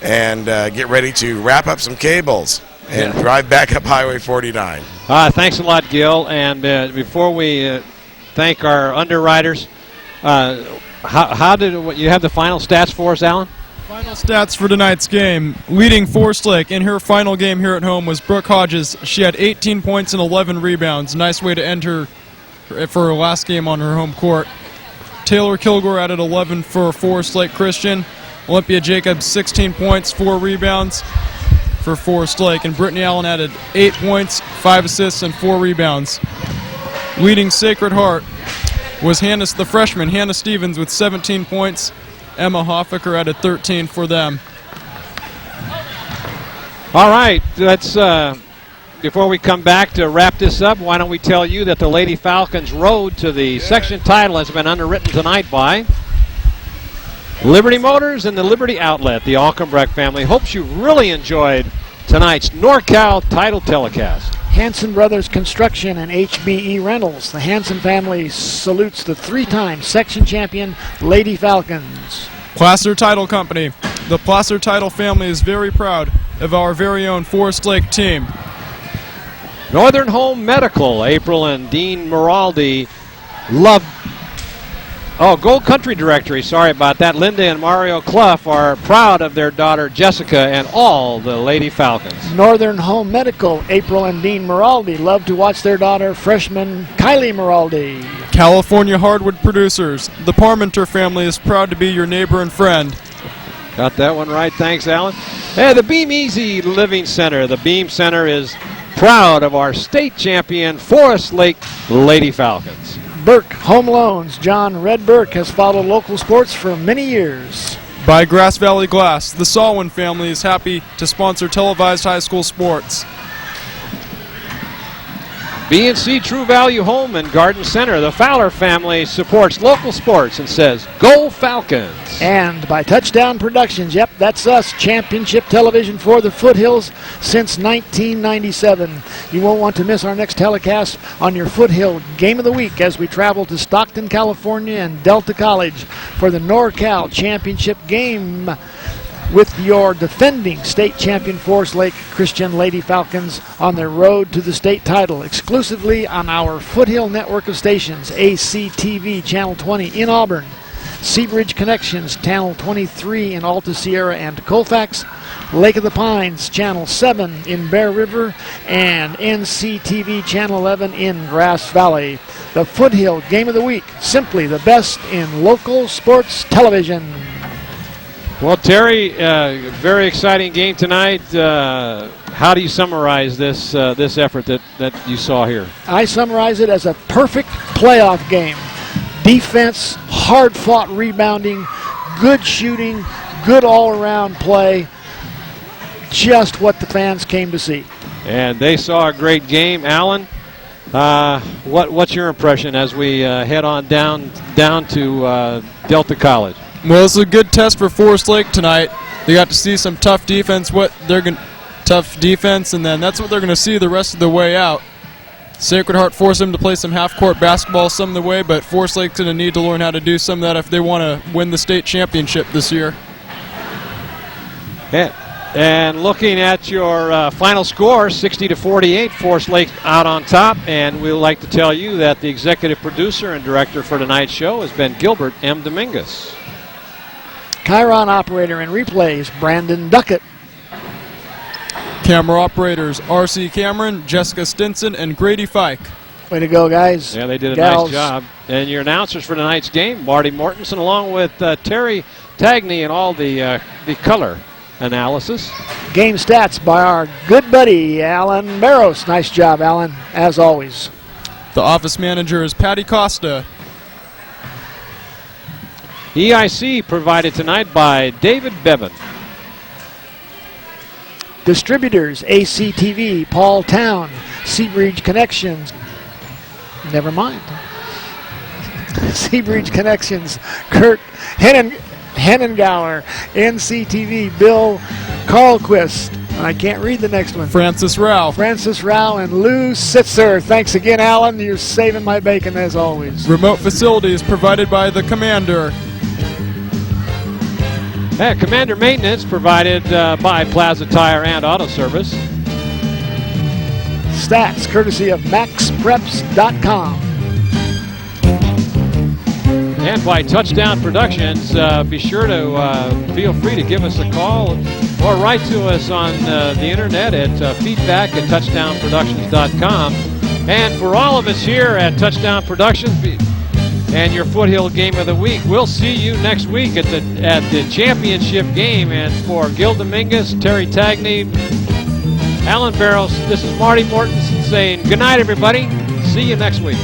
and get ready to wrap up some cables and drive back up Highway 49. Thanks a lot, Gil. And before we thank our underwriters, how did you have the final stats for us, Alan? Final stats for tonight's game. Leading Forest Lake in her final game here at home was Brooke Hodges. She had 18 points and 11 rebounds. Nice way to end her for her last game on her home court. Taylor Kilgore added 11 for Forest Lake Christian. Olympia Jacobs 16 points, 4 rebounds for Forest Lake. And Brittany Allen added 8 points, 5 assists, and 4 rebounds. Leading Sacred Heart was the freshman Hannah Stevens with 17 points. Emma Hoffaker added 13 for them. All right, let's before we come back to wrap this up, why don't we tell you that the Lady Falcons' road to the section title has been underwritten tonight by Liberty Motors and the Liberty Outlet. The Alkenbrecht family hopes you really enjoyed tonight's NorCal title telecast. Hanson Brothers Construction and HBE Rentals. The Hanson family salutes the 3-time section champion Lady Falcons. Placer Title Company. The Placer Title family is very proud of our very own Forest Lake team. Northern Home Medical, April and Dean Miraldi Gold Country Directory, sorry about that. Linda and Mario Clough are proud of their daughter Jessica and all the Lady Falcons. Northern Home Medical, April and Dean Miraldi love to watch their daughter freshman Kylie Miraldi. California Hardwood Producers. The Parmenter family is proud to be your neighbor and friend. Got that one right, thanks Alan. Hey, the Beam Easy Living Center. The Beam Center is proud of our state champion Forest Lake Lady Falcons. Burke Home Loans. John Red Burke has followed local sports for many years. By Grass Valley Glass. The Sawin family is happy to sponsor televised high school sports. B&C True Value Home and Garden Center. The Fowler family supports local sports and says, Go Falcons. And by Touchdown Productions, yep, that's us, championship television for the Foothills since 1997. You won't want to miss our next telecast on your Foothill Game of the Week as we travel to Stockton, California and Delta College for the NorCal Championship game with your defending state champion Forest Lake Christian Lady Falcons on their road to the state title, exclusively on our Foothill network of stations, ACTV Channel 20 in Auburn, Seabridge Connections Channel 23 in Alta Sierra and Colfax, Lake of the Pines Channel 7 in Bear River, and NCTV Channel 11 in Grass Valley. The Foothill Game of the Week, simply the best in local sports television. Well, Terry, very exciting game tonight. How do you summarize this effort that you saw here? I summarize it as a perfect playoff game. Defense, hard-fought rebounding, good shooting, good all-around play. Just what the fans came to see. And they saw a great game. Alan, what's your impression as we head on down to Delta College? Well, it's a good test for Forest Lake tonight. They got to see some tough defense, and then that's what they're going to see the rest of the way out. Sacred Heart forced them to play some half-court basketball some of the way, but Forest Lake's going to need to learn how to do some of that if they want to win the state championship this year. Yeah. And looking at your final score, 60-48, Forest Lake out on top. And we'd like to tell you that the executive producer and director for tonight's show has been Gilbert M. Dominguez. Chiron operator and replays, Brandon Duckett. Camera operators, R.C. Cameron, Jessica Stinson, and Grady Fike. Way to go, guys. Yeah, they did a Gals. nice job. And your announcers for tonight's game, Marty Mortensen, along with Terry Tangney and all the color analysis. Game stats by our good buddy, Alan Barros. Nice job, Alan, as always. The office manager is Patty Costa. EIC provided tonight by David Bevan. Distributors, ACTV, Paul Town, Seabridge Connections. Never mind. Seabridge Connections, Kurt Hennengauer, NCTV, Bill Carlquist. I can't read the next one. Francis Rao. Francis Rao and Lou Sitzer. Thanks again, Alan. You're saving my bacon as always. Remote facilities provided by the Commander. Commander Maintenance provided by Plaza Tire and Auto Service. Stats courtesy of MaxPreps.com. and by Touchdown Productions. Be sure to feel free to give us a call or write to us on the internet at feedback@touchdownproductions.com. And for all of us here at Touchdown Productions and your Foothill Game of the Week, we'll see you next week at the championship game. And for Gil Dominguez, Terry Tangney, Alan Barrows, this is Marty Mortensen saying good night, everybody. See you next week.